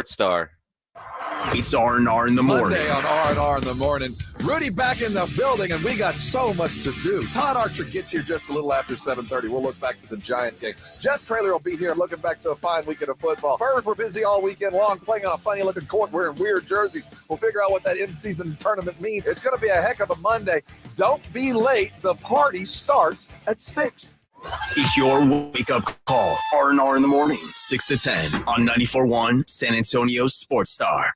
Star. It's R&R in the morning. Monday on R&R in the morning. Rudy back in the building, and we got so much to do. Todd Archer gets here just a little after 7:30. We'll look back to the Giant game. Jeff Traylor will be here looking back to a fine weekend of football. Spurs were busy all weekend long playing on a funny-looking court wearing weird jerseys. We'll figure out what that in-season tournament means. It's going to be a heck of a Monday. Don't be late. The party starts at 6. It's your wake-up call. R&R in the morning, 6 to 10 on 94.1 San Antonio Sports Star.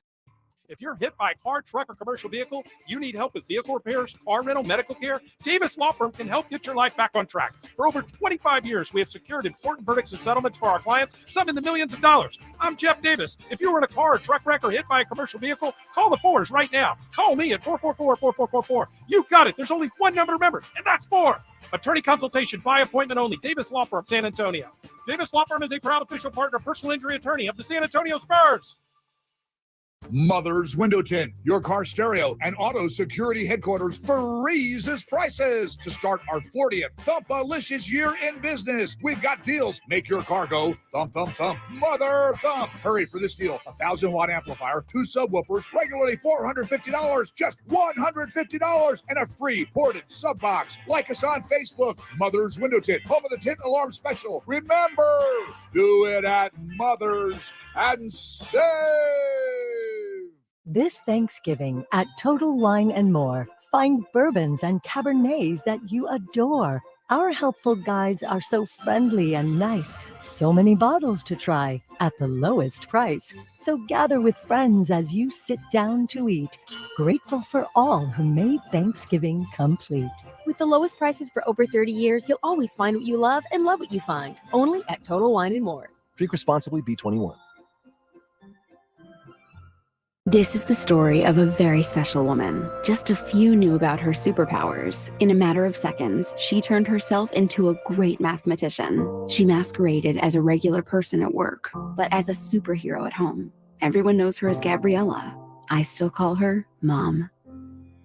If you're hit by a car, truck, or commercial vehicle, you need help with vehicle repairs, car rental, medical care, Davis Law Firm can help get your life back on track. For over 25 years, we have secured important verdicts and settlements for our clients, some in the millions of dollars. I'm Jeff Davis. If you were in a car, or truck wreck, or hit by a commercial vehicle, call the Fours right now. Call me at 444-4444. You got it. There's only one number to remember, and that's 4. Attorney consultation by appointment only. Davis Law Firm, San Antonio. Davis Law Firm is a proud official partner, personal injury attorney of the San Antonio Spurs. Mother's Window Tint, your car stereo and auto security headquarters for Reese's prices. To start our 40th Thump-alicious year in business, we've got deals. Make your car go thump, thump, thump. Mother thump. Hurry for this deal. 1,000-watt amplifier, 2 subwoofers, regularly $450, just $150, and a free ported sub box. Like us on Facebook. Mother's Window Tint, home of the tint alarm special. Remember, do it at Mother's and save. This Thanksgiving at Total Wine & More, find bourbons and Cabernets that you adore. Our helpful guides are so friendly and nice. So many bottles to try at the lowest price. So gather with friends as you sit down to eat. Grateful for all who made Thanksgiving complete. With the lowest prices for over 30 years, you'll always find what you love and love what you find. Only at Total Wine & More. Drink responsibly, B21. This is the story of a very special woman. Just a few knew about her superpowers. In a matter of seconds, she turned herself into a great mathematician. She masqueraded as a regular person at work, but as a superhero at home. Everyone knows her as Gabriella. I still call her Mom.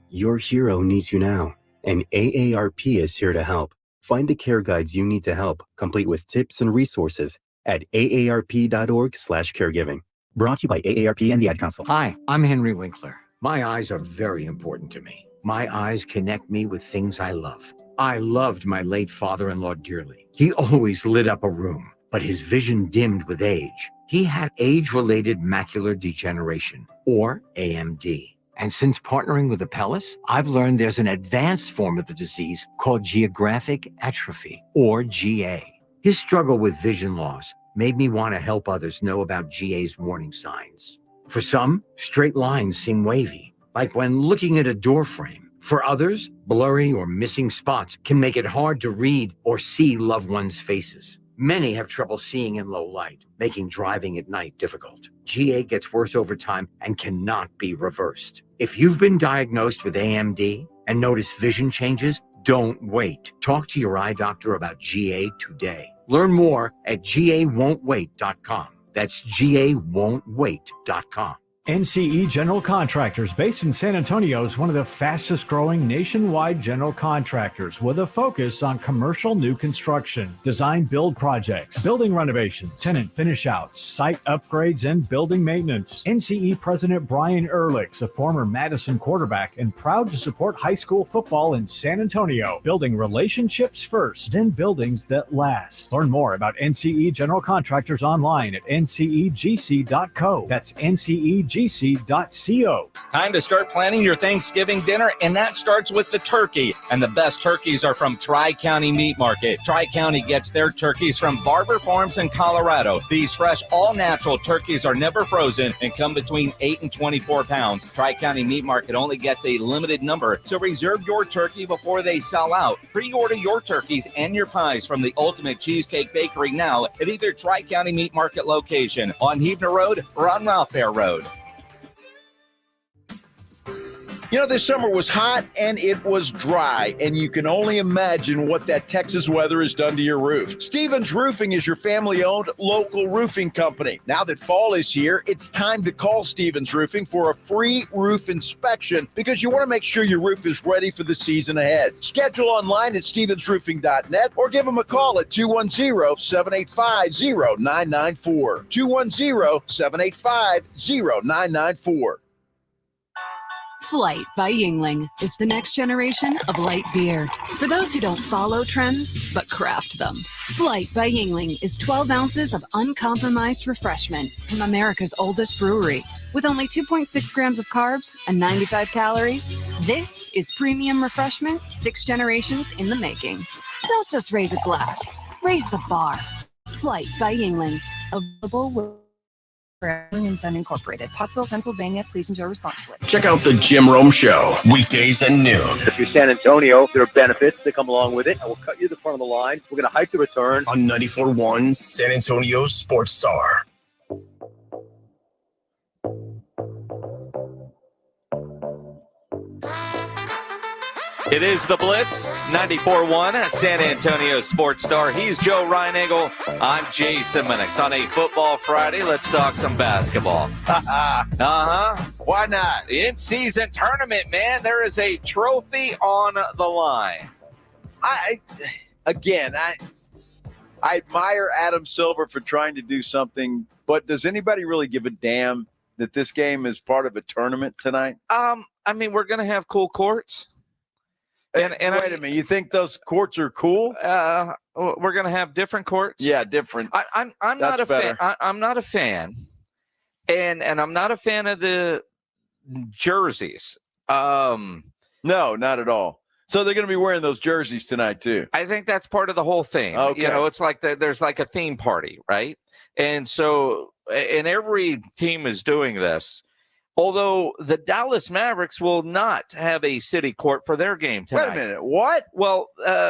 Your hero needs you now, and AARP is here to help. Find the care guides you need to help, complete with tips and resources at aarp.org/caregiving. Brought to you by AARP and the Ad Council. Hi, I'm Henry Winkler. My eyes are very important to me. My eyes connect me with things I love. I loved my late father-in-law dearly. He always lit up a room, but his vision dimmed with age. He had age-related macular degeneration, or AMD. And since partnering with Apellis, I've learned there's an advanced form of the disease called geographic atrophy, or GA. His struggle with vision loss made me want to help others know about GA's warning signs. For some, straight lines seem wavy, like when looking at a door frame. For others, blurry or missing spots can make it hard to read or see loved ones' faces. Many have trouble seeing in low light, making driving at night difficult. GA gets worse over time and cannot be reversed. If you've been diagnosed with AMD and notice vision changes, don't wait. Talk to your eye doctor about GA today. Learn more at gawon'twait.com. That's gawon'twait.com. NCE General Contractors, based in San Antonio, is one of the fastest growing nationwide general contractors with a focus on commercial new construction, design build projects, building renovations, tenant finish outs, site upgrades, and building maintenance. NCE President Brian Ehrlich's a former Madison quarterback and proud to support high school football in San Antonio, building relationships first, then buildings that last. Learn more about NCE General Contractors online at ncegc.co. That's ncegc.co. Time to start planning your Thanksgiving dinner, and that starts with the turkey. And the best turkeys are from Tri-County Meat Market. Tri-County gets their turkeys from Barber Farms in Colorado. These fresh, all-natural turkeys are never frozen and come between 8 and 24 pounds. Tri-County Meat Market only gets a limited number, so reserve your turkey before they sell out. Pre-order your turkeys and your pies from the Ultimate Cheesecake Bakery now at either Tri-County Meat Market location on Huebner Road or on Ralph Fair Road. You know, this summer was hot and it was dry, and you can only imagine what that Texas weather has done to your roof. Stevens Roofing is your family-owned local roofing company. Now that fall is here, it's time to call Stevens Roofing for a free roof inspection because you want to make sure your roof is ready for the season ahead. Schedule online at stevensroofing.net or give them a call at 210-785-0994. 210-785-0994. Flight by Yingling is the next generation of light beer. For those who don't follow trends, but craft them. Flight by Yingling is 12 ounces of uncompromised refreshment from America's oldest brewery. With only 2.6 grams of carbs and 95 calories, this is premium refreshment 6 generations in the making. Don't just raise a glass, raise the bar. Flight by Yingling. Available with and Son Incorporated, Pottsville, Pennsylvania. Please enjoy responsibly. Check out the Jim Rome Show, weekdays at noon. If you're San Antonio, there are benefits that come along with it. I will cut you the front of the line. We're going to hike the return. On 94.1 San Antonio Sports Star. It is the Blitz, 94.1 San Antonio Sports Star. He's Joe Reinagel. I'm Jason Minix. On a football Friday, let's talk some basketball. Why not? In-season tournament, man. There is a trophy on the line. I admire Adam Silver for trying to do something, but does anybody really give a damn that this game is part of a tournament tonight? I mean, we're going to have cool courts. And wait a minute, you think those courts are cool? We're going to have different courts. Yeah, different. I'm not a fan. I'm not a fan, and I'm not a fan of the jerseys. No, not at all. So they're going to be wearing those jerseys tonight too. I think that's part of the whole thing. Okay. You know, it's like there's like a theme party, right? And so, and every team is doing this. Although the Dallas Mavericks will not have a city court for their game tonight. Wait a minute, what? Well,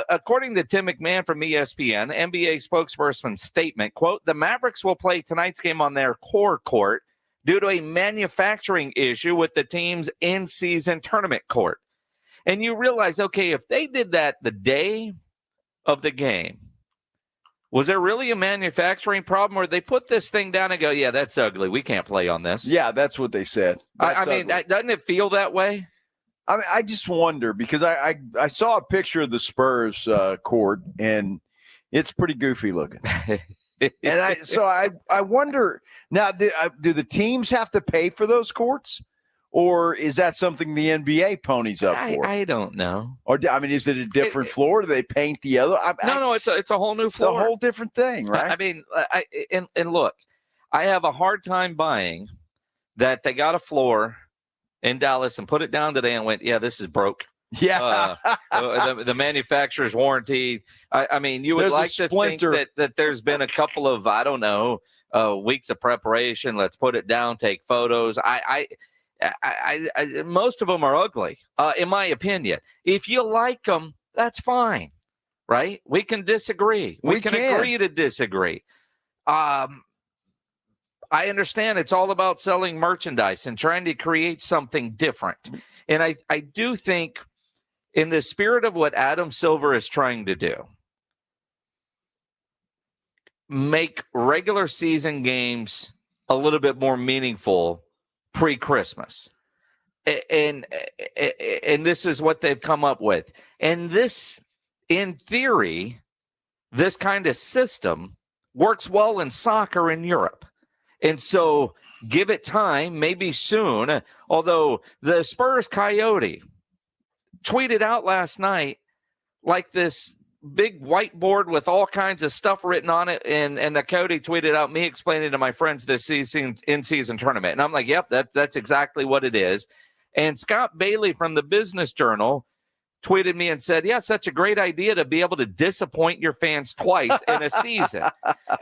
according to Tim McMahon from ESPN, NBA spokesperson's statement, quote, the Mavericks will play tonight's game on their core court due to a manufacturing issue with the team's in-season tournament court. And you realize, okay, if they did that the day of the game, was there really a manufacturing problem, or they put this thing down and go, yeah, that's ugly, we can't play on this? Yeah, that's what they said. I mean, doesn't it feel that way? I mean, I just wonder because I saw a picture of the Spurs court, and it's pretty goofy looking. And I wonder now, do the teams have to pay for those courts? Or is that something the NBA ponies up for? I don't know. Or I mean, is it a different floor? Do they paint the other? No, it's a whole new floor. It's a whole different thing, right? I mean, and look, I have a hard time buying that they got a floor in Dallas and put it down today and went, yeah, this is broke. Yeah. The manufacturer's warranty. I mean, you would like to think that there's been a couple of, I don't know, weeks of preparation. Let's put it down, take photos. Most of them are ugly, in my opinion. If you like them, that's fine, right? We can disagree. We can agree to disagree. I understand it's all about selling merchandise and trying to create something different. And I do think in the spirit of what Adam Silver is trying to do, make regular season games a little bit more meaningful pre-Christmas. And this is what they've come up with. And this, in theory, this kind of system works well in soccer in Europe. And so give it time, maybe soon. Although the Spurs Coyote tweeted out last night like this big whiteboard with all kinds of stuff written on it, and the Coyote tweeted out me explaining to my friends this season in-season tournament. And I'm like, yep, that's exactly what it is. And Scott Bailey from the Business Journal tweeted me and said, yeah, such a great idea to be able to disappoint your fans twice in a season.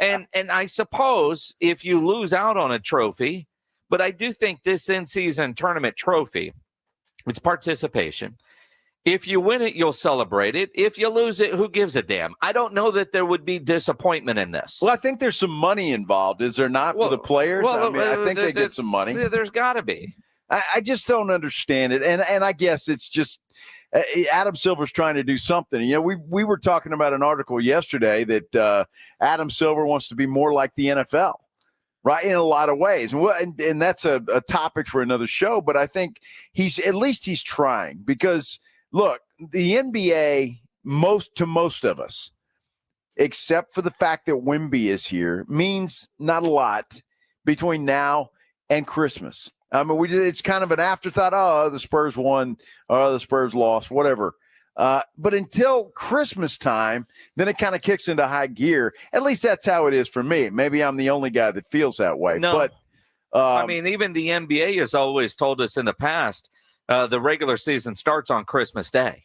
And I suppose if you lose out on a trophy, but I do think this in-season tournament trophy, it's participation. If you win it, you'll celebrate it. If you lose it, who gives a damn? I don't know that there would be disappointment in this. Well, I think there's some money involved, is there not, for the players? I mean, I think they get some money. There's got to be. I just don't understand it. And I guess it's just Adam Silver's trying to do something. You know, we were talking about an article yesterday that Adam Silver wants to be more like the NFL, right, in a lot of ways. And that's a topic for another show. But I think he's trying because, look, the NBA, most of us, except for the fact that Wemby is here, means not a lot between now and Christmas. I mean, it's kind of an afterthought. Oh, the Spurs won. Oh, the Spurs lost, whatever. But until Christmas time, then it kind of kicks into high gear. At least that's how it is for me. Maybe I'm the only guy that feels that way. No, but I mean, even the NBA has always told us in the past, the regular season starts on Christmas Day.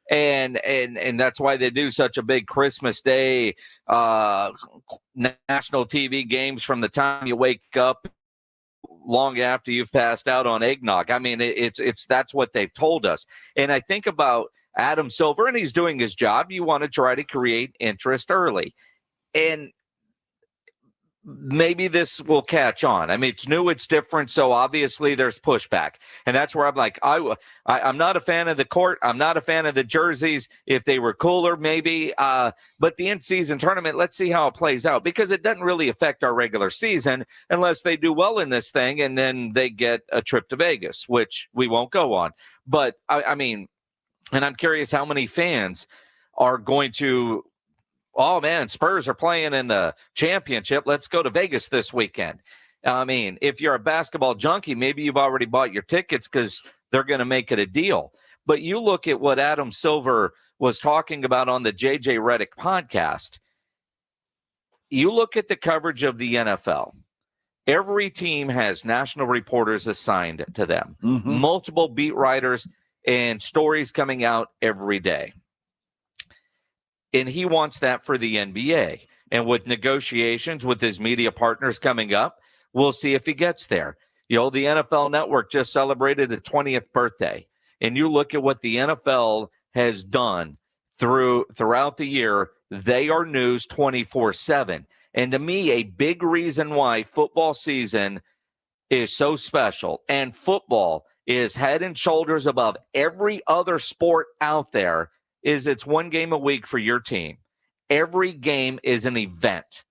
And that's why they do such a big Christmas Day national TV games from the time you wake up long after you've passed out on eggnog. I mean, that's what they've told us. And I think about Adam Silver, and he's doing his job. You want to try to create interest early. And maybe this will catch on. I mean, it's new, it's different, so obviously there's pushback. And that's where I'm like, I'm not a fan of the court. I'm not a fan of the jerseys. If they were cooler, maybe. But the in-season tournament, let's see how it plays out, because it doesn't really affect our regular season unless they do well in this thing and then they get a trip to Vegas, which we won't go on. But, I mean, and I'm curious how many fans are going to, oh, man, Spurs are playing in the championship. Let's go to Vegas this weekend. I mean, if you're a basketball junkie, maybe you've already bought your tickets because they're going to make it a deal. But you look at what Adam Silver was talking about on the JJ Redick podcast. You look at the coverage of the NFL. Every team has national reporters assigned to them, multiple beat writers and stories coming out every day. And he wants that for the NBA. And with negotiations with his media partners coming up, we'll see if he gets there. You know, the NFL Network just celebrated its 20th birthday. And you look at what the NFL has done throughout the year, they are news 24/7. And to me, a big reason why football season is so special, and football is head and shoulders above every other sport out there, is it's one game a week for your team. Every game is an event.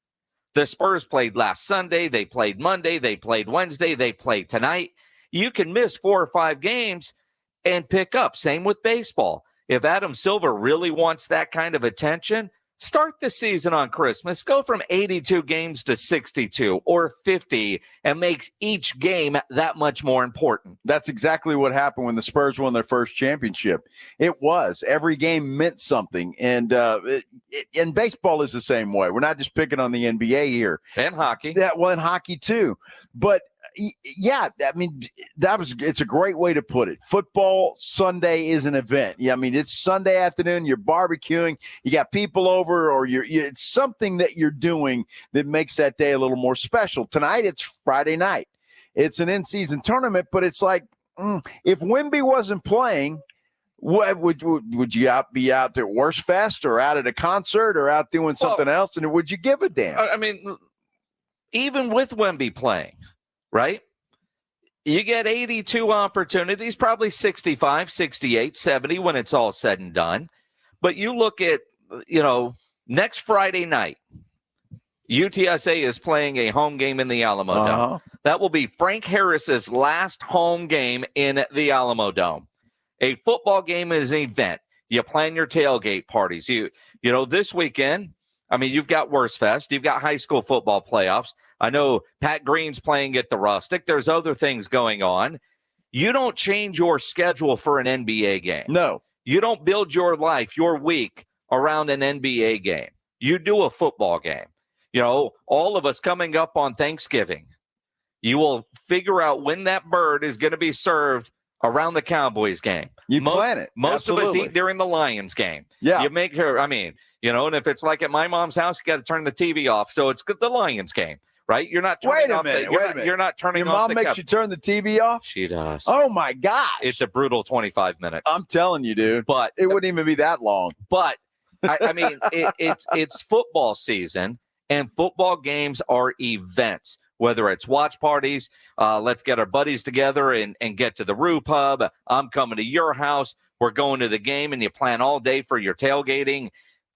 The Spurs played last Sunday. They played Monday. They played Wednesday. They played tonight. You can miss 4 or 5 games and pick up. Same with baseball. If Adam Silver really wants that kind of attention, start the season on Christmas. Go from 82 games to 62 or 50 and make each game that much more important. That's exactly what happened when the Spurs won their first championship. It was. Every game meant something. And baseball is the same way. We're not just picking on the NBA here. And hockey. And hockey too. But yeah, I mean, it's a great way to put it. Football Sunday is an event. Yeah, I mean, it's Sunday afternoon, you're barbecuing, you got people over, or it's something that you're doing that makes that day a little more special. Tonight, it's Friday night. It's an in-season tournament, but it's like, if Wemby wasn't playing, would you be out at Worst Fest or out at a concert or out doing something else? And would you give a damn? I mean, even with Wemby playing, right? You get 82 opportunities, probably 65, 68, 70 when it's all said and done. But you look at, next Friday night, UTSA is playing a home game in the Alamo Dome. That will be Frank Harris's last home game in the Alamo Dome. A football game is an event. You plan your tailgate parties. This weekend, I mean, you've got Worst Fest. You've got high school football playoffs. I know Pat Green's playing at the Rustic. There's other things going on. You don't change your schedule for an NBA game. No. You don't build your life, your week around an NBA game. You do a football game. All of us coming up on Thanksgiving, you will figure out when that bird is going to be served around the Cowboys game. You plan it. Most of us eat during the Lions game. Yeah. You make sure, and if it's like at my mom's house, you got to turn the TV off. So it's the Lions game. Right? You're not turning off. You're not turning off. Your mom makes you turn the TV off? She does. Oh, my gosh. It's a brutal 25 minutes. I'm telling you, dude. But it wouldn't even be that long. But, I mean, it's football season, and football games are events. whether it's watch parties, let's get our buddies together and get to the Roo Pub. I'm coming to your house. We're going to the game, and you plan all day for your tailgating.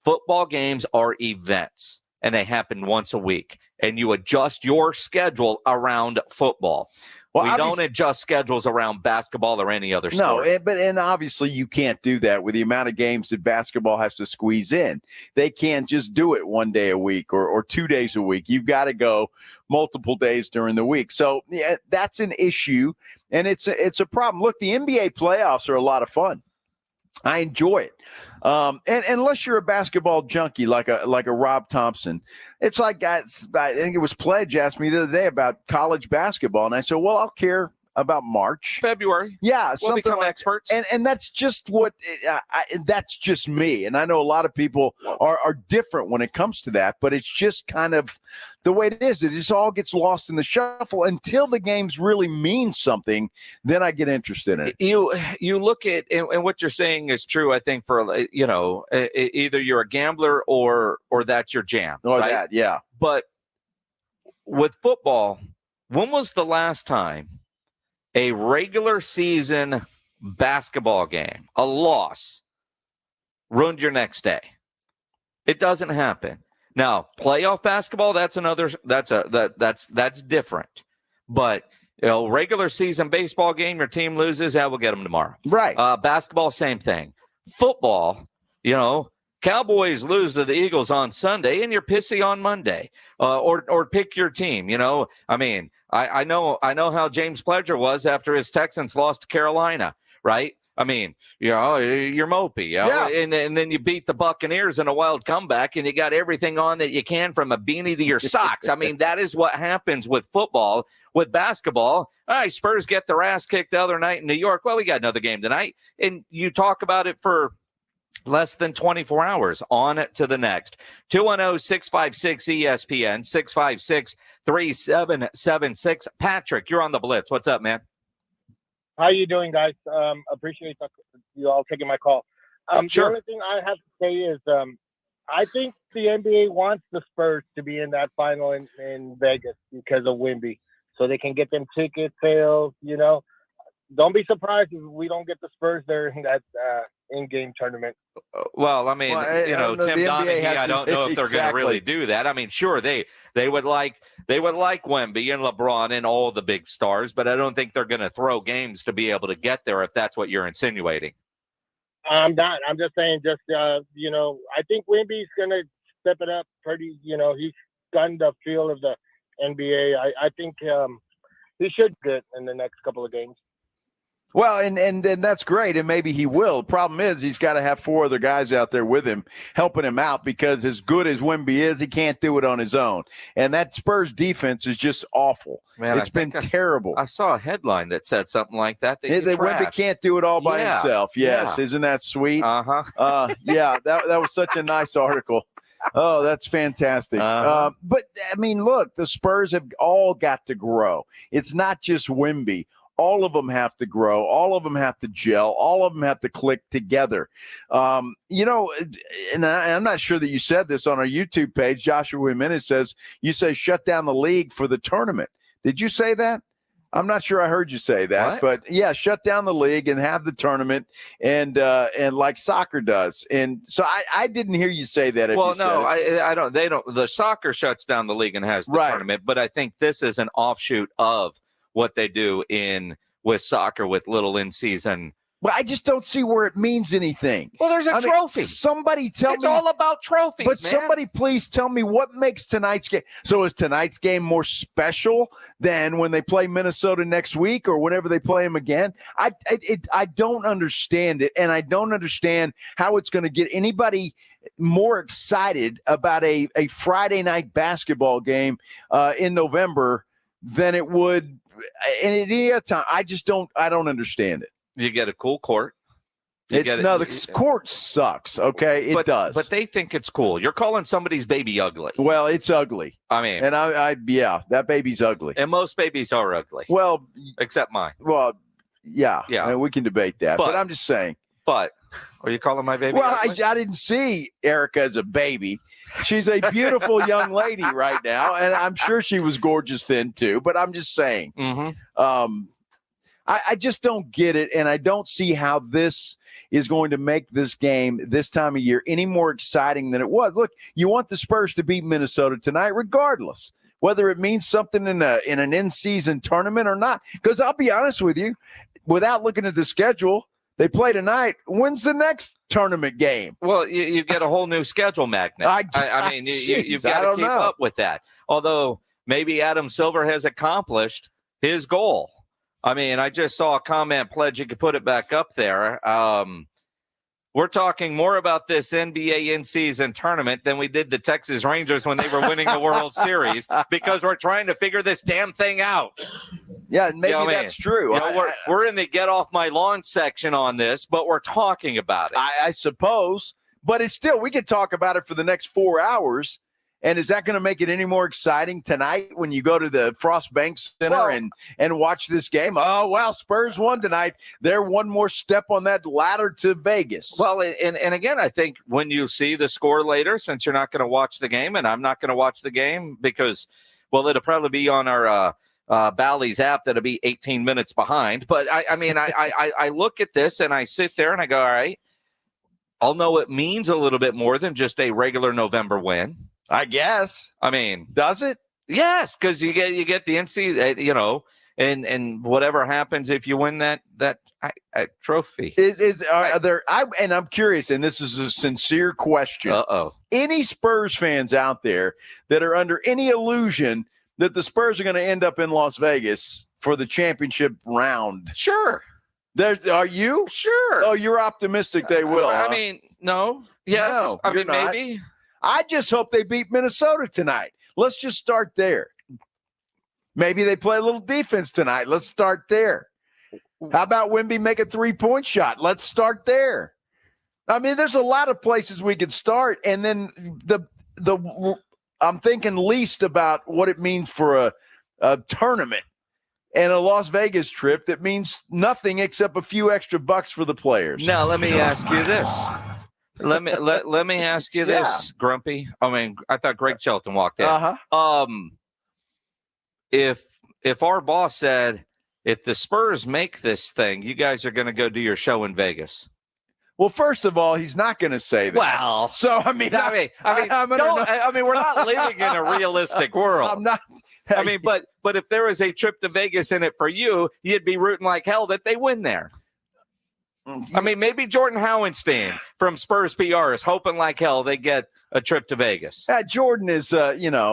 Football games are events, and they happen once a week, and you adjust your schedule around football. Well, we don't adjust schedules around basketball or any other sport. No, but obviously you can't do that with the amount of games that basketball has to squeeze in. They can't just do it one day a week or 2 days a week. You've got to go multiple days during the week. So yeah, that's an issue, and it's a problem. Look, the NBA playoffs are a lot of fun. I enjoy it. And unless you're a basketball junkie like a Rob Thompson, it's like I think it was Pledge asked me the other day about college basketball, and I said, well, I'll care about March, February. Yeah, we'll become like experts. And that's just what that's just me. And I know a lot of people are different when it comes to that, but it's just kind of the way it is. It just all gets lost in the shuffle until the games really mean something. Then I get interested in it. You look at, and what you're saying is true, I think, for, either you're a gambler or that's your jam. Or right? that, yeah. But with football, when was the last time a regular season basketball game, a loss, ruined your next day? It doesn't happen. Now, playoff basketball, that's different. But regular season baseball game, your team loses, we'll get them tomorrow. Right. Basketball, same thing. Football, Cowboys lose to the Eagles on Sunday, and you're pissy on Monday. Or pick your team. I know how James Pledger was after his Texans lost to Carolina, right? You're mopey, Yeah. And then you beat the Buccaneers in a wild comeback, and you got everything on that you can from a beanie to your socks. That is what happens with football. With basketball, all right, Spurs get their ass kicked the other night in New York. Well, we got another game tonight, and you talk about it for less than 24 hours, on to the next. 210-656-ESPN, 656-3776. Patrick, you're on the Blitz. What's up, man? How you doing, guys? Appreciate you all taking my call. Sure. The only thing I have to say is I think the NBA wants the Spurs to be in that final in Vegas because of Wemby, so they can get them ticket sales, Don't be surprised if we don't get the Spurs there in that in-game tournament. Well, Tim Donaghy, I don't know if they're going to really do that. Sure, they would like Wemby and LeBron and all the big stars, but I don't think they're going to throw games to be able to get there if that's what you're insinuating. I'm not. I'm just saying, I think Wemby's going to step it up pretty. He's gunned the field of the NBA. I think he should get in the next couple of games. Well, and that's great, and maybe he will. The problem is he's got to have 4 other guys out there with him, helping him out, because as good as Wemby is, he can't do it on his own. And that Spurs defense is just awful. Man, it's been terrible. I saw a headline that said something like that. Wemby can't do it all by himself. Yes, yeah. Isn't that sweet? Uh-huh. Yeah, that was such a nice article. Oh, that's fantastic. But, look, the Spurs have all got to grow. It's not just Wemby. All of them have to grow. All of them have to gel. All of them have to click together. And I'm not sure that you said this on our YouTube page. Joshua Jimenez says, you say shut down the league for the tournament. Did you say that? I'm not sure I heard you say that. What? But yeah, shut down the league and have the tournament and like soccer does. And so I didn't hear you say that. Well, no, I don't. They don't. The soccer shuts down the league and has the tournament, but I think this is an offshoot of what they do with soccer with little in-season. Well, I just don't see where it means anything. Well, there's a trophy. Somebody tell me. It's all about trophies, but man. Somebody please tell me what makes tonight's game. So is tonight's game more special than when they play Minnesota next week or whenever they play them again? I don't understand it, and I don't understand how it's going to get anybody more excited about a Friday night basketball game in November than it would in any other time. I don't understand it. You get a cool court. The court sucks. Okay, it does. But they think it's cool. You're calling somebody's baby ugly. Well, it's ugly. And that baby's ugly. And most babies are ugly. Well, except mine. Well, yeah. We can debate that. But I'm just saying. But are you calling my baby? Well, I didn't see Erica as a baby. She's a beautiful young lady right now, and I'm sure she was gorgeous then too. But I'm just saying, I just don't get it, and I don't see how this is going to make this game this time of year any more exciting than it was. Look, you want the Spurs to beat Minnesota tonight, regardless whether it means something in an in-season tournament or not. Because I'll be honest with you, without looking at the schedule, they play tonight. When's the next tournament game? Well, you get a whole new schedule magnet. I mean, you've got to keep up with that. Although maybe Adam Silver has accomplished his goal. I mean, I just saw a comment pledge. You could put it back up there. We're talking more about this NBA in-season tournament than we did the Texas Rangers when they were winning the World Series, because we're trying to figure this damn thing out. Yeah, maybe that's true. We're in the get off my lawn section on this, but we're talking about it. I suppose, but it's still, we could talk about it for the next 4 hours. And is that going to make it any more exciting tonight when you go to the Frost Bank Center and watch this game? Oh, wow, Spurs won tonight. They're one more step on that ladder to Vegas. Well, and again, I think when you see the score later, since you're not going to watch the game, and I'm not going to watch the game because, well, it'll probably be on our Bally's app that'll be 18 minutes behind. But, I look at this and I sit there and I go, all right, I'll know it means a little bit more than just a regular November win. I guess. I mean, does it? Yes, because you get the NC, and whatever happens if you win that trophy. And I'm curious, and this is a sincere question. Any Spurs fans out there that are under any illusion that the Spurs are going to end up in Las Vegas for the championship round? Sure. Are you? Sure. Oh, you're optimistic they will. I mean, no. Yes. No, I mean, not. maybe. I just hope they beat Minnesota tonight. Let's just start there. Maybe they play a little defense tonight. Let's start there. How about Wemby make a 3-point shot? Let's start there. I mean, there's a lot of places we could start. And then I'm thinking least about what it means for a tournament and a Las Vegas trip that means nothing except a few extra bucks for the players. Now, let me ask you this. Let me ask you this, Grumpy. I mean, I thought Greg Shelton walked in. If our boss said, if the Spurs make this thing, you guys are going to go do your show in Vegas. Well, first of all, he's not going to say that. Well, so I mean, we're not living in a realistic world. I'm not. I mean, but if there was a trip to Vegas in it for you, you'd be rooting like hell that they win there. I mean, maybe Jordan Howenstein from Spurs PR is hoping like hell they get a trip to Vegas. Jordan is,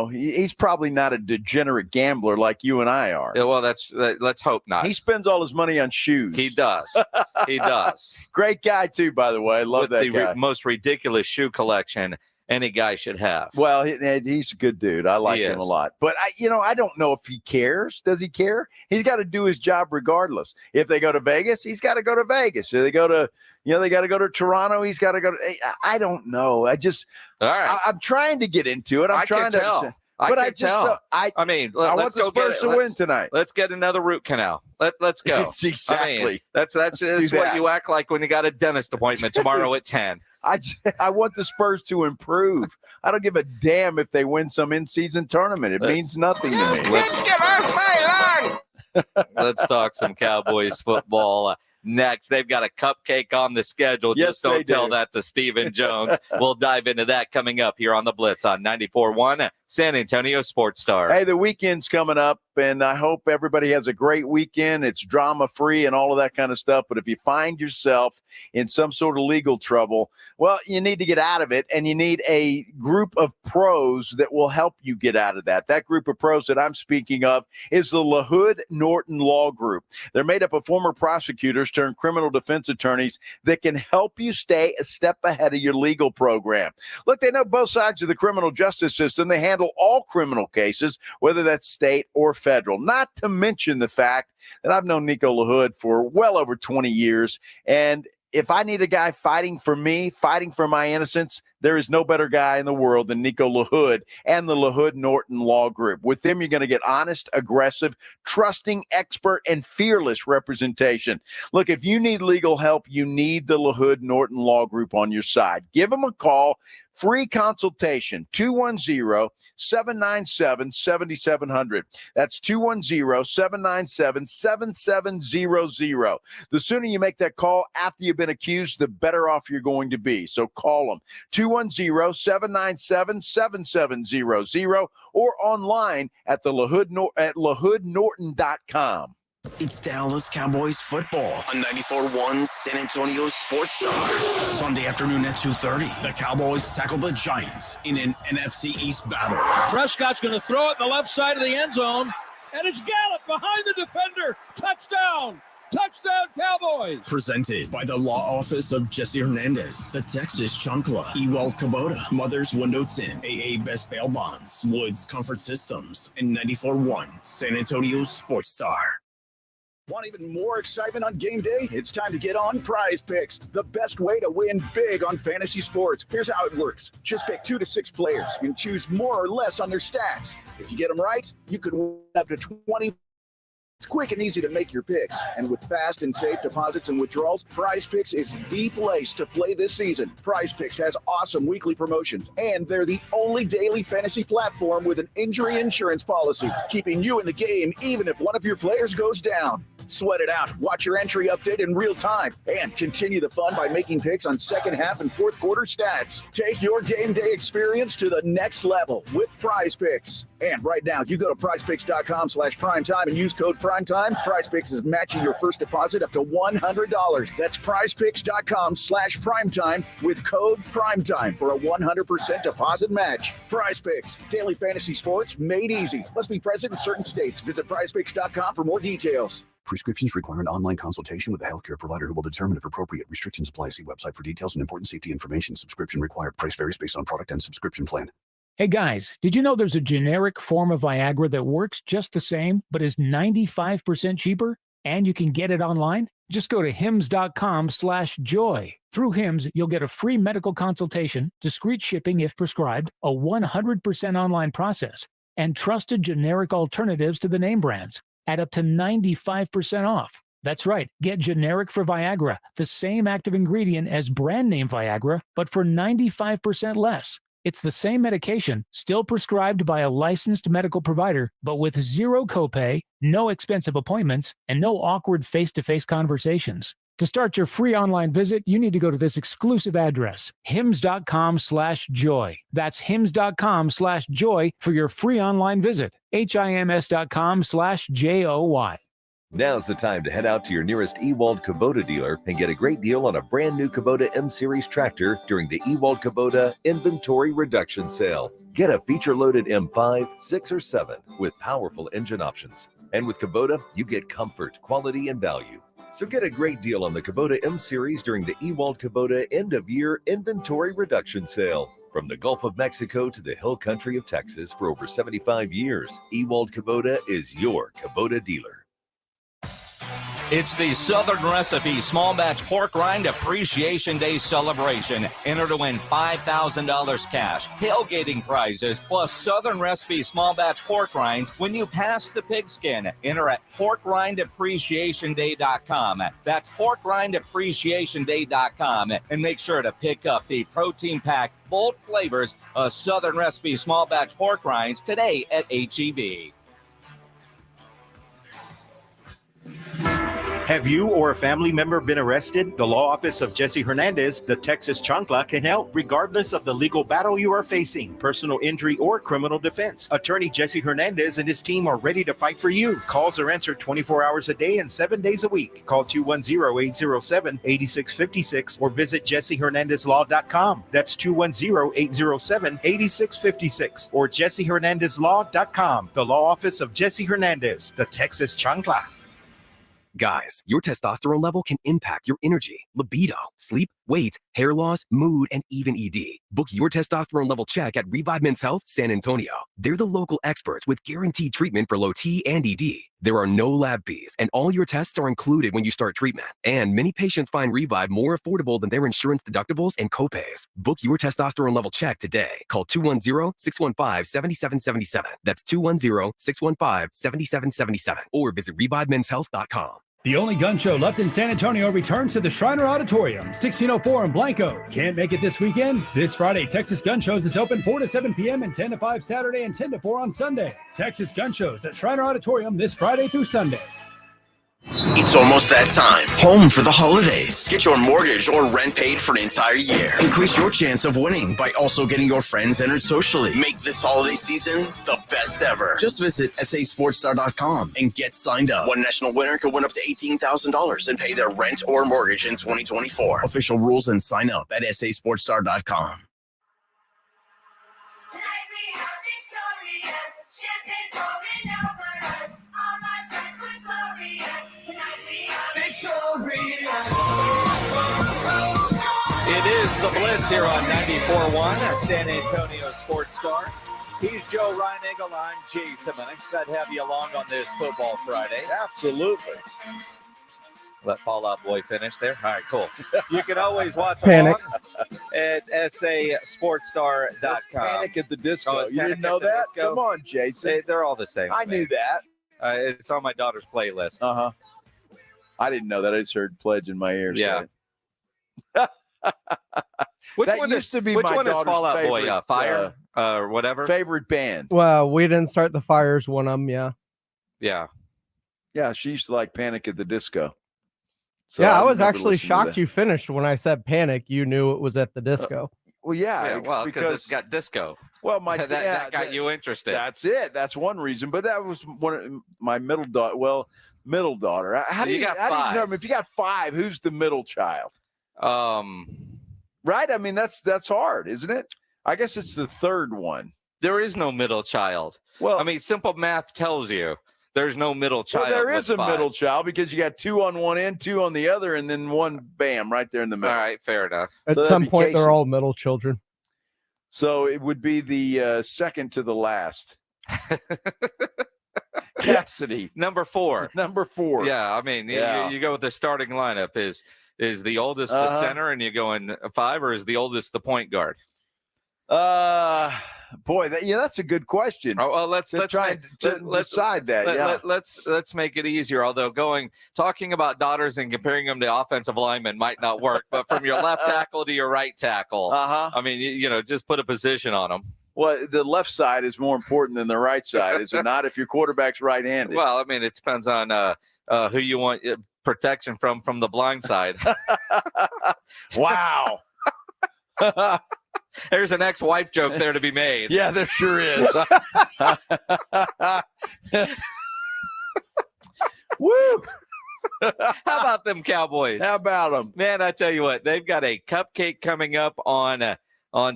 he's probably not a degenerate gambler like you and I are. Yeah, well, let's hope not. He spends all his money on shoes. He does. He does. Great guy, too, by the way. Love that guy. Most ridiculous shoe collection any guy should have. Well, he's a good dude. I like him a lot. But, I don't know if he cares. Does he care? He's got to do his job regardless. If they go to Vegas, he's got to go to Vegas. If they go to, they got to go to Toronto, he's got to go to – I don't know. All right. I'm trying to get into it. I'm trying to tell. But I want the Spurs to win tonight. Let's get another root canal. Let's go. Exactly. I mean, that's what you act like when you got a dentist appointment tomorrow at 10. I want the Spurs to improve. I don't give a damn if they win some in-season tournament. It means nothing to me. Let's get off my lawn. Let's talk some Cowboys football. Next, they've got a cupcake on the schedule. Yes, just don't tell that to Stephen Jones. We'll dive into that coming up here on the Blitz on 94.1 San Antonio Sports Star. Hey, the weekend's coming up, and I hope everybody has a great weekend. It's drama-free and all of that kind of stuff. But if you find yourself in some sort of legal trouble, well, you need to get out of it, and you need a group of pros that will help you get out of that. That group of pros that I'm speaking of is the LaHood Norton Law Group. They're made up of former prosecutors turned criminal defense attorneys that can help you stay a step ahead of your legal program. Look, they know both sides of the criminal justice system. They handle all criminal cases, whether that's state or federal, not to mention the fact that I've known Nico LaHood for well over 20 years. And if I need a guy fighting for me, fighting for my innocence, There is no better guy in the world than Nico LaHood and the LaHood Norton Law Group. With them, you're going to get honest, aggressive, trusting, expert, and fearless representation. Look, if you need legal help, you need the LaHood Norton Law Group on your side. Give them a call. Free consultation, 210-797-7700. That's 210-797-7700. The sooner you make that call after you've been accused, the better off you're going to be. So call them, 210-797-7700, or online at LaHoodNorton.com. It's Dallas Cowboys football on 94.1 San Antonio Sports Star. Sunday afternoon at 2:30, the Cowboys tackle the Giants in an NFC East battle. Prescott's going to throw it in the left side of the end zone, and it's Gallup behind the defender. Touchdown! Touchdown, Cowboys! Presented by the law office of Jesse Hernandez, the Texas Chancla, Ewald Kubota, Mother's Window Tint, AA Best Bail Bonds, Woods Comfort Systems, and 94.1 San Antonio Sports Star. Want even more excitement on game day? It's time to get on Prize Picks, the best way to win big on fantasy sports. Here's how it works. Just pick 2 to 6 players and choose more or less on their stats. If you get them right, you could win up to 20. It's quick and easy to make your picks. And with fast and safe deposits and withdrawals, Prize Picks is the place to play this season. Prize Picks has awesome weekly promotions, and they're the only daily fantasy platform with an injury insurance policy, keeping you in the game even if one of your players goes down. Sweat it out. Watch your entry update in real time and continue the fun by making picks on second half and fourth quarter stats. Take your game day experience to the next level with Prize Picks. And right now, you go to prizepicks.com/primetime and use code primetime. Prize Picks is matching your first deposit up to $100. That's prizepicks.com/primetime with code primetime for a 100% deposit match. Prize Picks, daily fantasy sports made easy. Must be present in certain states. Visit prizepicks.com for more details. Prescriptions require an online consultation with a healthcare provider who will determine if appropriate. Restrictions apply. See website for details and important safety information. Subscription required. Price varies based on product and subscription plan. Hey guys, did you know there's a generic form of Viagra that works just the same, but is 95% cheaper? And you can get it online? Just go to hims.com/joy. Through Hims, you'll get a free medical consultation, discreet shipping if prescribed, a 100% online process, and trusted generic alternatives to the name brands at up to 95% off. That's right. Get generic for Viagra, the same active ingredient as brand name Viagra, but for 95% less. It's the same medication, still prescribed by a licensed medical provider, but with zero copay, no expensive appointments, and no awkward face-to-face conversations. To start your free online visit, you need to go to this exclusive address, hims.com/joy. That's hims.com/joy for your free online visit, hims.com/joy. Now's the time to head out to your nearest Ewald Kubota dealer and get a great deal on a brand new Kubota M-Series tractor during the Ewald Kubota Inventory Reduction Sale. Get a feature-loaded M5, 6, or 7 with powerful engine options. And with Kubota, you get comfort, quality, and value. So get a great deal on the Kubota M-Series during the Ewald Kubota End-of-Year Inventory Reduction Sale. From the Gulf of Mexico to the hill country of Texas for over 75 years, Ewald Kubota is your Kubota dealer. It's the Southern Recipe Small Batch Pork Rind Appreciation Day celebration. Enter to win $5,000 cash, tailgating prizes, plus Southern Recipe Small Batch Pork Rinds when you pass the pigskin. Enter at porkrindappreciationday.com. That's porkrindappreciationday.com. And make sure to pick up the protein-packed, bold flavors of Southern Recipe Small Batch Pork Rinds today at H-E-B. Have you or a family member been arrested? The law office of Jesse Hernandez, the Texas Chancla, can help regardless of the legal battle you are facing, personal injury or criminal defense. Attorney Jesse Hernandez and his team are ready to fight for you. Calls are answered 24 hours a day and 7 days a week. Call 210-807-8656 or visit jessehernandezlaw.com. That's 210-807-8656 or jessehernandezlaw.com. The law office of Jesse Hernandez, the Texas Chancla. Guys, your testosterone level can impact your energy, libido, sleep, weight, hair loss, mood, and even ED. Book your testosterone level check at Revive Men's Health San Antonio. They're the local experts with guaranteed treatment for low T and ED. There are no lab fees, and all your tests are included when you start treatment. And many patients find Revive more affordable than their insurance deductibles and copays. Book your testosterone level check today. Call 210-615-7777. That's 210-615-7777. Or visit ReviveMen'sHealth.com. The only gun show left in San Antonio returns to the Shriner Auditorium, 1604 in Blanco. Can't make it this weekend? This Friday, Texas Gun Shows is open 4 to 7 p.m. and 10 to 5 Saturday and 10 to 4 on Sunday. Texas Gun Shows at Shriner Auditorium this Friday through Sunday. It's almost that time. Home for the holidays. Get your mortgage or rent paid for an entire year. Increase your chance of winning by also getting your friends entered socially. Make this holiday season the best ever. Just visit sasportstar.com and get signed up. One national winner could win up to $18,000 and pay their rent or mortgage in 2024. Official rules and sign up at sasportstar.com. Tonight we are victorious, champagne pouring over us. All my friends were glorious. Tonight we are victorious. It is the Blitz here on 94.1, San Antonio Sports Star. He's Joe Reinagle. I'm Jay Simmons. Glad to have you along on this Football Friday. Absolutely. Let Fall Out Boy finish there. All right, cool. You can always watch Panic. along at sasportstar.com. Panic at the Disco. Oh, it's You didn't Panic know at the that? Disco? Come on, Jason. They're all the same. I knew that. It's on my daughter's playlist. Uh-huh. I didn't know that. I just heard Pledge in my ears. Yeah. Which That one used to be which my one is daughter's Fall Out Boy? favorite, Fire or whatever? Favorite band. Well, we didn't start the fires one of them, yeah. Yeah. Yeah, she used to like Panic at the Disco. So yeah, I would was never actually listen to shocked that. you finished when I said Panic. You knew it was at the disco. Well, yeah, Yeah, it's well, because it's got disco. well, my that dad got you interested. That's it. That's one reason. But that was one of my middle daughter. Well, middle daughter. How do You got how do you five. determine if you got 5? Who's the middle child? Right. I mean, that's hard, isn't it? I guess it's the third one. There is no middle child. Well, I mean, simple math tells you there's no middle child. Well, there is with a 5. middle child because you got 2 on one end, 2 on the other, and then one bam right there in the middle. All right, fair enough. At So that'd some be point, Casey. they're all middle children. So it would be the second to the last. Cassidy, Number 4. number 4. Yeah, I mean, Yeah. you go with the starting lineup. Is the oldest the Uh-huh. center, and you going 5, or is the oldest the point guard? Boy, that's a good question. Oh, well, let's try to decide that. Yeah. Let's make it easier. Although talking about daughters and comparing them to offensive linemen might not work, but from your left tackle to your right tackle, I mean, just put a position on them. Well, the left side is more important than the right side, is it not? If your quarterback's right-handed. Well, I mean, it depends on who you want protection from the blind side. Wow. There's an ex-wife joke there to be made. Yeah, there sure is. Woo! How about them Cowboys? How about them? Man, I tell you what, they've got a cupcake coming up on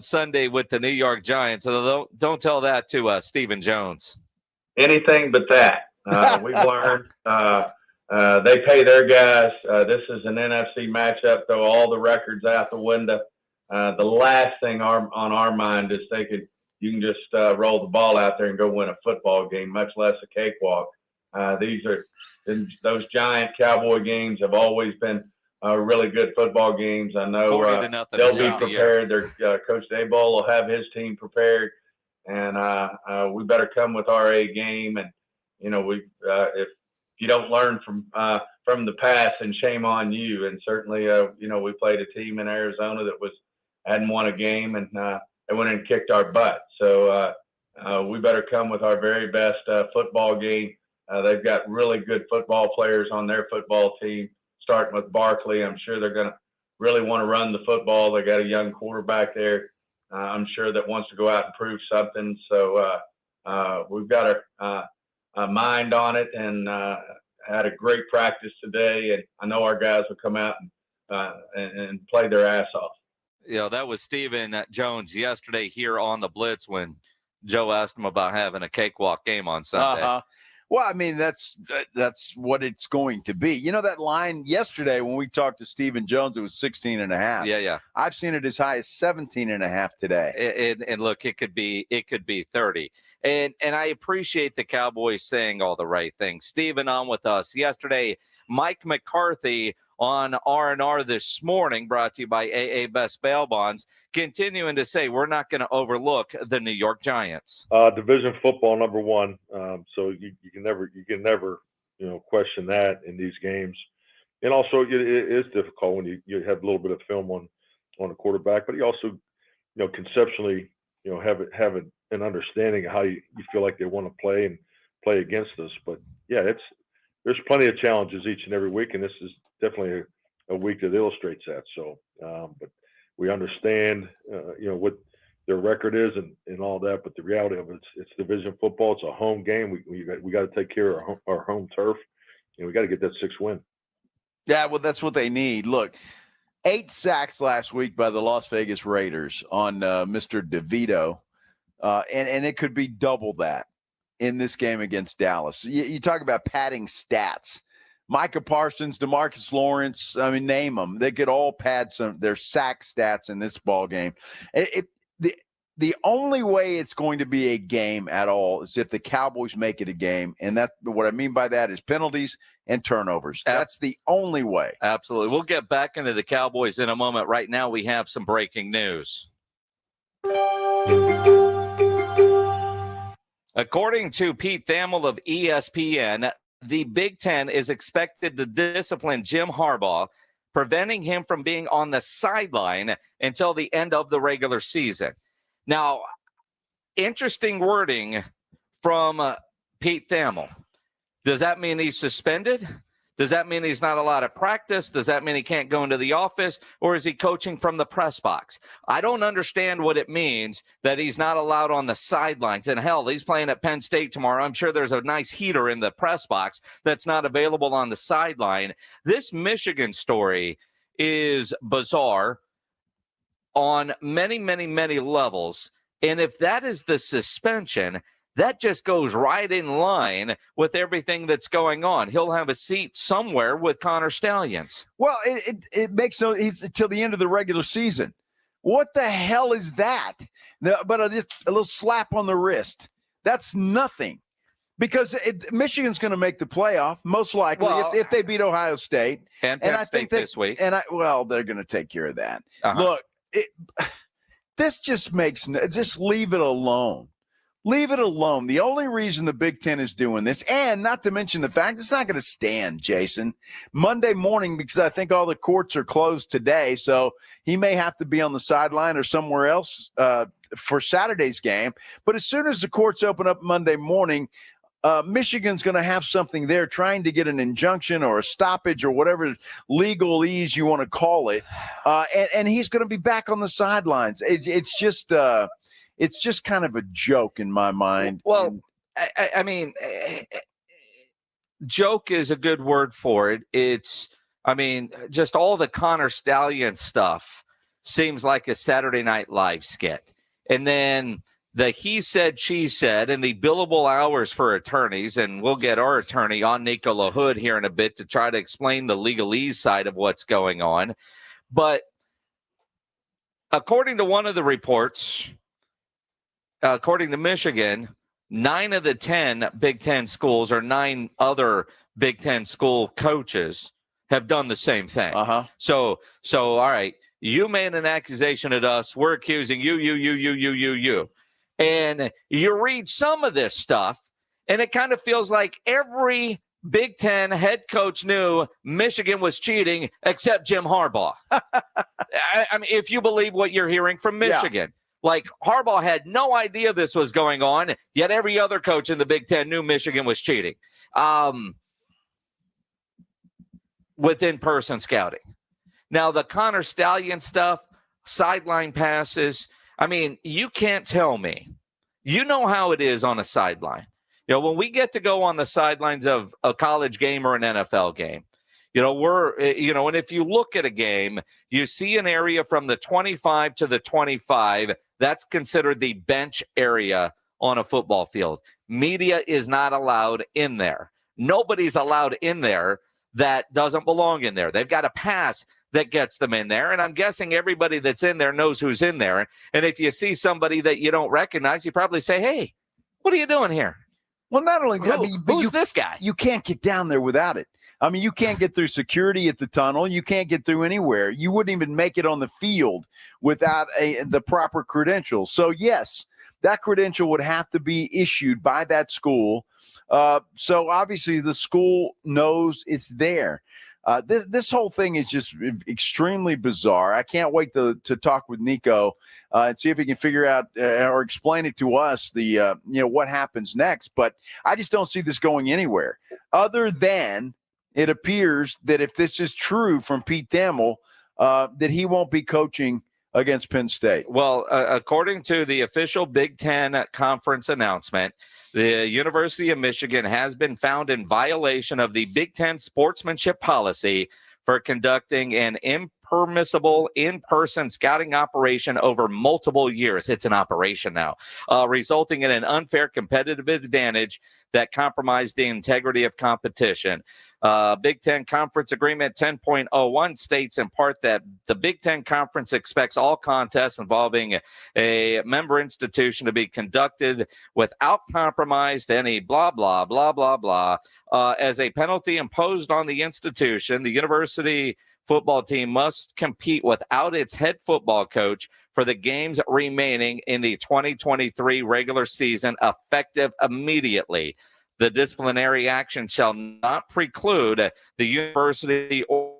Sunday with the New York Giants. So don't tell that to Stephen Jones. Anything but that. We've learned they pay their guys. This is an NFC matchup, throw all the records out the window. The last thing on our mind is you can just roll the ball out there and go win a football game, much less a cakewalk. Those giant Cowboy games have always been really good football games. I know 40-0 they'll be throughout the prepared. Their Coach Daboll will have his team prepared, and we better come with our A game. And if you don't learn from the past, then shame on you. And certainly, we played a team in Arizona that hadn't won a game, and they went and kicked our butt. So we better come with our very best football game. They've got really good football players on their football team, starting with Barkley. I'm sure they're going to really want to run the football. They got a young quarterback there, I'm sure, that wants to go out and prove something. So we've got our mind on it, and had a great practice today. And I know our guys will come out and play their ass off. That was Stephen Jones yesterday here on the Blitz when Joe asked him about having a cakewalk game on Sunday. Well, I mean, that's what it's going to be. You know, that line yesterday when we talked to Stephen Jones, it was 16.5. Yeah. I've seen it as high as 17.5 today. And look, it could be 30. And I appreciate the Cowboys saying all the right things. Stephen on with us yesterday. Mike McCarthy on R&R this morning, brought to you by AA Best Bail Bonds, continuing to say we're not going to overlook the New York Giants. Division football number one. So you can never question that in these games. And also it is difficult when you have a little bit of film on a quarterback, but you also conceptually have an understanding of how you feel like they want to play and play against us. But yeah, there's plenty of challenges each and every week, and this is definitely a week that illustrates that. So, but we understand, what their record is and all that. But the reality of it's division football. It's a home game. We got to take care of our home turf, and we got to get that 6th win. Yeah, well, that's what they need. Look, 8 sacks last week by the Las Vegas Raiders on Mr. DeVito, and it could be double that in this game against Dallas. You talk about padding stats. Micah Parsons, DeMarcus Lawrence, I mean, name them. They could all pad their sack stats in this ball game. The only way it's going to be a game at all is if the Cowboys make it a game, and that's what I mean by that is penalties and turnovers. That's the only way. Absolutely. We'll get back into the Cowboys in a moment. Right now, we have some breaking news. According to Pete Thamel of ESPN, the Big Ten is expected to discipline Jim Harbaugh, preventing him from being on the sideline until the end of the regular season. Now, interesting wording from Pete Thamel. Does that mean he's suspended? Does that mean he's not allowed to practice? Does that mean he can't go into the office? Or is he coaching from the press box? I don't understand what it means that he's not allowed on the sidelines. And hell, he's playing at Penn State tomorrow. I'm sure there's a nice heater in the press box that's not available on the sideline. This Michigan story is bizarre on many, many, many levels. And if that is the suspension, that just goes right in line with everything that's going on. He'll have a seat somewhere with Connor Stallions. Well, it makes no – he's until the end of the regular season. What the hell is that? But just a little slap on the wrist. That's nothing. Because Michigan's going to make the playoff, most likely, if they beat Ohio State. And Penn State this week. They're going to take care of that. Look, this just makes – just leave it alone. Leave it alone. The only reason the Big Ten is doing this, and not to mention the fact it's not going to stand, Jason, Monday morning, because I think all the courts are closed today, so he may have to be on the sideline or somewhere else for Saturday's game. But as soon as the courts open up Monday morning, Michigan's going to have something there trying to get an injunction or a stoppage or whatever legalese you want to call it, and he's going to be back on the sidelines. It's just kind of a joke in my mind. Well, I mean, joke is a good word for it. Just all the Connor Stallion stuff seems like a Saturday Night Live skit. And then the he said, she said, and the billable hours for attorneys, and we'll get our attorney on Nico LaHood here in a bit to try to explain the legalese side of what's going on. But according to one of the reports, according to Michigan, 9 of the 10 Big Ten schools or 9 other Big Ten school coaches have done the same thing. So all right, you made an accusation at us. We're accusing you. And you read some of this stuff, and it kind of feels like every Big Ten head coach knew Michigan was cheating except Jim Harbaugh. I mean, if you believe what you're hearing from Michigan. Yeah. Like, Harbaugh had no idea this was going on, yet every other coach in the Big Ten knew Michigan was cheating with in-person scouting. Now, the Connor Stallion stuff, sideline passes, I mean, you can't tell me. You know how it is on a sideline. You know, when we get to go on the sidelines of a college game or an NFL game, and if you look at a game, you see an area from the 25 to the 25. That's considered the bench area on a football field. Media is not allowed in there. Nobody's allowed in there that doesn't belong in there. They've got a pass that gets them in there. And I'm guessing everybody that's in there knows who's in there. And if you see somebody that you don't recognize, you probably say, hey, what are you doing here? Well, not only that, who's this guy? You can't get down there without it. I mean, you can't get through security at the tunnel. You can't get through anywhere. You wouldn't even make it on the field without the proper credentials. So, yes, that credential would have to be issued by that school. So, obviously, the school knows it's there. This whole thing is just extremely bizarre. I can't wait to talk with Nico and see if he can figure out or explain it to us what happens next. But I just don't see this going anywhere other than it appears that if this is true from Pete Thamel, that he won't be coaching against Penn State. Well, according to the official Big Ten conference announcement, the University of Michigan has been found in violation of the Big Ten sportsmanship policy for conducting an impermissible in-person scouting operation over multiple years. It's an operation now, resulting in an unfair competitive advantage that compromised the integrity of competition. Big Ten Conference Agreement 10.01 states in part that the Big Ten Conference expects all contests involving a member institution to be conducted without compromise to any blah, blah, blah, blah, blah. As a penalty imposed on the institution, the university football team must compete without its head football coach for the games remaining in the 2023 regular season, effective immediately. The disciplinary action shall not preclude the university or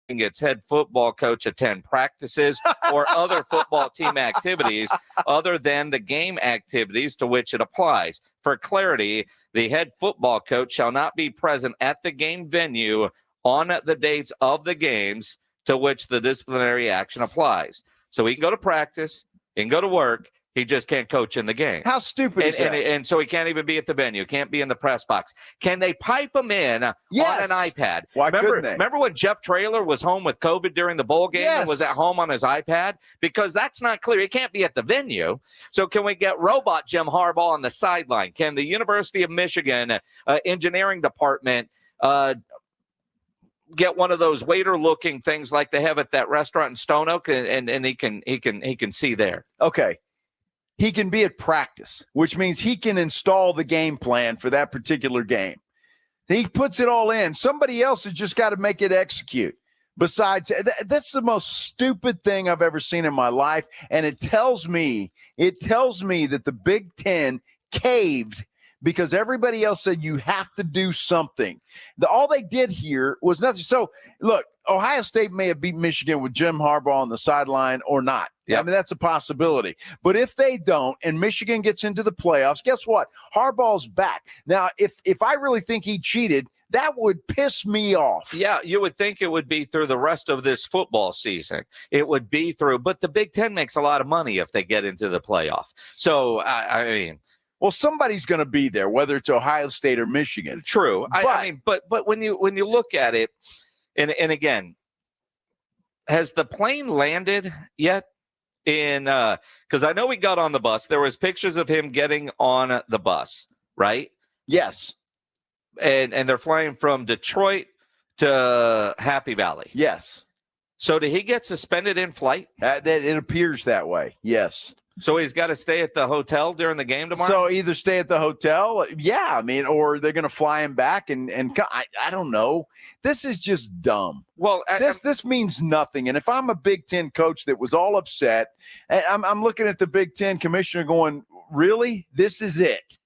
its head football coach attend practices or other football team activities other than the game activities to which it applies. For clarity, the head football coach shall not be present at the game venue on the dates of the games to which the disciplinary action applies. So he can go to practice, he can go to work, he just can't coach in the game. How stupid is that? And so he can't even be at the venue, can't be in the press box. Can they pipe him in on an iPad? Why couldn't they? Remember when Jeff Traylor was home with COVID during the bowl game and was at home on his iPad? Because that's not clear. He can't be at the venue. So can we get robot Jim Harbaugh on the sideline? Can the University of Michigan engineering department get one of those waiter-looking things like they have at that restaurant in Stone Oak, and he can see there? Okay. He can be at practice, which means he can install the game plan for that particular game. He puts it all in. Somebody else has just got to make it execute. Besides, that's the most stupid thing I've ever seen in my life, and it tells me that the Big Ten caved because everybody else said you have to do something. All they did here was nothing. So, look, Ohio State may have beat Michigan with Jim Harbaugh on the sideline or not. Yep. I mean, that's a possibility. But if they don't and Michigan gets into the playoffs, guess what? Harbaugh's back. Now, if I really think he cheated, that would piss me off. Yeah, you would think it would be through the rest of this football season. It would be through, but the Big Ten makes a lot of money if they get into the playoff. So, I mean, well, somebody's going to be there, whether it's Ohio State or Michigan. True. But when you look at it, and again, has the plane landed yet? Because I know he got on the bus. There was pictures of him getting on the bus, right? Yes. And they're flying from Detroit to Happy Valley. Yes. So did he get suspended in flight? It appears that way. Yes. So he's got to stay at the hotel during the game tomorrow? So either stay at the hotel, or they're going to fly him back and I don't know. This is just dumb. Well, this means nothing. And if I'm a Big Ten coach that was all upset, I'm looking at the Big Ten commissioner going, really? This is it.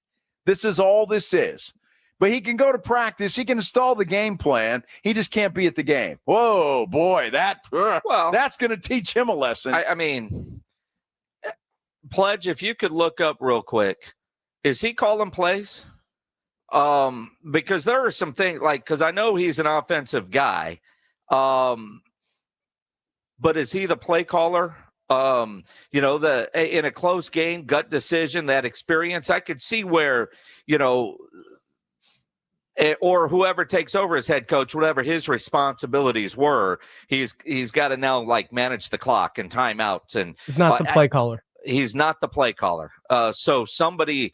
This is all this is. But he can go to practice. He can install the game plan. He just can't be at the game. Whoa, boy, that's going to teach him a lesson. I mean, Pledge, if you could look up real quick, is he calling plays? Because there are some things because I know he's an offensive guy, but is he the play caller? In a close game, gut decision, that experience, I could see where, or whoever takes over as head coach, whatever his responsibilities were, he's got to now manage the clock and timeouts. And he's not the play caller. He's not the play caller. So somebody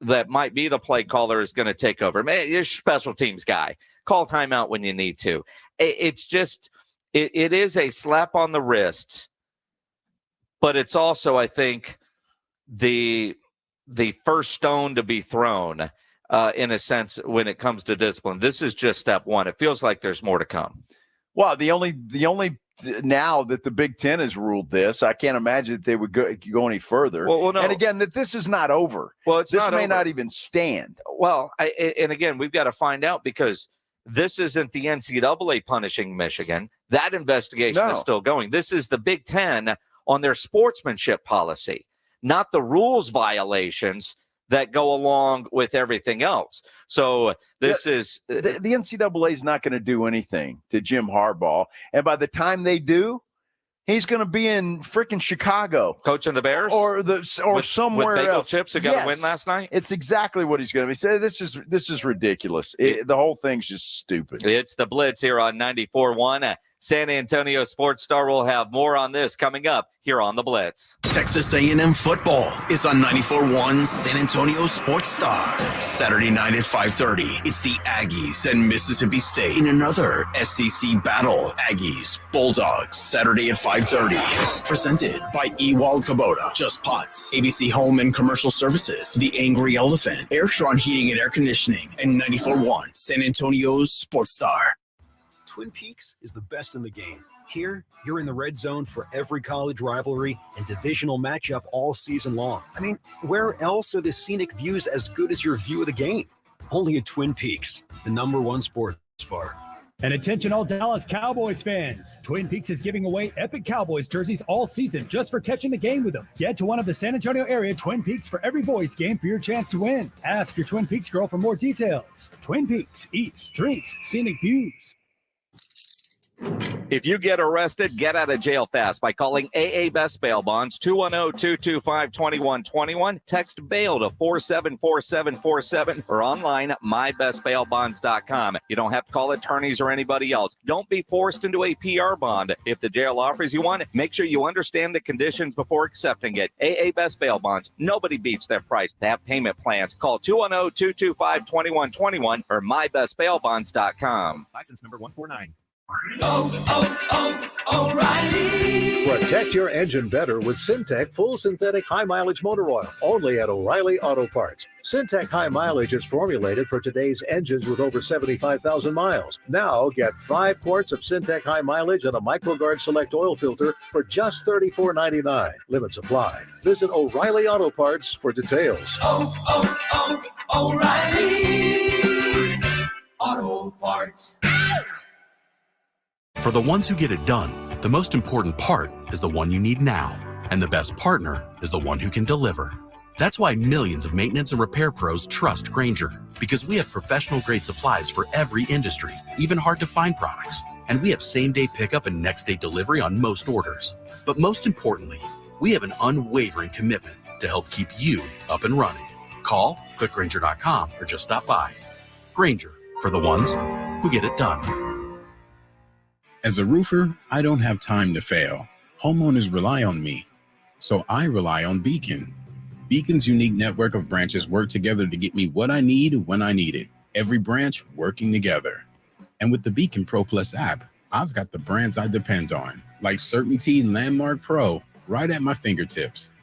that might be the play caller is going to take over. Man, you're a special teams guy. Call timeout when you need to. It's just, it is a slap on the wrist, but it's also, I think, the first stone to be thrown in a sense when it comes to discipline. This is just step one. It feels like there's more to come. Well, the only now that the Big Ten has ruled this, I can't imagine that they would go any further. Well, no. And again, that this is not over. Well, this may not even stand. Well, and again, we've got to find out because this isn't the NCAA punishing Michigan. That investigation is still going. This is the Big Ten on their sportsmanship policy, not the rules violations that go along with everything else. So this is the NCAA is not going to do anything to Jim Harbaugh, and by the time they do, he's going to be in freaking Chicago coaching the Bears or somewhere with bagel else. Chips who got a win last night. It's exactly what he's going to be. So this is ridiculous. The whole thing's just stupid. It's the Blitz here on 94.1. San Antonio Sports Star will have more on this coming up here on the Blitz. Texas A&M football is on 94.1 San Antonio Sports Star. Saturday night at 5:30, it's the Aggies and Mississippi State in another SEC battle. Aggies, Bulldogs, Saturday at 5:30. Presented by Ewald Kubota, Just Pots, ABC Home and Commercial Services, The Angry Elephant, Airtron Heating and Air Conditioning, and 94.1 San Antonio's Sports Star. Twin Peaks is the best in the game. Here, you're in the red zone for every college rivalry and divisional matchup all season long. I mean, where else are the scenic views as good as your view of the game? Only at Twin Peaks, the #1 sports bar. And attention all Dallas Cowboys fans. Twin Peaks is giving away epic Cowboys jerseys all season just for catching the game with them. Get to one of the San Antonio area Twin Peaks for every boys game for your chance to win. Ask your Twin Peaks girl for more details. Twin Peaks, eats, drinks, scenic views. If you get arrested, get out of jail fast by calling AA Best Bail Bonds, 210-225-2121. Text bail to 474747 or online mybestbailbonds.com. You don't have to call attorneys or anybody else. Don't be forced into a PR bond. If the jail offers you one, make sure you understand the conditions before accepting it. AA Best Bail Bonds. Nobody beats their price. They have payment plans. Call 210-225-2121 or mybestbailbonds.com. License number 149. O'Reilly. Protect your engine better with Syntec full synthetic high mileage motor oil. Only at O'Reilly Auto Parts. Syntec high mileage is formulated for today's engines with over 75,000 miles. Now get 5 quarts of Syntec high mileage and a MicroGuard Select oil filter for just $34.99. Limit supply. Visit O'Reilly Auto Parts for details. O'Reilly Auto Parts. For the ones who get it done, the most important part is the one you need now. And the best partner is the one who can deliver. That's why millions of maintenance and repair pros trust Grainger. Because we have professional-grade supplies for every industry, even hard-to-find products. And we have same-day pickup and next-day delivery on most orders. But most importantly, we have an unwavering commitment to help keep you up and running. Call, click Grainger.com, or just stop by. Grainger, for the ones who get it done. As a roofer, I don't have time to fail. Homeowners rely on me, so I rely on Beacon. Beacon's unique network of branches work together to get me what I need when I need it. Every branch working together. And with the Beacon Pro Plus app, I've got the brands I depend on, like Certainty Landmark Pro, right at my fingertips.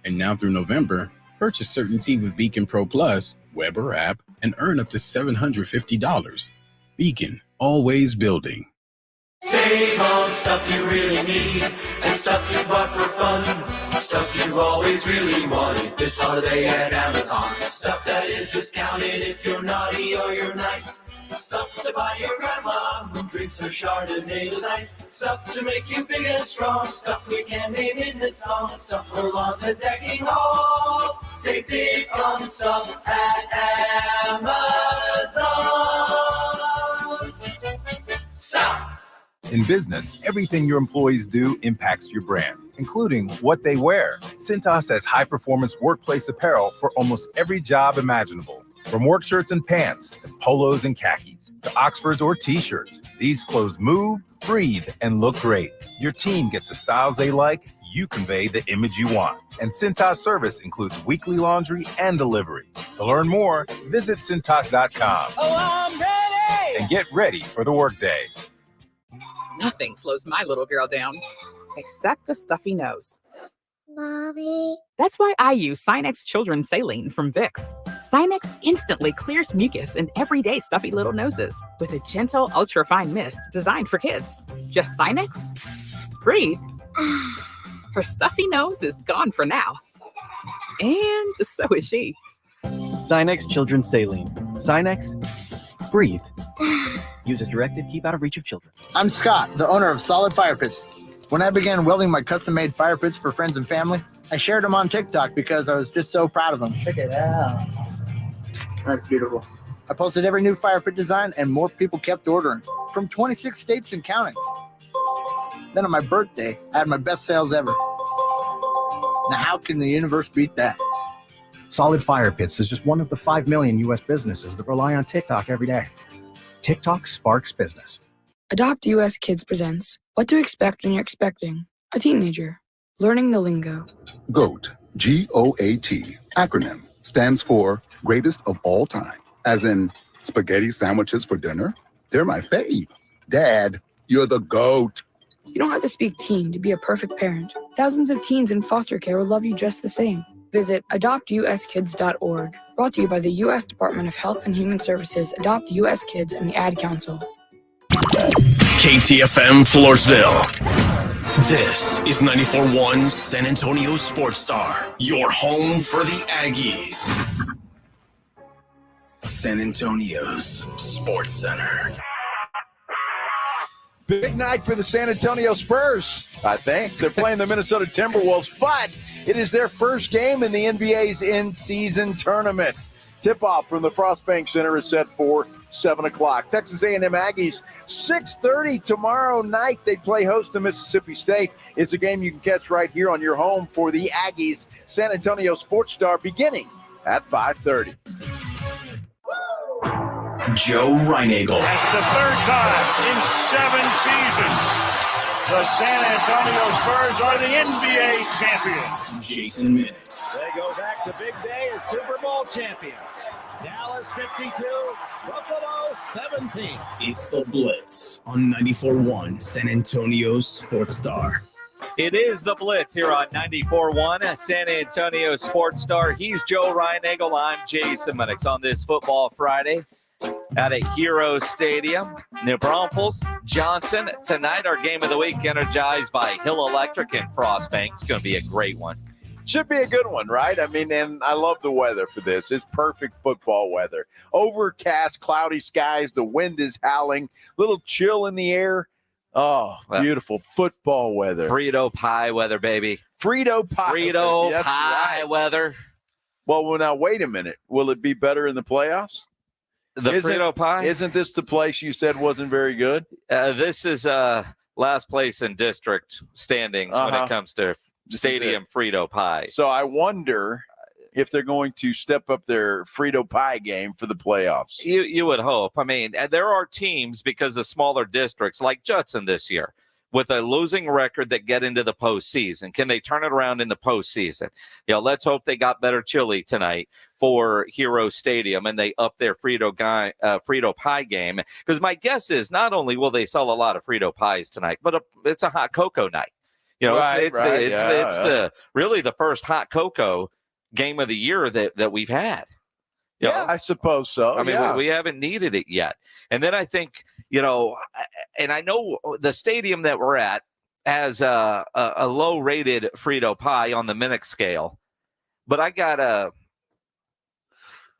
And now through November, purchase Certainty with Beacon Pro Plus, web or app, and earn up to $750. Beacon, always building. Save on stuff you really need and stuff you bought for fun. Stuff you've always really wanted this holiday at Amazon. Stuff that is discounted if you're naughty or you're nice. Stuff to buy your grandma who drinks her Chardonnay tonight. Stuff to make you big and strong. Stuff we can't name in this song. Stuff for lawns and decking halls. Save big on stuff at Amazon. Stuff. In business, everything your employees do impacts your brand, including what they wear. Cintas has high-performance workplace apparel for almost every job imaginable. From work shirts and pants, to polos and khakis, to Oxfords or T-shirts, these clothes move, breathe, and look great. Your team gets the styles they like, you convey the image you want. And Cintas service includes weekly laundry and delivery. To learn more, visit Cintas.com. Oh, I'm ready! And get ready for the workday. Nothing slows my little girl down, except a stuffy nose. Mommy. That's why I use Sinex Children's Saline from Vicks. Sinex instantly clears mucus in everyday stuffy little noses with a gentle, ultra-fine mist designed for kids. Just Sinex? Breathe. Her stuffy nose is gone for now. And so is she. Sinex Children's Saline. Sinex, breathe. Use as directed, keep out of reach of children. I'm Scott, the owner of Solid Fire Pits. When I began welding my custom-made fire pits for friends and family, I shared them on TikTok because I was just so proud of them. Check it out. That's beautiful. I posted every new fire pit design and more people kept ordering from 26 states and counting. Then on my birthday, I had my best sales ever. Now how can the universe beat that? Solid Fire Pits is just one of the 5 million U.S. businesses that rely on TikTok every day. TikTok sparks business. Adopt US Kids presents What to Expect When You're Expecting a Teenager. Learning the lingo. GOAT, G-O-A-T, acronym, stands for Greatest of All Time. As in, spaghetti sandwiches for dinner? They're my fave. Dad, you're the GOAT. You don't have to speak teen to be a perfect parent. Thousands of teens in foster care will love you just the same. Visit adoptuskids.org. Brought to you by the U.S. Department of Health and Human Services, Adopt U.S. Kids, and the Ad Council. KTFM Floresville. This is 94.1 San Antonio Sports Star, your home for the Aggies. San Antonio's Sports Center. Big night for the San Antonio Spurs, I think. They're playing the Minnesota Timberwolves, but it is their first game in the NBA's in-season tournament. Tip-off from the Frost Bank Center is set for 7 o'clock. Texas A&M Aggies, 6:30 tomorrow night. They play host to Mississippi State. It's a game you can catch right here on your home for the Aggies. San Antonio Sports Star beginning at 5:30. Joe Reinagel. That's the third time in 7 seasons the San Antonio Spurs are the NBA champions. Jason Minutes. They go back to big day as Super Bowl champions. Dallas 52, Buffalo 17. It's the Blitz on 94.1 San Antonio's Sports Star. It is the Blitz here on 94.1 San Antonio Sports Star. He's Joe Reinagel. I'm Jason Minix on this Football Friday at a Hero Stadium. New Braunfels, Johnson. Tonight, our game of the week energized by Hill Electric and Frostbank. It's going to be a great one. Should be a good one, right? I mean, and I love the weather for this. It's perfect football weather. Overcast, cloudy skies. The wind is howling. Little chill in the air. Oh, beautiful football weather. Frito pie weather, baby. Frito pie. Frito That's pie right. weather. Well, now, wait a minute. Will it be better in the playoffs? Frito pie? Isn't this the place you said wasn't very good? This is last place in district standings when it comes to stadium Frito pie. So I wonder if they're going to step up their Frito pie game for the playoffs. You would hope. I mean, there are teams because of smaller districts like Judson this year with a losing record that get into the postseason. Can they turn it around in the postseason? You know, let's hope they got better chili tonight for Hero Stadium and they up their Frito pie game. Because my guess is not only will they sell a lot of Frito pies tonight, but it's a hot cocoa night. You know, it's really the first hot cocoa game of the year that we've had. You know? I suppose so. I mean, we haven't needed it yet. And then I think, you know, and I know the stadium that we're at has a low-rated Frito pie on the Minix scale, but I got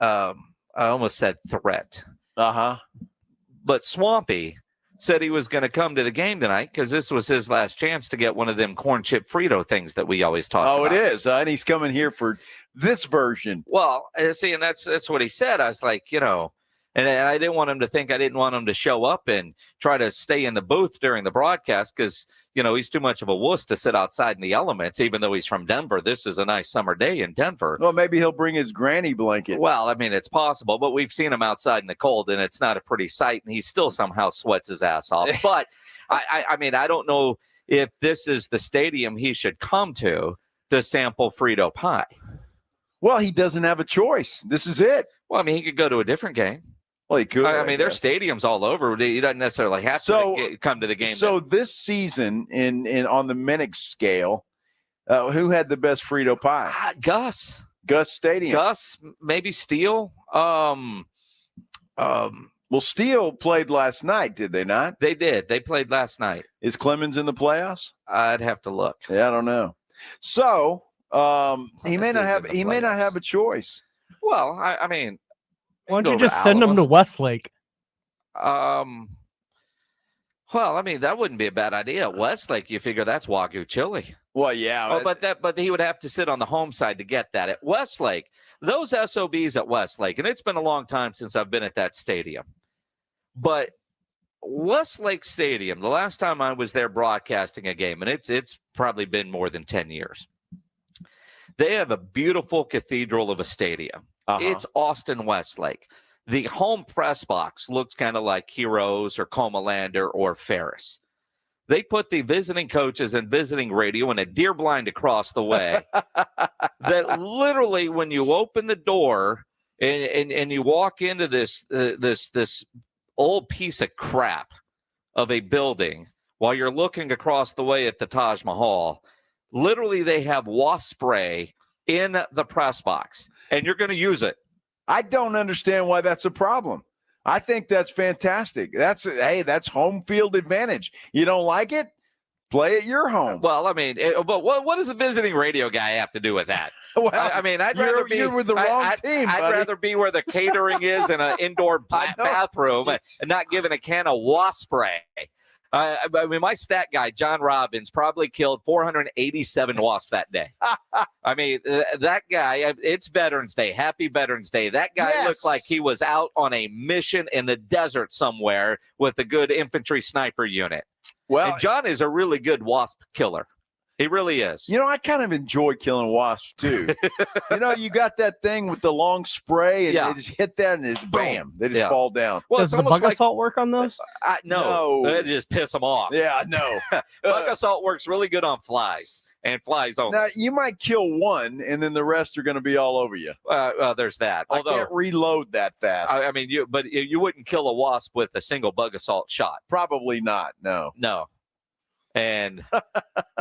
I almost said threat. But Swampy said he was going to come to the game tonight because this was his last chance to get one of them corn chip Frito things that we always talk about. Oh, it is. And he's coming here for this version. Well, see, and that's what he said. I was like, you know, and I didn't want him to think I didn't want him to show up and try to stay in the booth during the broadcast because, you know, he's too much of a wuss to sit outside in the elements, even though he's from Denver. This is a nice summer day in Denver. Well, maybe he'll bring his granny blanket. Well, I mean, it's possible, but we've seen him outside in the cold, and it's not a pretty sight, and he still somehow sweats his ass off. But, I mean, I don't know if this is the stadium he should come to sample Frito pie. Well, he doesn't have a choice. This is it. Well, I mean, he could go to a different game. Well, he could. I mean, there's stadiums all over. He doesn't necessarily have to come to the game. So this season, in on the Minix scale, who had the best Frito pie? Gus Stadium. Gus, maybe Steele. Well, Steele played last night, did they not? They did. They played last night. Is Clemens in the playoffs? I'd have to look. Yeah, I don't know. So he may not have a choice. Well, I mean, why don't you just send him to Westlake? Well, I mean, that wouldn't be a bad idea. Westlake, you figure that's Wagyu chili. Well, yeah. But he would have to sit on the home side to get that. At Westlake, those SOBs at Westlake, and it's been a long time since I've been at that stadium, but Westlake Stadium, the last time I was there broadcasting a game, and it's probably been more than 10 years, they have a beautiful cathedral of a stadium. It's Austin Westlake. The home press box looks kind of like Heroes or Comalander or Ferris. They put the visiting coaches and visiting radio in a deer blind across the way that literally when you open the door and you walk into this old piece of crap of a building while you're looking across the way at the Taj Mahal, literally they have wasp spray in the press box and you're going to use it. I don't understand why that's a problem. I think that's fantastic. That's home field advantage. You don't like it? Play at your home. Well, I mean, but what does the visiting radio guy have to do with that? Well, I mean, I'd rather be you're with the wrong team. I'd rather be where the catering is in an indoor bathroom and not giving a can of wasp spray. I mean, my stat guy, John Robbins, probably killed 487 wasps that day. I mean, that guy, it's Veterans Day. Happy Veterans Day. That guy looked like he was out on a mission in the desert somewhere with a good infantry sniper unit. Well, and John is a really good wasp killer. He really is. You know, I kind of enjoy killing wasps too. You know, you got that thing with the long spray and they just hit that and it's bam, they just fall down. Well, does the bug assault work on those? No, it just piss them off. Yeah, no. Bug assault works really good on flies and flies only. Now, you might kill one and then the rest are going to be all over you. There's that. Although, I can't reload that fast. I mean, you wouldn't kill a wasp with a single bug assault shot. Probably not. No. And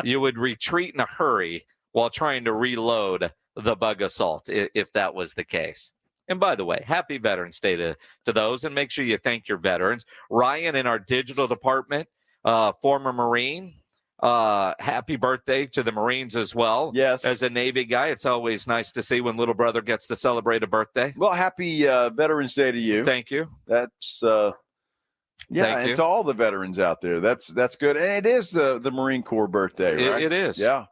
you would retreat in a hurry while trying to reload the bug assault if that was the case. And by the way, happy Veterans Day to those, and make sure you thank your veterans. Ryan in our digital department, former Marine, happy birthday to the Marines as well. Yes. As a Navy guy, it's always nice to see when little brother gets to celebrate a birthday. Well, happy Veterans Day to you. Thank you. That's and to all the veterans out there. That's good. And it is the Marine Corps birthday, right? It is. Yeah.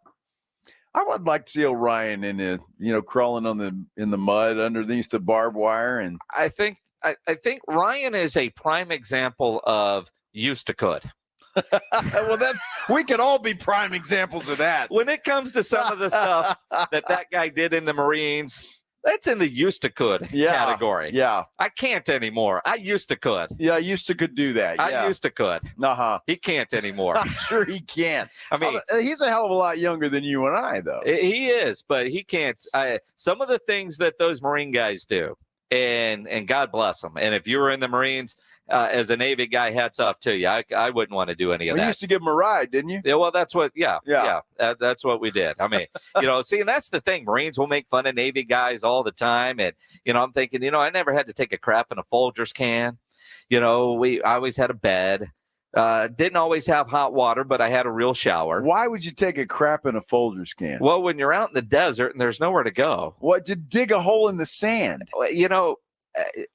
I would like to see Orion crawling in the mud underneath the barbed wire. And I think Ryan is a prime example of used to could. Well, we could all be prime examples of that. When it comes to some of the stuff that guy did in the Marines, that's in the used to could category. Yeah. I can't anymore. I used to could. Yeah, I used to could do that. I used to could. He can't anymore. I'm sure he can't. I mean, he's a hell of a lot younger than you and I, though. He is, but he can't. Some of the things that those Marine guys do, and God bless them. And if you were in the Marines, as a Navy guy, hats off to you. I wouldn't want to do any of that. You used to give him a ride, didn't you? Yeah, well, that's what, that's what we did. I mean, see, and that's the thing. Marines will make fun of Navy guys all the time. And, I'm thinking, I never had to take a crap in a Folgers can. I always had a bed. Didn't always have hot water, but I had a real shower. Why would you take a crap in a Folgers can? Well, when you're out in the desert and there's nowhere to go. What, to dig a hole in the sand?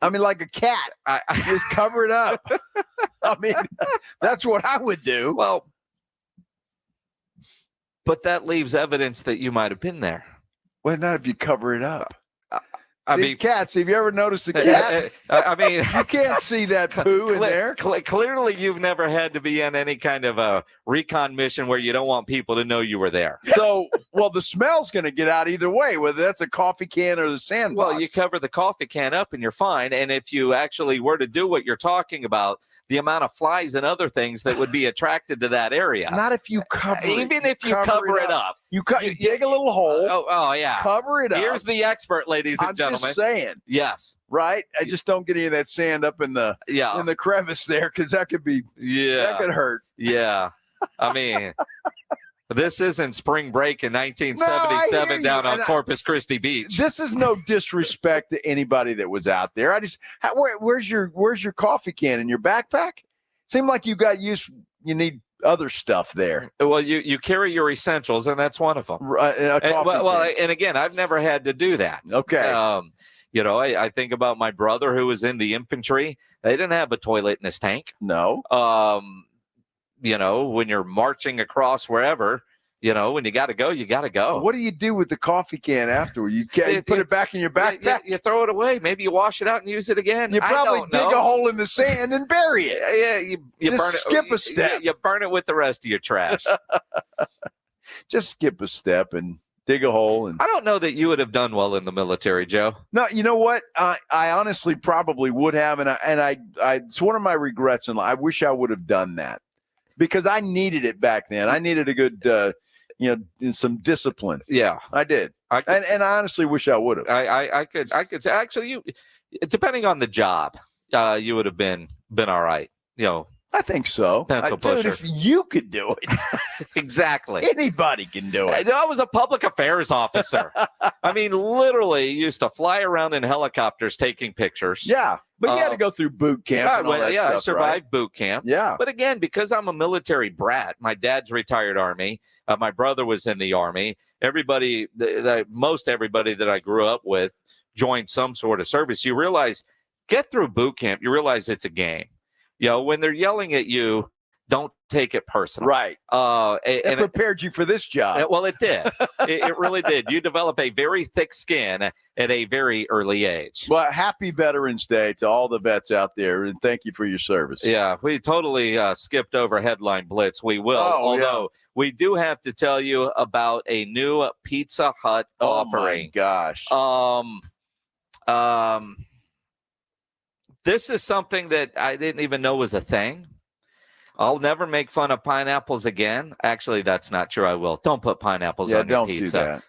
I mean, like a cat. Just cover it up. I mean, that's what I would do. Well, but that leaves evidence that you might have been there. Well, not if you cover it up. Cats, have you ever noticed a cat? You can't see that poo in there. Clearly, you've never had to be in any kind of a recon mission where you don't want people to know you were there. So, the smell's going to get out either way, whether that's a coffee can or the sandbox. Well, you cover the coffee can up and you're fine. And if you actually were to do what you're talking about, the amount of flies and other things that would be attracted to that area. Not if you cover it. Even if you cover it up. You dig a little hole. Oh, yeah. Cover it up. Here's the expert, ladies and I'm gentlemen. just saying. Yes. Right? I just don't get any of that sand up in the crevice there, because that could hurt. Yeah. I mean, this isn't spring break in 1977 down on Corpus Christi Beach. This is no disrespect to anybody that was out there. Where's your coffee can in your backpack? Seemed like you need other stuff there. Well, you carry your essentials, and that's one of them. Right. And again, I've never had to do that. Okay. I think about my brother who was in the infantry. They didn't have a toilet in his tank. No. When you're marching across wherever, when you got to go, you got to go. What do you do with the coffee can afterward? You put it back in your backpack? You throw it away. Maybe you wash it out and use it again. You probably dig a hole in the sand and bury it. Yeah, you just burn it. Skip a step. You burn it with the rest of your trash. Just skip a step and dig a hole. And I don't know that you would have done well in the military, Joe. No, you know what? I honestly probably would have, and I it's one of my regrets in life. I wish I would have done that, because I needed it back then. I needed a good, some discipline. Yeah, I did. And I honestly wish I would have. I could say, actually, depending on the job, you would have been all right. I think so. Pencil pusher. Dude, if you could do it, exactly. Anybody can do it. I was a public affairs officer. I mean, literally used to fly around in helicopters taking pictures. Yeah, but you had to go through boot camp. I survived boot camp. Yeah, but again, because I'm a military brat, my dad's retired Army. My brother was in the Army. Everybody, most everybody that I grew up with joined some sort of service. You realize, get through boot camp, you realize it's a game. When they're yelling at you, don't take it personal. Right. It prepared you for this job. Well, it did. It really did. You develop a very thick skin at a very early age. Well, happy Veterans Day to all the vets out there, and thank you for your service. Yeah, we totally skipped over headline Blitz. We will, although we do have to tell you about a new Pizza Hut offering. Oh, my gosh. This is something that I didn't even know was a thing. I'll never make fun of pineapples again. Actually, that's not true. I will. Don't put pineapples on your pizza. Don't do that.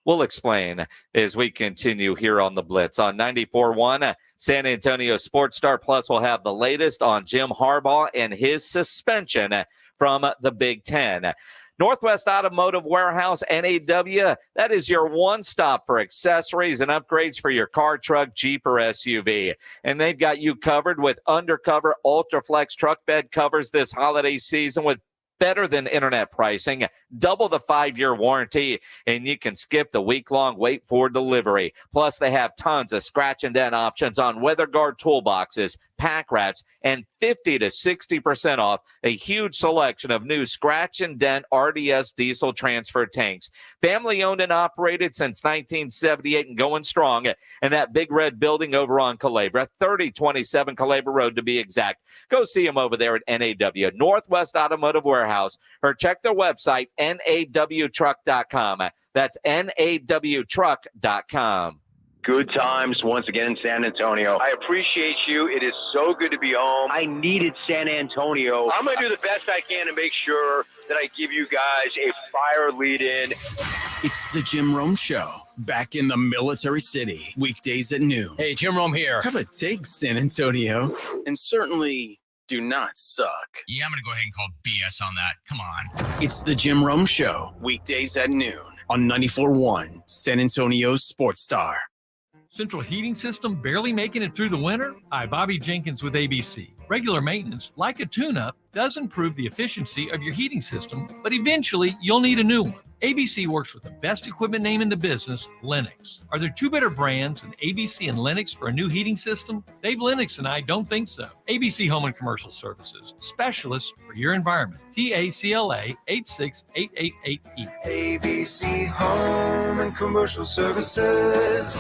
We'll explain as we continue here on the Blitz. On 94.1, San Antonio Sports Star Plus will have the latest on Jim Harbaugh and his suspension from the Big Ten. Northwest Automotive Warehouse, NAW, that is your one-stop for accessories and upgrades for your car, truck, Jeep, or SUV. And they've got you covered with undercover UltraFlex truck bed covers this holiday season with better than internet pricing, double the 5-year warranty, and you can skip the week-long wait for delivery. Plus, they have tons of scratch and dent options on WeatherGuard toolboxes, pack rats, and 50 to 60% off a huge selection of new scratch and dent RDS diesel transfer tanks. Family owned and operated since 1978 and going strong. And that big red building over on Calabria, 3027 Calabria Road to be exact. Go see them over there at NAW, Northwest Automotive Warehouse, or check their website, nawtruck.com. That's nawtruck.com. Good times once again in San Antonio. I appreciate you. It is so good to be home. I needed San Antonio. I'm going to do the best I can to make sure that I give you guys a fire lead-in. It's the Jim Rome Show, back in the Military City, weekdays at noon. Hey, Jim Rome here. Have a take, San Antonio, and certainly do not suck. Yeah, I'm going to go ahead and call BS on that. Come on. It's the Jim Rome Show, weekdays at noon on 94.1 San Antonio Sports Star. Central heating system barely making it through the winter? Hi, Bobby Jenkins with ABC. Regular maintenance, like a tune-up, does improve the efficiency of your heating system, but eventually you'll need a new one. ABC works with the best equipment name in the business, Lennox. Are there two better brands than ABC and Lennox for a new heating system? Dave Lennox and I don't think so. ABC Home and Commercial Services, specialists for your environment. TACLA 86888E. ABC Home and Commercial Services.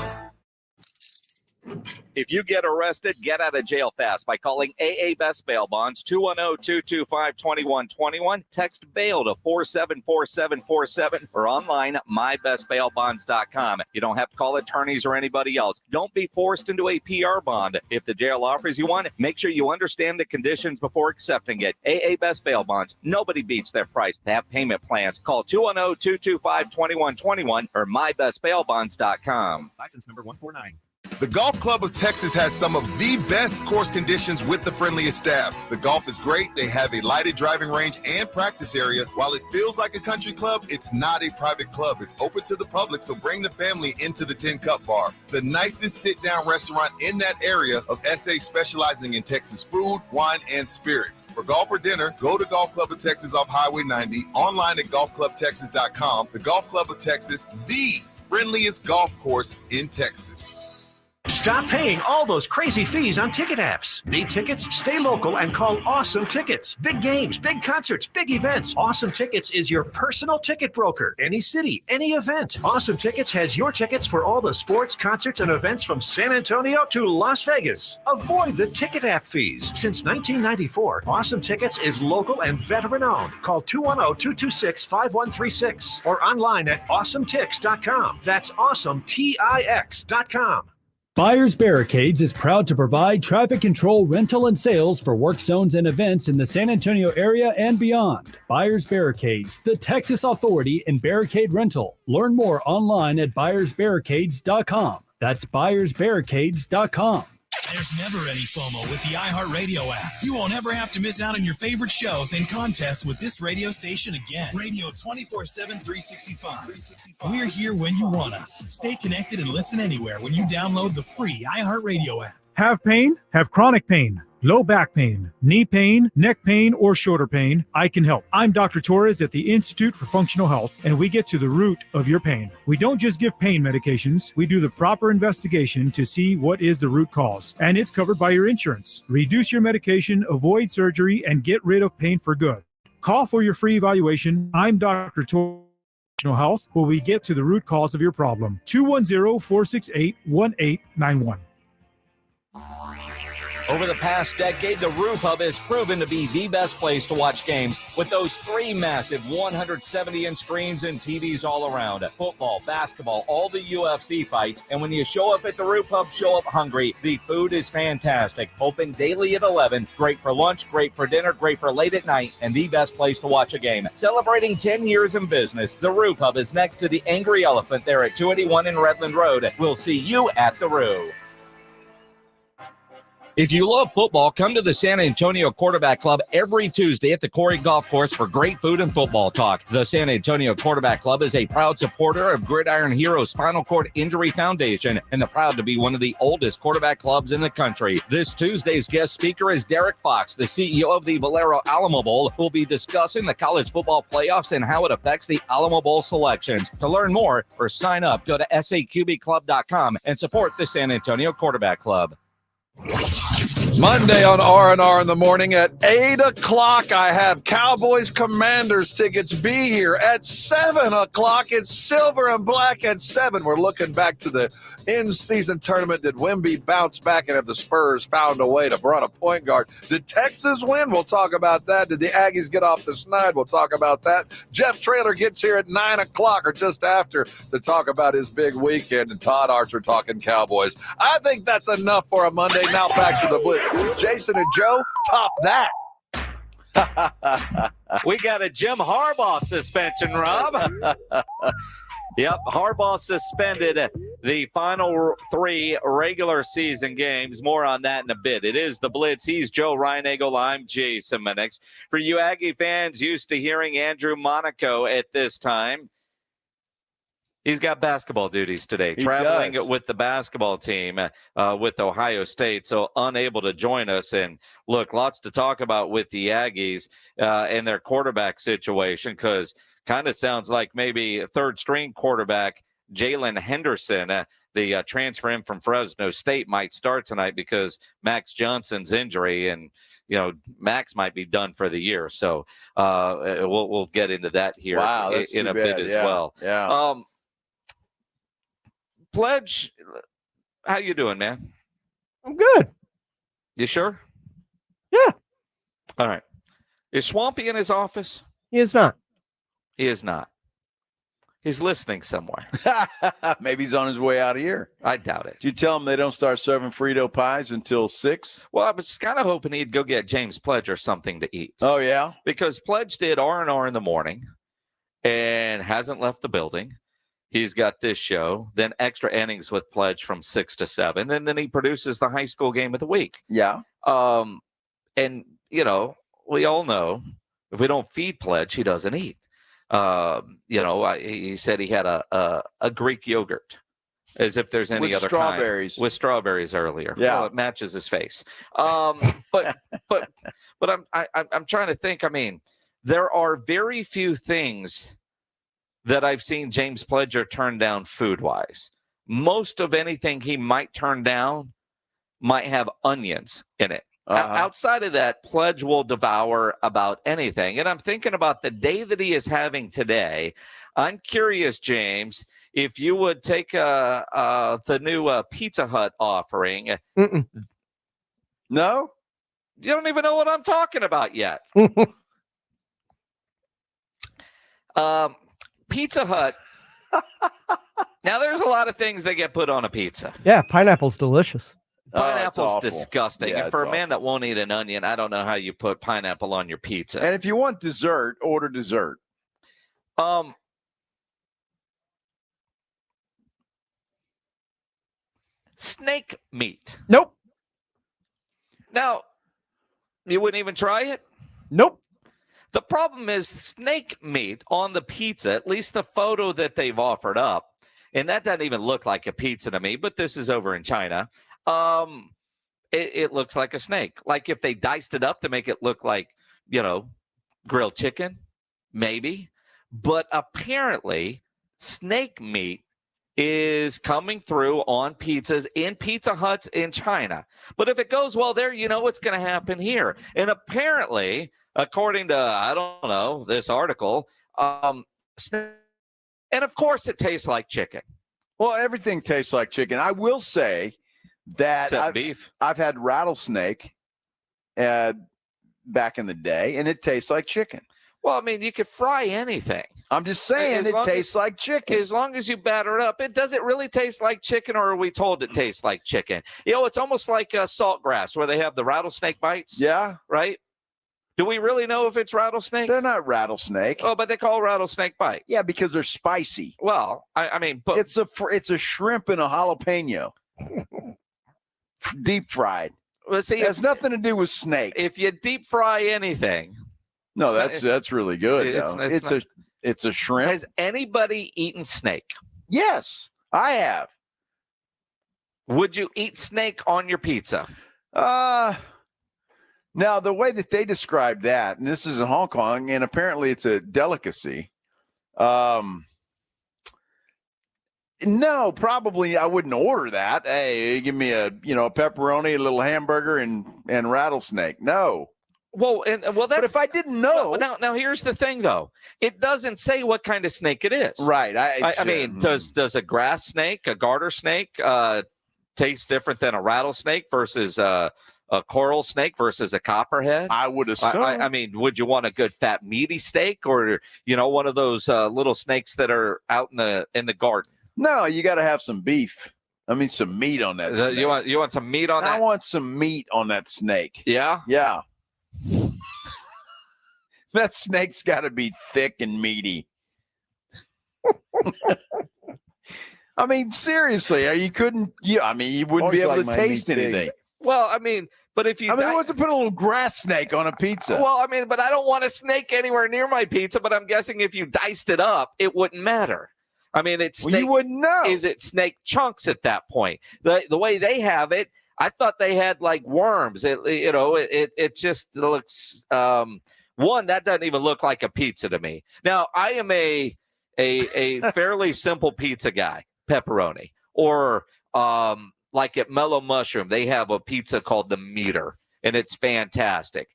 If you get arrested, get out of jail fast by calling AA Best Bail Bonds, 210-225-2121. Text bail to 474747 or online mybestbailbonds.com. You don't have to call attorneys or anybody else. Don't be forced into a PR bond. If the jail offers you one, make sure you understand the conditions before accepting it. AA Best Bail Bonds. Nobody beats their price. They have payment plans. Call 210-225-2121 or mybestbailbonds.com. License number 149. The Golf Club of Texas has some of the best course conditions with the friendliest staff. The golf is great. They have a lighted driving range and practice area. While it feels like a country club, it's not a private club. It's open to the public, so bring the family into the 10 Cup Bar. It's the nicest sit-down restaurant in that area of SA, specializing in Texas food, wine, and spirits. For golf or dinner, go to Golf Club of Texas off Highway 90, online at golfclubtexas.com. The Golf Club of Texas, the friendliest golf course in Texas. Stop paying all those crazy fees on ticket apps. Need tickets? Stay local and call Awesome Tickets. Big games, big concerts, big events. Awesome Tickets is your personal ticket broker. Any city, any event. Awesome Tickets has your tickets for all the sports, concerts, and events from San Antonio to Las Vegas. Avoid the ticket app fees. Since 1994, Awesome Tickets is local and veteran-owned. Call 210-226-5136 or online at awesometix.com. That's awesometix.com. Buyers Barricades is proud to provide traffic control, rental, and sales for work zones and events in the San Antonio area and beyond. Buyers Barricades, the Texas authority in barricade rental. Learn more online at buyersbarricades.com. That's buyersbarricades.com. There's never any FOMO with the iHeartRadio app. You won't ever have to miss out on your favorite shows and contests with this radio station again. Radio 24/7, 365. We're here when you want us. Stay connected and listen anywhere when you download the free iHeartRadio app. Have pain? Have chronic pain, low back pain, knee pain, neck pain, or shoulder pain? I can help. I'm Dr. Torres at the Institute for Functional Health, and we get to the root of your pain. We don't just give pain medications. We do the proper investigation to see what is the root cause, and it's covered by your insurance. Reduce your medication, avoid surgery, and get rid of pain for good. Call for your free evaluation. I'm Dr. Torres. Health, where we get to the root cause of your problem. 210-468-1891. Over the past decade, the Roof Hub has proven to be the best place to watch games with those three massive 170-inch screens and TVs all around. Football, basketball, all the UFC fights. And when you show up at the Roof Hub, show up hungry. The food is fantastic. Open daily at 11. Great for lunch, great for dinner, great for late at night, and the best place to watch a game. Celebrating 10 years in business, the Roof Hub is next to the Angry Elephant there at 281 in Redland Road. We'll see you at the Roo. If you love football, come to the San Antonio Quarterback Club every Tuesday at the Quarry Golf Course for great food and football talk. The San Antonio Quarterback Club is a proud supporter of Gridiron Heroes Spinal Cord Injury Foundation and the proud to be one of the oldest quarterback clubs in the country. This Tuesday's guest speaker is Derek Fox, the CEO of the Valero Alamo Bowl, who will be discussing the college football playoffs and how it affects the Alamo Bowl selections. To learn more or sign up, go to saqbclub.com and support the San Antonio Quarterback Club. Monday on R&R in the morning at 8 o'clock, I have Cowboys Commanders tickets. Be here at 7 o'clock. It's silver and black at 7. We're looking back to the in-season tournament. Did Wemby bounce back, and have the Spurs found a way to run a point guard? Did Texas win? We'll talk about that. Did the Aggies get off the snide? We'll talk about that. Jeff Traylor gets here at 9 o'clock or just after to talk about his big weekend, and Todd Archer talking Cowboys. I think that's enough for a Monday. Now back to the Blitz. Jason and Joe, top that. We got a Jim Harbaugh suspension, Rob. Yep, Harbaugh suspended the final 3 regular season games. More on that in a bit. It is the Blitz. He's Joe Reinagel. I'm Jason Minix. For you Aggie fans used to hearing Andrew Monaco at this time, he's got basketball duties today, traveling with the basketball team with Ohio State, so unable to join us. And look, lots to talk about with the Aggies and their quarterback situation, because kind of sounds like maybe a third-string quarterback, Jalen Henderson, the transfer in from Fresno State, might start tonight because Max Johnson's injury, and Max might be done for the year. So we'll get into that here in a bit as well. Yeah. Pledge, how you doing, man? I'm good. You sure? Yeah. All right. Is Swampy in his office? He is not. He is not. He's listening somewhere. Maybe he's on his way out of here. I doubt it. Did you tell him they don't start serving Frito pies until 6? Well, I was kind of hoping he'd go get James Pledge or something to eat. Oh, yeah? Because Pledge did R&R in the morning and hasn't left the building. He's got this show, then extra innings with Pledge from 6 to 7, and then he produces the high school game of the week. Yeah. And, you know, we all know if we don't feed Pledge, he doesn't eat. He said he had a Greek yogurt, as if there's any with other strawberries. kind. With strawberries earlier. Yeah, well, it matches his face. But I'm trying to think. I mean, there are very few things that I've seen James Pledger turn down food wise. Most of anything he might turn down might have onions in it. Outside of that, Pledge will devour about anything. And I'm thinking about the day that he is having today. I'm curious, James, if you would take the new Pizza Hut offering. Mm-mm. No? You don't even know what I'm talking about yet. Pizza Hut. Now, there's a lot of things that get put on a pizza. Yeah, pineapple's delicious. Pineapple's disgusting. Yeah, and for a it's man that won't eat an onion, I don't know how you put pineapple on your pizza. And if you want dessert, order dessert. Snake meat. Nope. Now, you wouldn't even try it? Nope. The problem is snake meat on the pizza, at least the photo that they've offered up, and that doesn't even look like a pizza to me, but this is over in China. It looks like a snake. Like if they diced it up to make it look like, grilled chicken, maybe. But apparently, snake meat is coming through on pizzas in Pizza Huts in China. But if it goes well there, you know what's going to happen here. And apparently, according to, I don't know, this article, and of course it tastes like chicken. Well, everything tastes like chicken. I will say that I've had rattlesnake back in the day, and it tastes like chicken. Well, I mean, you could fry anything. I'm just saying it tastes like chicken. As long as you batter it up. Does it really taste like chicken, or are we told it tastes like chicken? It's almost like saltgrass where they have the rattlesnake bites. Yeah. Right? Do we really know if it's rattlesnake? They're not rattlesnake. Oh, but they call rattlesnake bites. Yeah, because they're spicy. Well, I mean, but it's a shrimp and a jalapeno, deep fried. Well, see, it has nothing to do with snake. If you deep fry anything, no, that's really good. It's a shrimp. Has anybody eaten snake? Yes, I have. Would you eat snake on your pizza? Now, the way that they describe that, and this is in Hong Kong, and apparently it's a delicacy. No, probably I wouldn't order that. Hey, give me a pepperoni, a little hamburger, and rattlesnake. No. Well, that's. But if I didn't know, now here's the thing, though. It doesn't say what kind of snake it is. Right. I mean, does a grass snake, a garter snake, taste different than a rattlesnake versus a coral snake versus a copperhead? I would assume. I mean, would you want a good fat meaty steak, or one of those little snakes that are out in the garden? No, you got to have some beef. I mean, some meat on that. Snake. You want some meat on that? I want some meat on that snake. Yeah. Yeah. That snake's got to be thick and meaty. I mean, seriously, you wouldn't be able to taste anything. Well, I mean, but if you... who wants to put a little grass snake on a pizza? Well, I mean, but I don't want a snake anywhere near my pizza, but I'm guessing if you diced it up, it wouldn't matter. I mean, it's snake... you wouldn't know. Is it snake chunks at that point? The way they have it, I thought they had like worms. It just looks... One, that doesn't even look like a pizza to me. Now, I am a fairly simple pizza guy, pepperoni. Or like at Mellow Mushroom, they have a pizza called the Meter, and it's fantastic.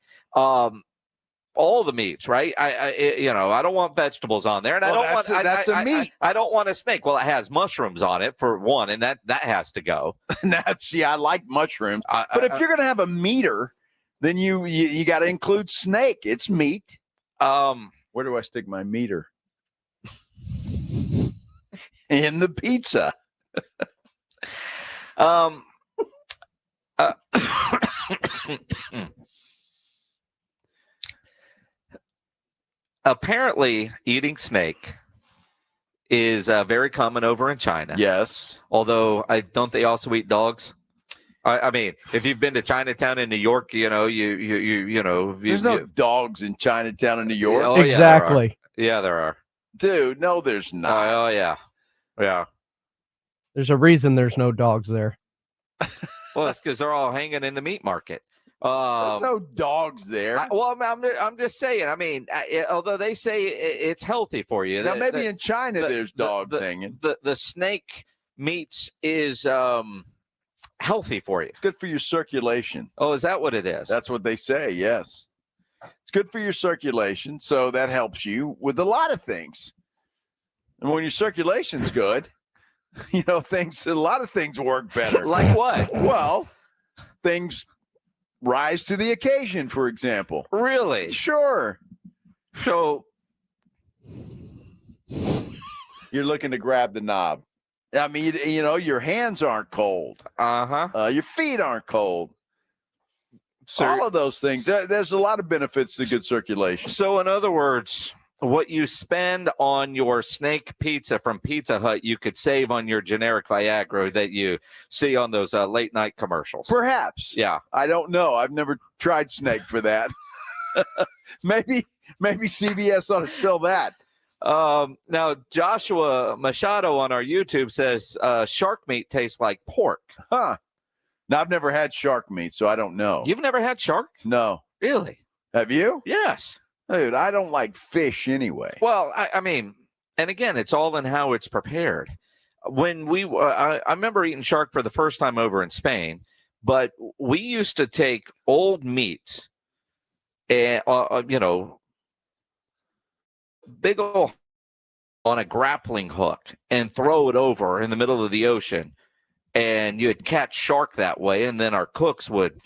all the meats, right? I don't want vegetables on there, and I don't want that's a meat. I don't want a snake. Well, it has mushrooms on it for one, and that has to go. I like mushrooms, but if you're gonna have a meter, then you got to include snake. It's meat. Where do I stick my meter? In the pizza. Apparently, eating snake is very common over in China. Yes. Although, don't they also eat dogs? I mean, if you've been to Chinatown in New York, you know, there's no dogs in Chinatown in New York. Oh, Exactly. Yeah, there are. Dude, no, there's not. Oh, yeah. Yeah. There's a reason there's no dogs there. Well, it's because they're all hanging in the meat market. There's no dogs there. I'm just saying. I mean, although they say it's healthy for you. Now, maybe in China there's dogs hanging. The snake meats is healthy for you. It's good for your circulation. Oh, is that what it is? That's what they say, yes. It's good for your circulation, so that helps you with a lot of things. And when your circulation's good, a lot of things work better. Like what? Well, things rise to the occasion, for example. Really? Sure. So you're looking to grab the knob. I mean, your hands aren't cold. Your feet aren't cold. So all of those things. There's a lot of benefits to good circulation. So, in other words, what you spend on your snake pizza from Pizza Hut, you could save on your generic Viagra that you see on those late night commercials. Perhaps. Yeah. I don't know. I've never tried snake for that. maybe CBS ought to sell that. Now, Joshua Machado on our YouTube says shark meat tastes like pork. Huh. Now, I've never had shark meat, so I don't know. You've never had shark? No. Really? Have you? Yes. Dude, I don't like fish anyway. Well, I mean, and again, it's all in how it's prepared. When I remember eating shark for the first time over in Spain, but we used to take old meats and, big old on a grappling hook and throw it over in the middle of the ocean. And you'd catch shark that way, and then our cooks would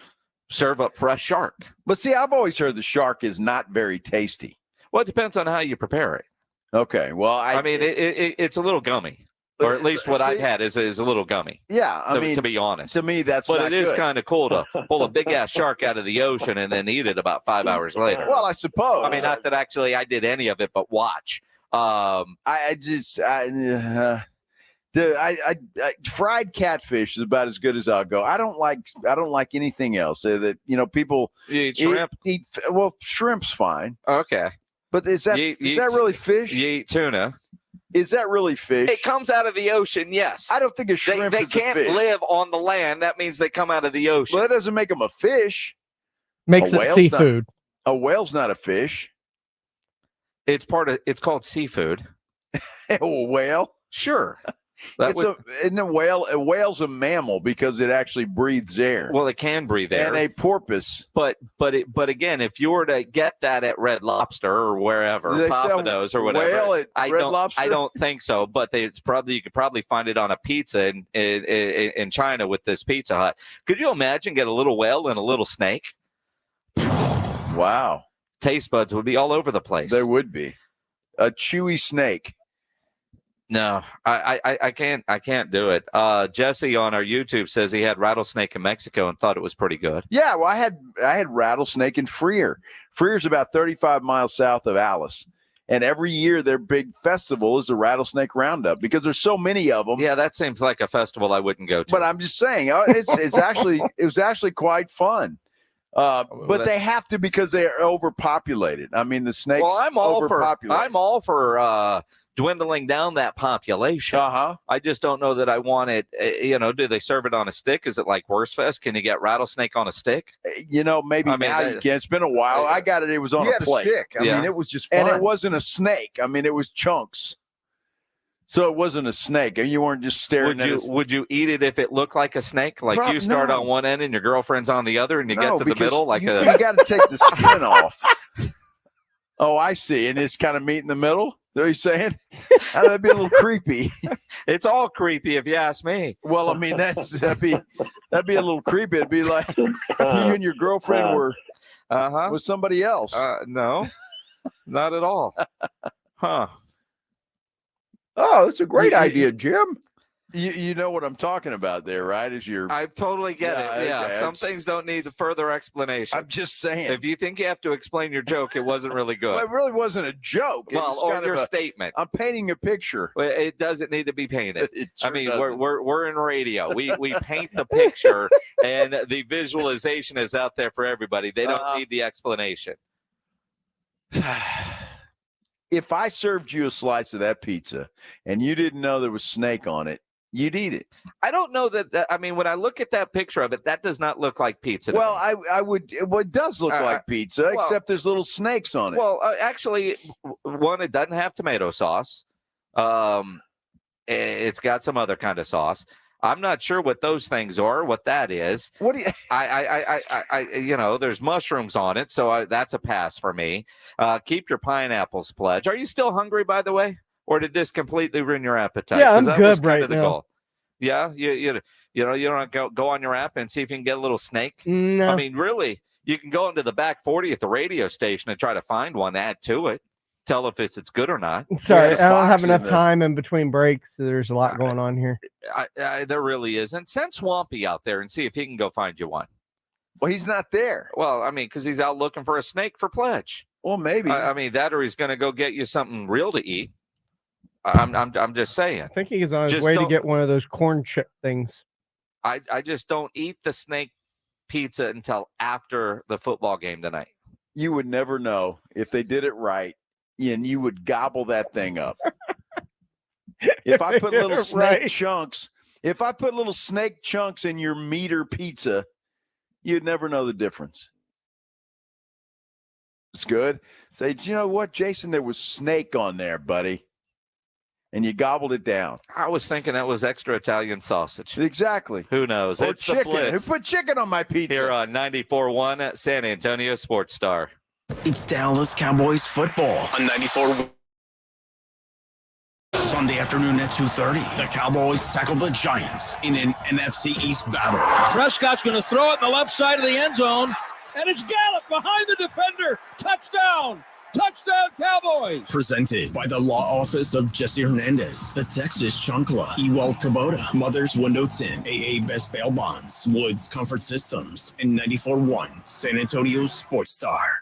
serve up fresh shark. But see, I've always heard the shark is not very tasty. Well, it depends on how you prepare it. Okay, well, I mean, it's a little gummy, or at least what I've had is a little gummy. Yeah, I mean, to be honest, to me that's. But not it is good. kind of cool to pull a big ass shark out of the ocean and then eat it about 5 hours later. Well, I suppose. I mean, not that actually I did any of it, but watch. Dude, I fried catfish is about as good as I'll go. I don't like anything else. That people you eat shrimp. Well, shrimp's fine. Okay, but is that really fish? You eat tuna. Is that really fish? It comes out of the ocean. Yes. I don't think a shrimp. They is can't a fish. live on the land. That means they come out of the ocean. Well, that doesn't make them a fish. Makes it seafood. A whale's not a fish. It's called seafood. A whale? Sure. Isn't a whale? A whale's a mammal because it actually breathes air. Well, it can breathe air. And a porpoise. But again, if you were to get that at Red Lobster or wherever, Papados or whatever, whale at Red Lobster? I don't think so. But you could probably find it on a pizza in China with this Pizza Hut. Could you imagine get a little whale and a little snake? Wow. Taste buds would be all over the place. There would be. A chewy snake. No, I can't do it. Jesse on our YouTube says he had rattlesnake in Mexico and thought it was pretty good. Yeah, well, I had rattlesnake in Freer. Freer's about 35 miles south of Alice, and every year their big festival is the Rattlesnake Roundup because there's so many of them. Yeah, that seems like a festival I wouldn't go to. But I'm just saying, it was actually quite fun. But they have to because they are overpopulated. I mean, the snakes. Well, I'm all overpopulated. for dwindling down that population. I just don't know that I want it. Do they serve it on a stick? Is it like Wurstfest? Can you get rattlesnake on a stick? Maybe now you can. It's been a while. I got it. It was on a plate. Stick. I mean, it was just fun. And it wasn't a snake. I mean, it was chunks. So it wasn't a snake. You weren't just staring at it. Would you eat it if it looked like a snake? Like you start on one end and your girlfriend's on the other and you get to the middle? You got to take the skin off. Oh, I see. And it's kind of meet in the middle? Is that what you're saying? That'd be a little creepy. It's all creepy if you ask me. Well, I mean, that'd be a little creepy. It'd be like you and your girlfriend were with somebody else. No, not at all. Huh. Oh, that's a great idea, Jim. You know what I'm talking about there, right? I totally get it. Yeah, okay. some things don't need further explanation. I'm just saying. If you think you have to explain your joke, it wasn't really good. Well, it really wasn't a joke. Well, or your statement. I'm painting a picture. Well, it doesn't need to be painted. Sure I mean, doesn't. we're in radio. We paint the picture, and the visualization is out there for everybody. They don't need the explanation. If I served you a slice of that pizza and you didn't know there was snake on it, you'd eat it. I don't know that. I mean, when I look at that picture of it, that does not look like pizza. Well, I would. Well, it does look like pizza, except there's little snakes on it. Well, actually, one, it doesn't have tomato sauce. It's got some other kind of sauce. I'm not sure what those things are, what that is. What do you? There's mushrooms on it, so that's a pass for me. Keep your pineapples, Pledge. Are you still hungry, by the way? Or did this completely ruin your appetite? Yeah, I'm that good was kind right of the now. goal. Yeah, you don't go on your app and see if you can get a little snake. No. I mean, really, you can go into the back 40 at the radio station and try to find one, add to it, tell if it's good or not. Sorry, I don't have enough time in between breaks. So there's a lot going on here. There really isn't. Send Swampy out there and see if he can go find you one. Well, he's not there. Well, I mean, because he's out looking for a snake for Pledge. Well, maybe. I mean, that or he's going to go get you something real to eat. I'm just saying. I think he's on his way to get one of those corn chip things. I just don't eat the snake pizza until after the football game tonight. You would never know if they did it right, and you would gobble that thing up. If I put little snake chunks, in your meter pizza, you'd never know the difference. It's good. Say, you know what, Jason? There was snake on there, buddy. And you gobbled it down. I was thinking that was extra Italian sausage. Exactly. Who knows? Or It's chicken. the Blitz. Who put chicken on my pizza? Here on 94.1 San Antonio Sports Star. It's Dallas Cowboys football on 94. Sunday afternoon at 2:30, the Cowboys tackle the Giants in an NFC East battle. Prescott's going to throw it in the left side of the end zone, and it's Gallup behind the defender. Touchdown! Touchdown, Cowboys! Presented by the law office of Jesse Hernandez, the Texas Chunkla, Ewers Kubota, Mother's Window Tint, AA Best Bail Bonds, Woods Comfort Systems, and 94.1 San Antonio Sports Star.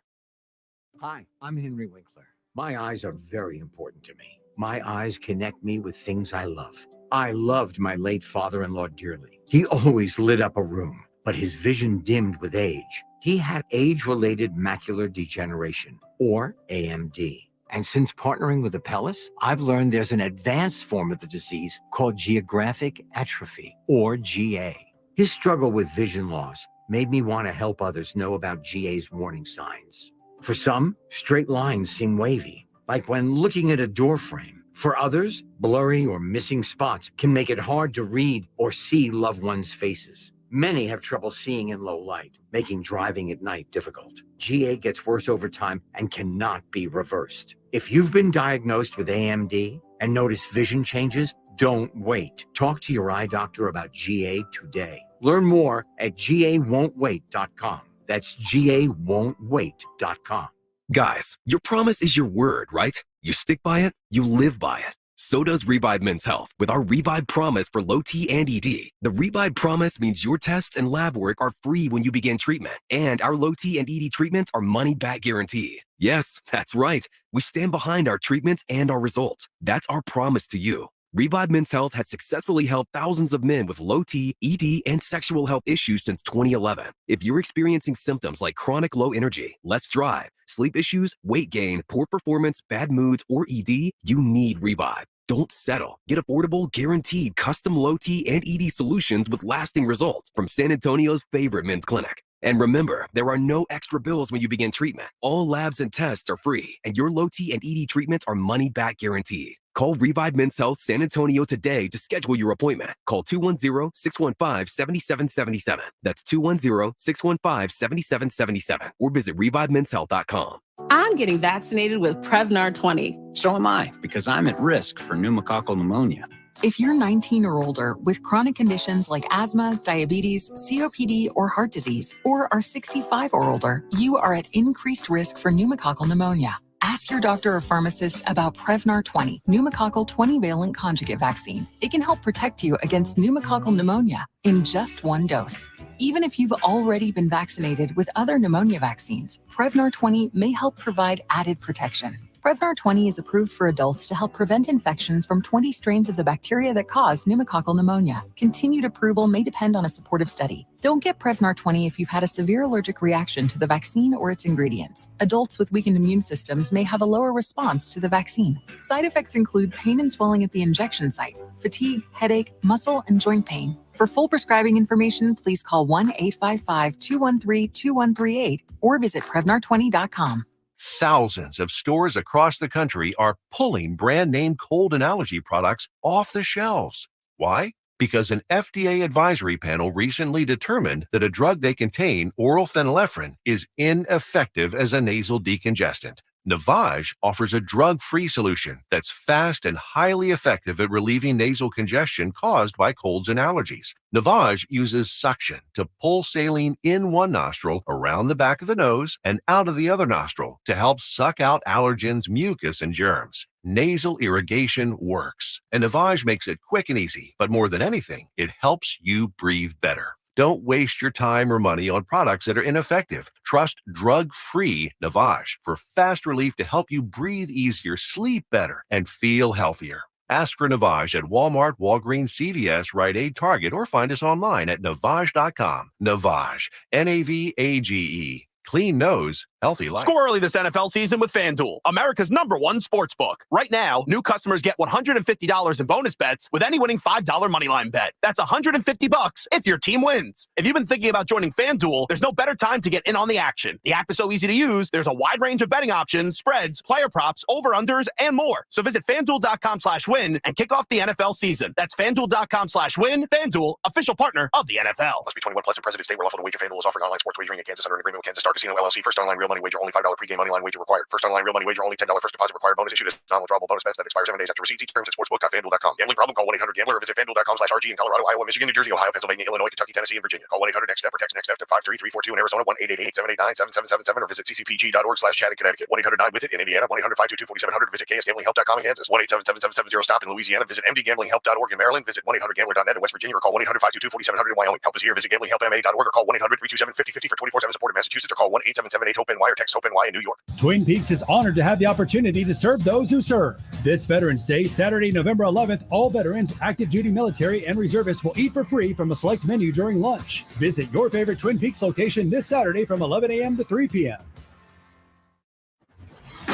Hi, I'm Henry Winkler. My eyes are very important to me. My eyes connect me with things I love. I loved my late father-in-law dearly. He always lit up a room, but his vision dimmed with age. He had age-related macular degeneration, or AMD. And since partnering with Apellis, I've learned there's an advanced form of the disease called geographic atrophy, or GA. His struggle with vision loss made me want to help others know about GA's warning signs. For some, straight lines seem wavy, like when looking at a door frame. For others, blurry or missing spots can make it hard to read or see loved ones' faces. Many have trouble seeing in low light, making driving at night difficult. GA gets worse over time and cannot be reversed. If you've been diagnosed with AMD and notice vision changes, don't wait. Talk to your eye doctor about GA today. Learn more at GAWon'tWait.com. That's GAWon'tWait.com. Guys, your promise is your word, right? You stick by it, you live by it. So does Revive Men's Health with our Revive Promise for low T and ED. The Revive Promise means your tests and lab work are free when you begin treatment, and our low T and ED treatments are money back guaranteed. Yes, that's right. We stand behind our treatments and our results. That's our promise to you. Revive Men's Health has successfully helped thousands of men with low T, ED, and sexual health issues since 2011. If you're experiencing symptoms like chronic low energy, less drive, sleep issues, weight gain, poor performance, bad moods, or ED, you need Revive. Don't settle. Get affordable, guaranteed, custom low T and ED solutions with lasting results from San Antonio's favorite men's clinic. And remember, there are no extra bills when you begin treatment. All labs and tests are free, and your low T and ED treatments are money back guaranteed. Call Revive Men's Health San Antonio today to schedule your appointment. Call 210-615-7777. That's 210-615-7777. Or visit ReviveMen'sHealth.com. I'm getting vaccinated with Prevnar 20. So am I, because I'm at risk for pneumococcal pneumonia. If you're 19 or older with chronic conditions like asthma, diabetes, COPD, or heart disease, or are 65 or older, you are at increased risk for pneumococcal pneumonia. Ask your doctor or pharmacist about Prevnar 20, pneumococcal 20-valent conjugate vaccine. It can help protect you against pneumococcal pneumonia in just one dose. Even if you've already been vaccinated with other pneumonia vaccines, Prevnar 20 may help provide added protection. Prevnar 20 is approved for adults to help prevent infections from 20 strains of the bacteria that cause pneumococcal pneumonia. Continued approval may depend on a supportive study. Don't get Prevnar 20 if you've had a severe allergic reaction to the vaccine or its ingredients. Adults with weakened immune systems may have a lower response to the vaccine. Side effects include pain and swelling at the injection site, fatigue, headache, muscle, and joint pain. For full prescribing information, please call 1-855-213-2138 or visit Prevnar20.com. Thousands of stores across the country are pulling brand name cold and allergy products off the shelves. Why? Because an FDA advisory panel recently determined that a drug they contain, oral phenylephrine, is ineffective as a nasal decongestant. Navage offers a drug-free solution that's fast and highly effective at relieving nasal congestion caused by colds and allergies. Navage uses suction to pull saline in one nostril, around the back of the nose, and out of the other nostril to help suck out allergens, mucus, and germs. Nasal irrigation works, and Navage makes it quick and easy. But more than anything, it helps you breathe better. Don't waste your time or money on products that are ineffective. Trust drug-free Navage for fast relief to help you breathe easier, sleep better, and feel healthier. Ask for Navage at Walmart, Walgreens, CVS, Rite Aid, Target, or find us online at Navage.com. Navage, Navage. Clean nose, healthy life. Score early this NFL season with FanDuel, America's #1 sports book. Right now, new customers get $150 in bonus bets with any winning $5 moneyline bet. That's $150 if your team wins. If you've been thinking about joining FanDuel, there's no better time to get in on the action. The app is so easy to use. There's a wide range of betting options, spreads, player props, over-unders, and more. So visit FanDuel.com/win and kick off the NFL season. That's FanDuel.com/win. FanDuel, official partner of the NFL. Must be 21 plus and present state where lawful to wager. FanDuel is offering online sports wagering in Kansas under an agreement with Kansas Star Casino LLC. First online real money wager only $5 pregame money line wager required. First online real money wager only $10 first deposit required. Bonus issued as non-withdrawable bonus bets that expire 7 days after receipt. See terms at sportsbook.fanduel.com. Gambling problem? Call 1-800-GAMBLER or visit FanDuel.com/RG in Colorado, Iowa, Michigan, New Jersey, Ohio, Pennsylvania, Illinois, Kentucky, Tennessee, and Virginia. Call 1-800-NEXT-STEP or text NEXT-STEP to 53342 in Arizona, 1-888-789-7777 or visit ccpg.org/chat in Connecticut. 1-800-9-WITH-IT in Indiana, 1-800-522-4700 visit KSGamblingHelp.com in Kansas. 1-877-770-STOP in Louisiana. Visit mdgamblinghelp.org in Maryland. Visit 1-800-GAMBLER.net in West Virginia or call 1-800-522-4700 in Wyoming. Help is here. Visit gamblinghelpma.org or call 1-800-327-5050 for 24/7 support in Massachusetts or call 1-877-8-HOPE-NY or text HOPE-NY in New York. Twin Peaks is honored to have the opportunity to serve those who serve. This Veterans Day, Saturday, November 11th, all veterans, active duty military, and reservists will eat for free from a select menu during lunch. Visit your favorite Twin Peaks location this Saturday from 11 a.m. to 3 p.m.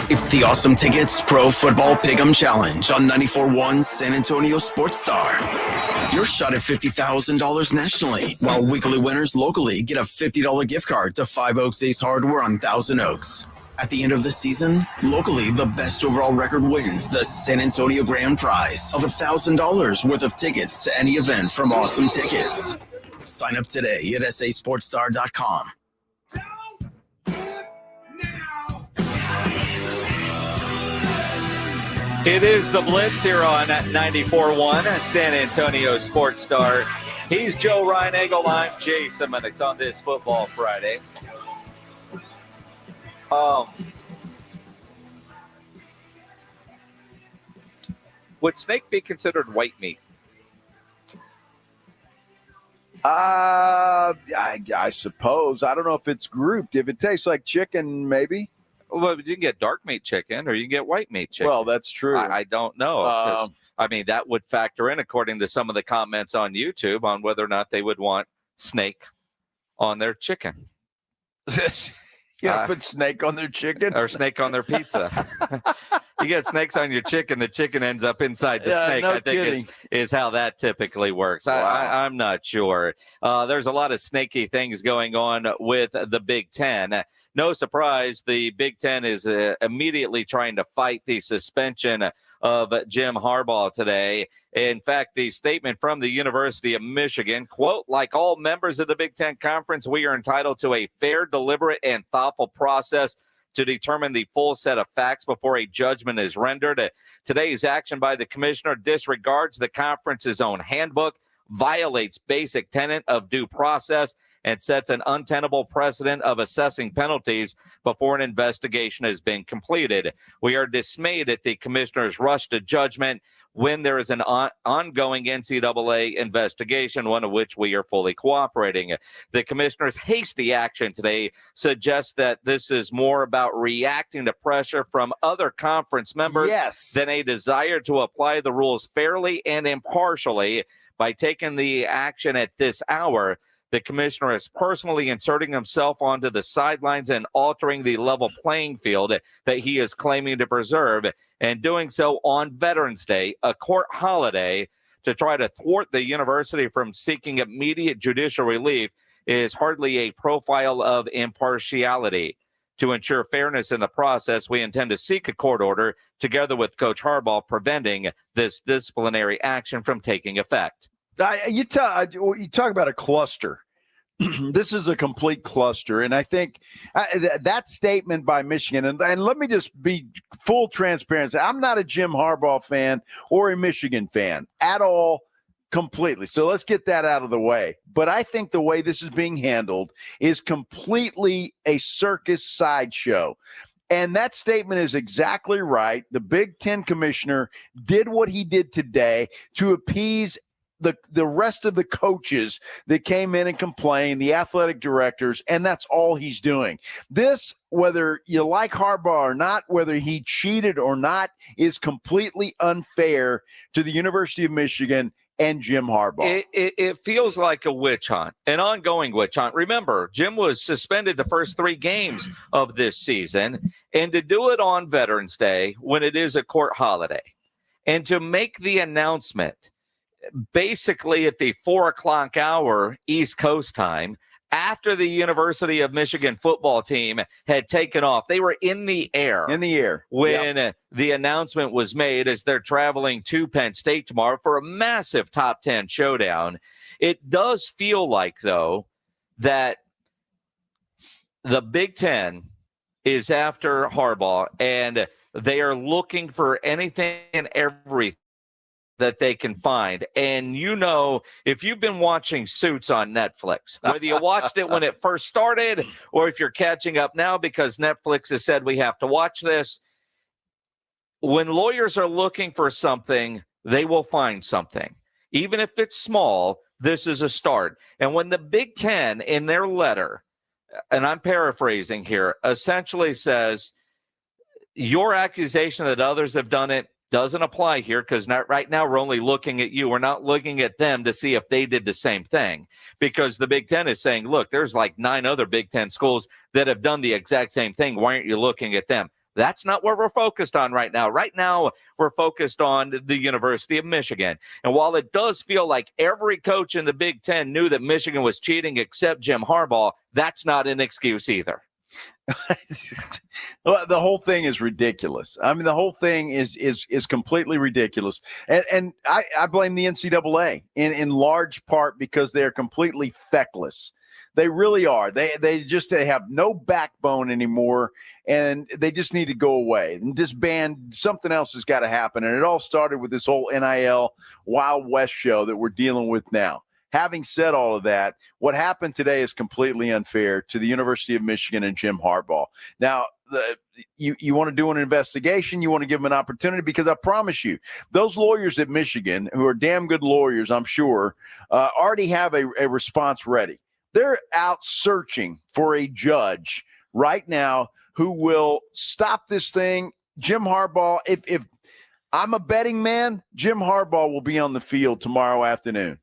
It's the Awesome Tickets Pro Football Pick'em Challenge on 94.1 San Antonio Sports Star. Your shot at $50,000 nationally, while weekly winners locally get a $50 gift card to 5 Oaks Ace Hardware on Thousand Oaks. At the end of the season, locally, the best overall record wins the San Antonio Grand Prize of $1,000 worth of tickets to any event from Awesome Tickets. Sign up today at sasportstar.com. It is the Blitz here on 94.1 San Antonio Sports Star. He's Joe Ryan Eagle. I'm Jason Minix on this Football Friday. Would snake be considered white meat? I suppose. I don't know if it's grouped. If it tastes like chicken, maybe. Well, you can get dark meat chicken or you can get white meat chicken. Well, that's true. I don't know. I mean, that would factor in according to some of the comments on YouTube on whether or not they would want snake on their chicken. You gotta put snake on their chicken? Or snake on their pizza. You get snakes on your chicken, the chicken ends up inside the snake. No I think is how that typically works. Wow. I'm not sure. There's a lot of snaky things going on with the Big Ten. No surprise, the Big Ten is immediately trying to fight the suspension of Jim Harbaugh today. In fact, the statement from the University of Michigan, quote, like all members of the Big Ten Conference, we are entitled to a fair, deliberate, and thoughtful process to determine the full set of facts before a judgment is rendered. Today's action by the commissioner disregards the conference's own handbook, violates basic tenet of due process, and sets an untenable precedent of assessing penalties before an investigation has been completed. We are dismayed at the commissioner's rush to judgment when there is an ongoing NCAA investigation, one of which we are fully cooperating. The commissioner's hasty action today suggests that this is more about reacting to pressure from other conference members than a desire to apply the rules fairly and impartially. By taking the action at this hour, the commissioner is personally inserting himself onto the sidelines and altering the level playing field that he is claiming to preserve, and doing so on Veterans Day, a court holiday, to try to thwart the university from seeking immediate judicial relief is hardly a profile of impartiality. To ensure fairness in the process, we intend to seek a court order together with Coach Harbaugh preventing this disciplinary action from taking effect. You talk about a cluster. This is a complete cluster. And I think that statement by Michigan, and let me just be full transparency. I'm not a Jim Harbaugh fan or a Michigan fan at all, completely. So let's get that out of the way. But I think the way this is being handled is completely a circus sideshow. And that statement is exactly right. The Big Ten commissioner did what he did today to appease the rest of the coaches that came in and complained, the athletic directors, and that's all he's doing. This, whether you like Harbaugh or not, whether he cheated or not, is completely unfair to the University of Michigan and Jim Harbaugh. It feels like a witch hunt, an ongoing witch hunt. Remember, Jim was suspended the first 3 games of this season, and to do it on Veterans Day when it is a court holiday, and to make the announcement basically at the 4:00 hour East Coast time, after the University of Michigan football team had taken off. They were in the air when the announcement was made, as they're traveling to Penn State tomorrow for a massive top 10 showdown. It does feel like, though, that the Big Ten is after Harbaugh, and they are looking for anything and everything that they can find. And if you've been watching Suits on Netflix, whether you watched it when it first started or if you're catching up now because Netflix has said we have to watch this, when lawyers are looking for something, they will find something. Even if it's small, this is a start. And when the Big Ten in their letter, and I'm paraphrasing here, essentially says, your accusation that others have done it doesn't apply here, because right now we're only looking at you. We're not looking at them to see if they did the same thing, because the Big Ten is saying, look, there's like 9 other Big Ten schools that have done the exact same thing. Why aren't you looking at them? That's not what we're focused on right now. Right now, we're focused on the University of Michigan. And while it does feel like every coach in the Big Ten knew that Michigan was cheating except Jim Harbaugh, that's not an excuse either. Well, the whole thing is ridiculous. I mean, the whole thing is completely ridiculous. And I blame the NCAA in large part because they're completely feckless. They really are. They have no backbone anymore, and they just need to go away and disband. Something else has got to happen. And it all started with this whole NIL Wild West show that we're dealing with now. Having said all of that, what happened today is completely unfair to the University of Michigan and Jim Harbaugh. Now, you want to do an investigation, you want to give them an opportunity, because I promise you, those lawyers at Michigan, who are damn good lawyers, I'm sure, already have a response ready. They're out searching for a judge right now who will stop this thing. Jim Harbaugh, if I'm a betting man, Jim Harbaugh will be on the field tomorrow afternoon.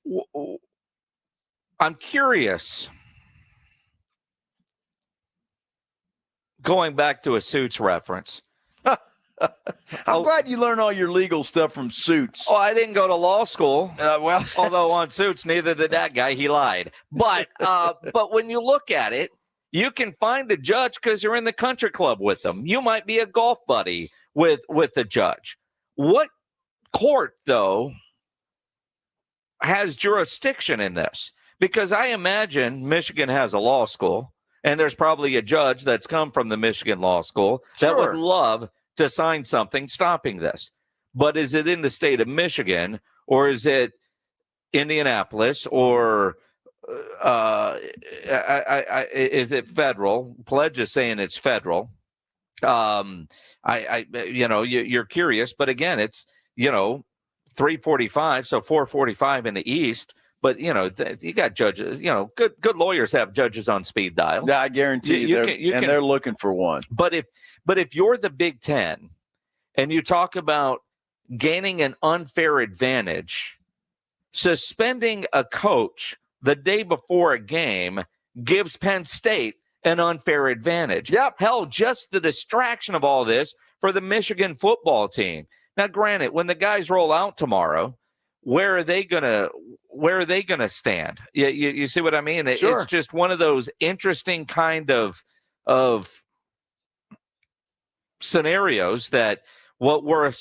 I'm curious, going back to a Suits reference. I'm glad you learned all your legal stuff from Suits. Oh, I didn't go to law school. Although on Suits, neither did that guy. He lied. But when you look at it, you can find a judge because you're in the country club with them. You might be a golf buddy with the judge. What court, though, has jurisdiction in this? Because I imagine Michigan has a law school. And there's probably a judge that's come from the Michigan Law School that would love to sign something stopping this. But is it in the state of Michigan, or is it Indianapolis, or is it federal? Pledge is saying it's federal. You're curious, but again, it's 345, so 445 in the East. But you got judges. Good lawyers have judges on speed dial. Yeah, I guarantee you, they're looking for one. But if you're the Big Ten, and you talk about gaining an unfair advantage, suspending a coach the day before a game gives Penn State an unfair advantage. Yep. Hell, just the distraction of all this for the Michigan football team. Now, granted, when the guys roll out tomorrow, where are they gonna stand? You see what I mean? Sure. It's just one of those interesting kind of scenarios that what we're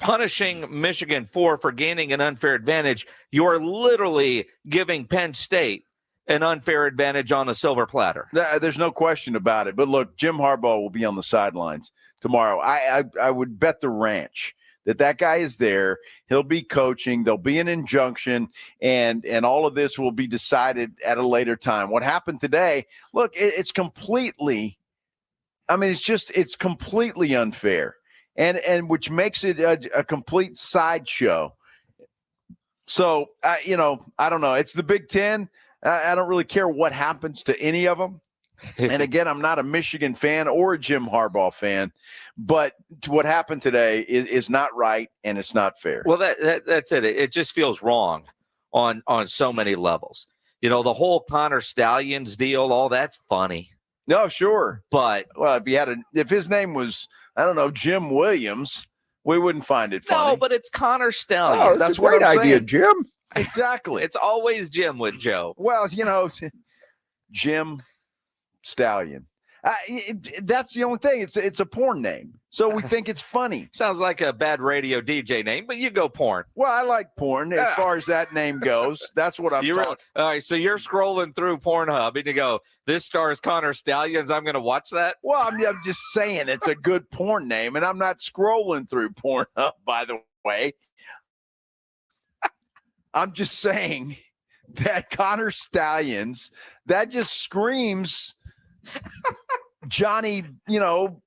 punishing Michigan for gaining an unfair advantage, you're literally giving Penn State an unfair advantage on a silver platter. There's no question about it. But look, Jim Harbaugh will be on the sidelines tomorrow. I would bet the ranch that guy is there. He'll be coaching. There'll be an injunction, and all of this will be decided at a later time. What happened today, look, it's completely – I mean, it's completely unfair, and which makes it a complete sideshow. So, I don't know. It's the Big Ten. I don't really care what happens to any of them. And again, I'm not a Michigan fan or a Jim Harbaugh fan, but what happened today is not right, and it's not fair. Well, that's it. It just feels wrong on so many levels. The whole Connor Stallions deal, all that's funny. No, sure. But if his name was, I don't know, Jim Williams, we wouldn't find it funny. No, but it's Connor Stallions. Oh, that's a great idea, Jim. Exactly. It's always Jim with Joe. Well, Jim Stallion. That's the only thing. It's a porn name, so we think it's funny. Sounds like a bad radio DJ name, but you go porn. Well, I like porn as far as that name goes. That's what I'm talking. All right, so you're scrolling through Pornhub and you go, "This stars Connor Stallions. I'm going to watch that." Well, I'm just saying it's a good porn name, and I'm not scrolling through Pornhub, by the way. I'm just saying that Connor Stallions, that just screams Johnny, I don't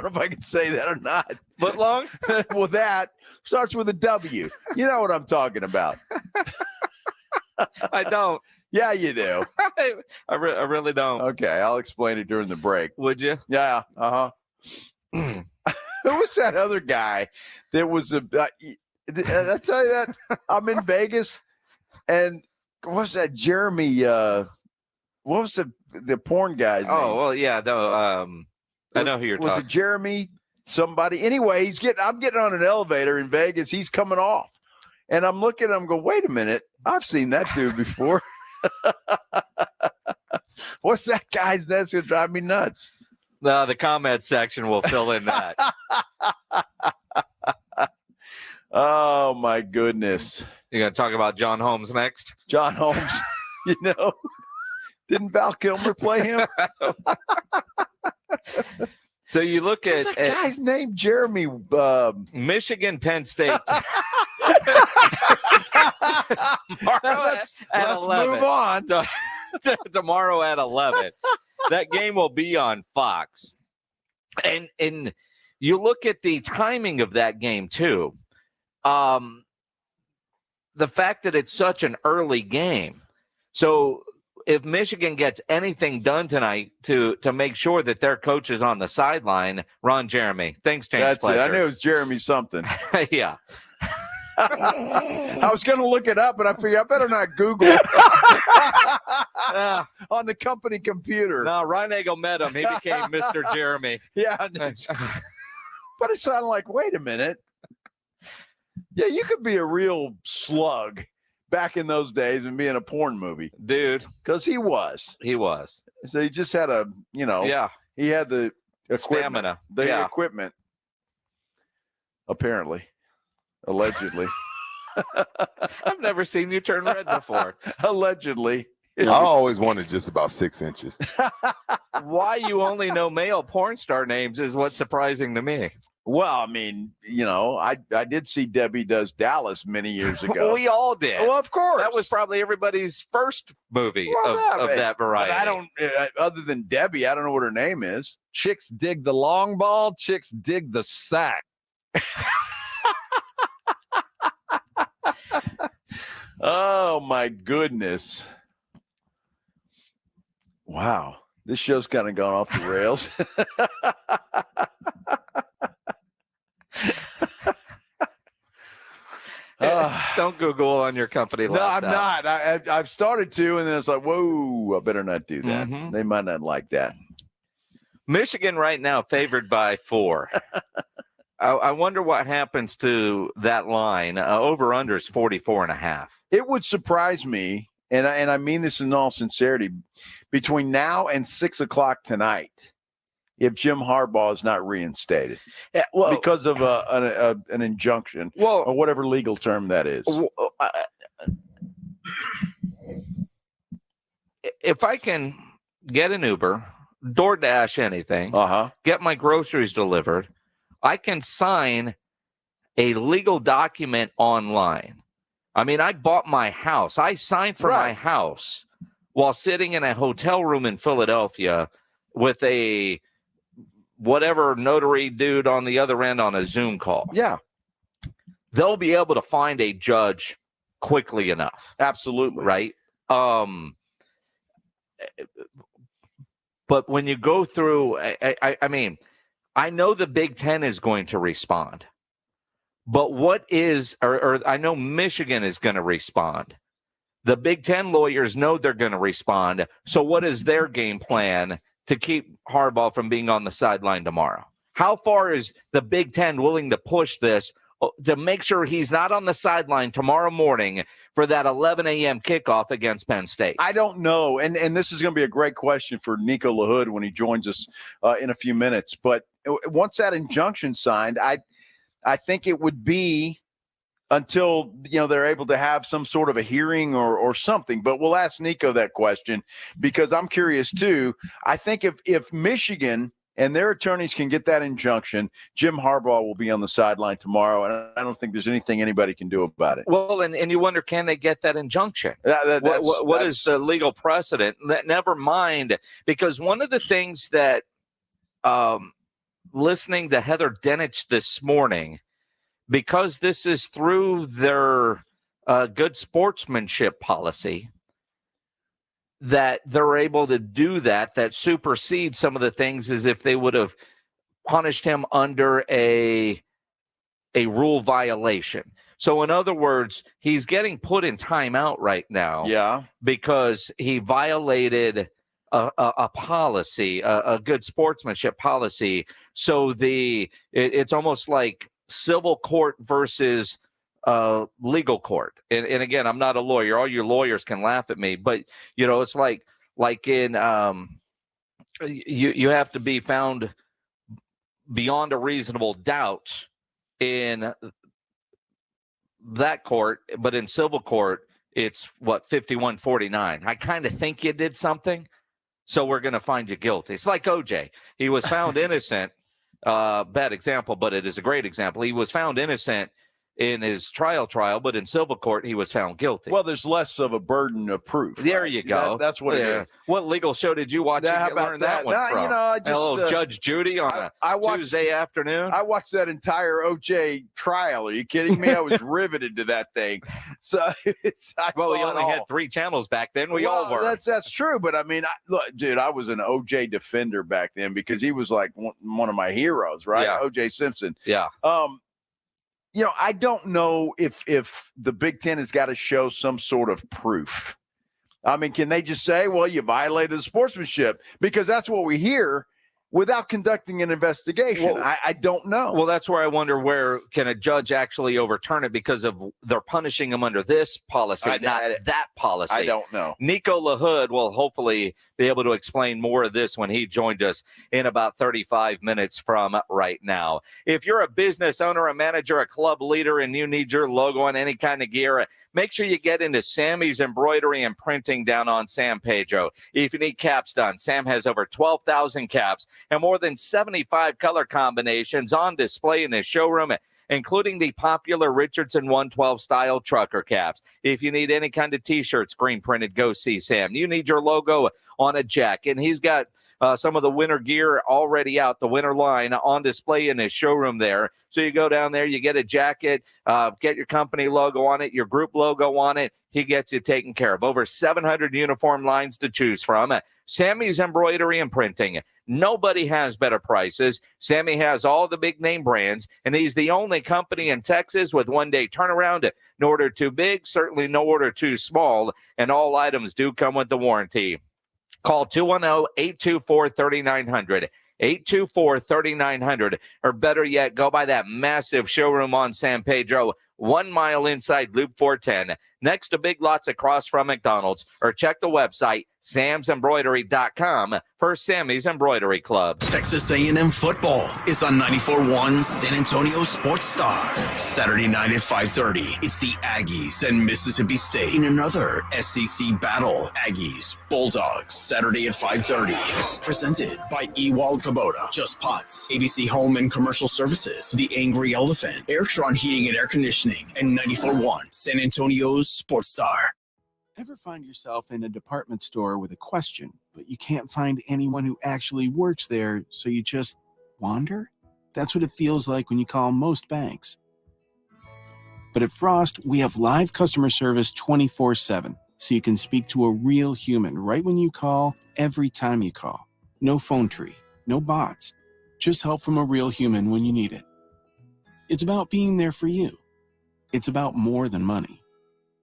know if I can say that or not. But long? Well, that starts with a W. You know what I'm talking about. I don't. Yeah, you do. I really don't. Okay, I'll explain it during the break. Would you? Yeah. Uh-huh. Who was that other guy that was did I tell you that? I'm in Vegas, and what was that Jeremy? What was the porn guy's name? Oh, well, yeah. No, I know who you're talking. Was it Jeremy somebody? Anyway, I'm getting on an elevator in Vegas. He's coming off, and I'm looking at him going, wait a minute. I've seen that dude before. What's that guy's? That's going to drive me nuts. No, the comment section will fill in that. Oh, my goodness. You're going to talk about John Holmes next? John Holmes, didn't Val Kilmer play him? So you look at that guy's name, Jeremy. Michigan, Penn State. Let's move on. Tomorrow at 11. That game will be on Fox. And you look at the timing of that game, too. The fact that it's such an early game. So if Michigan gets anything done tonight to make sure that their coach is on the sideline, Ron Jeremy. Thanks, James. That's Fletcher. it. I knew it was Jeremy something. Yeah. I was going to look it up, but I figured I better not Google on the company computer. No, Reinagel met him. He became Mr. Jeremy. Yeah. But it sounded like, wait a minute. Yeah, you could be a real slug back in those days and be in a porn movie. Dude. Because he was. He was. So he just had he had the stamina. The equipment. Apparently. Allegedly. I've never seen you turn red before. Allegedly. I always wanted just about 6 inches. Why you only know male porn star names is what's surprising to me. Well, I mean, I did see Debbie Does Dallas many years ago. We all did. Well, of course. That was probably everybody's first movie of that variety. But I don't, other than Debbie, I don't know what her name is. Chicks dig the long ball. Chicks dig the sack. Oh, my goodness. Wow. This show's kind of gone off the rails. Don't Google on your company laptop. No, I'm not. I've started to, and then it's like, whoa, I better not do that. Mm-hmm. They might not like that. Michigan right now favored by 4. I wonder what happens to that line. Over-under is 44.5. It would surprise me, and I mean this in all sincerity, between now and 6 o'clock tonight, if Jim Harbaugh is not reinstated because of an injunction or whatever legal term that is. If I can get an Uber, DoorDash anything, get my groceries delivered, I can sign a legal document online. I mean, I bought my house. I signed for my house while sitting in a hotel room in Philadelphia with a whatever notary dude on the other end on a Zoom call. Yeah. They'll be able to find a judge quickly enough. Absolutely. Right? But when you go through, I mean, I know the Big Ten is going to respond. But what is, or I know Michigan is going to respond. The Big Ten lawyers know they're going to respond. So what is their game plan to keep Harbaugh from being on the sideline tomorrow? How far is the Big Ten willing to push this to make sure he's not on the sideline tomorrow morning for that 11 a.m. kickoff against Penn State? I don't know. And this is going to be a great question for Nico LaHood when he joins us in a few minutes. But once that injunction signed, I think it would be until they're able to have some sort of a hearing or something. But we'll ask Nico that question because I'm curious too. I think if Michigan and their attorneys can get that injunction, Jim Harbaugh will be on the sideline tomorrow, and I don't think there's anything anybody can do about it. Well, and you wonder, can they get that injunction? What is the legal precedent? Never mind, because one of the things that listening to Heather Dinich this morning, because this is through their good sportsmanship policy, that they're able to do that supersedes some of the things as if they would have punished him under a rule violation. So in other words, he's getting put in timeout right now because he violated a policy, a good sportsmanship policy. So it's almost like civil court versus legal court. And again, I'm not a lawyer. All your lawyers can laugh at me, but it's like in you have to be found beyond a reasonable doubt in that court, but in civil court, it's 51-49. I kind of think you did something, so we're going to find you guilty. It's like OJ. He was found innocent. Bad example, but it is a great example. He was found innocent in his trial, but in civil court, he was found guilty. Well, there's less of a burden of proof. There you go. That's what it is. What legal show did you watch? How about learn that one from? I just Judge Judy on Tuesday afternoon. I watched that entire OJ trial. Are you kidding me? I was riveted to that thing. So we only had 3 channels back then. We all were. That's true. But I mean, look, dude, I was an OJ defender back then because he was like one of my heroes, right? Yeah. OJ Simpson. Yeah. I don't know if the Big Ten has got to show some sort of proof. I mean, can they just say, well, you violated the sportsmanship? Because that's what we hear. without conducting an investigation? Well, I don't know. Well, that's where I wonder, where can a judge actually overturn it, because of they're punishing him under this policy, not that policy. I don't know. Nico LaHood will hopefully be able to explain more of this when he joined us in about 35 minutes from right now. If you're a business owner, a manager, a club leader, and you need your logo on any kind of gear, make sure you get into Sammy's Embroidery and Printing down on San Pedro. If you need caps done, Sam has over 12,000 caps and more than 75 color combinations on display in his showroom, including the popular Richardson 112 style trucker caps. If you need any kind of t-shirt screen printed, go see Sam. You need your logo on a jacket, and he's got some of the winter gear already out, the winter line on display in his showroom there. So you go down there, you get a jacket, get your company logo on it, your group logo on it. He gets you taken care of. Over 700 uniform lines to choose from. Sammy's Embroidery and Printing. Nobody has better prices. Sammy has all the big name brands, and he's the only company in Texas with one-day turnaround. No order too big, certainly no order too small, and all items do come with the warranty. Call 210-824-3900. 824-3900, or better yet, go by that massive showroom on San Pedro, 1 mile inside Loop 410, next to Big Lots across from McDonald's, or check the website, samsembroidery.com, for Sammy's Embroidery Club. Texas A&M football is on 94.1 San Antonio Sports Star. Saturday night at 5:30, it's the Aggies and Mississippi State in another SEC battle. Aggies, Bulldogs, Saturday at 5:30. Presented by Ewald Kubota, Just Pots, ABC Home and Commercial Services, The Angry Elephant, Airtron Heating and Air Conditioning, and 94.1 San Antonio's Sports Star. Ever find yourself in a department store with a question, but you can't find anyone who actually works there, so you just wander? That's what it feels like when you call most banks. But at Frost, we have live customer service 24/7, so you can speak to a real human right when you call, every time you call. No phone tree, no bots, just help from a real human when you need it. It's about being there for you. It's about more than money.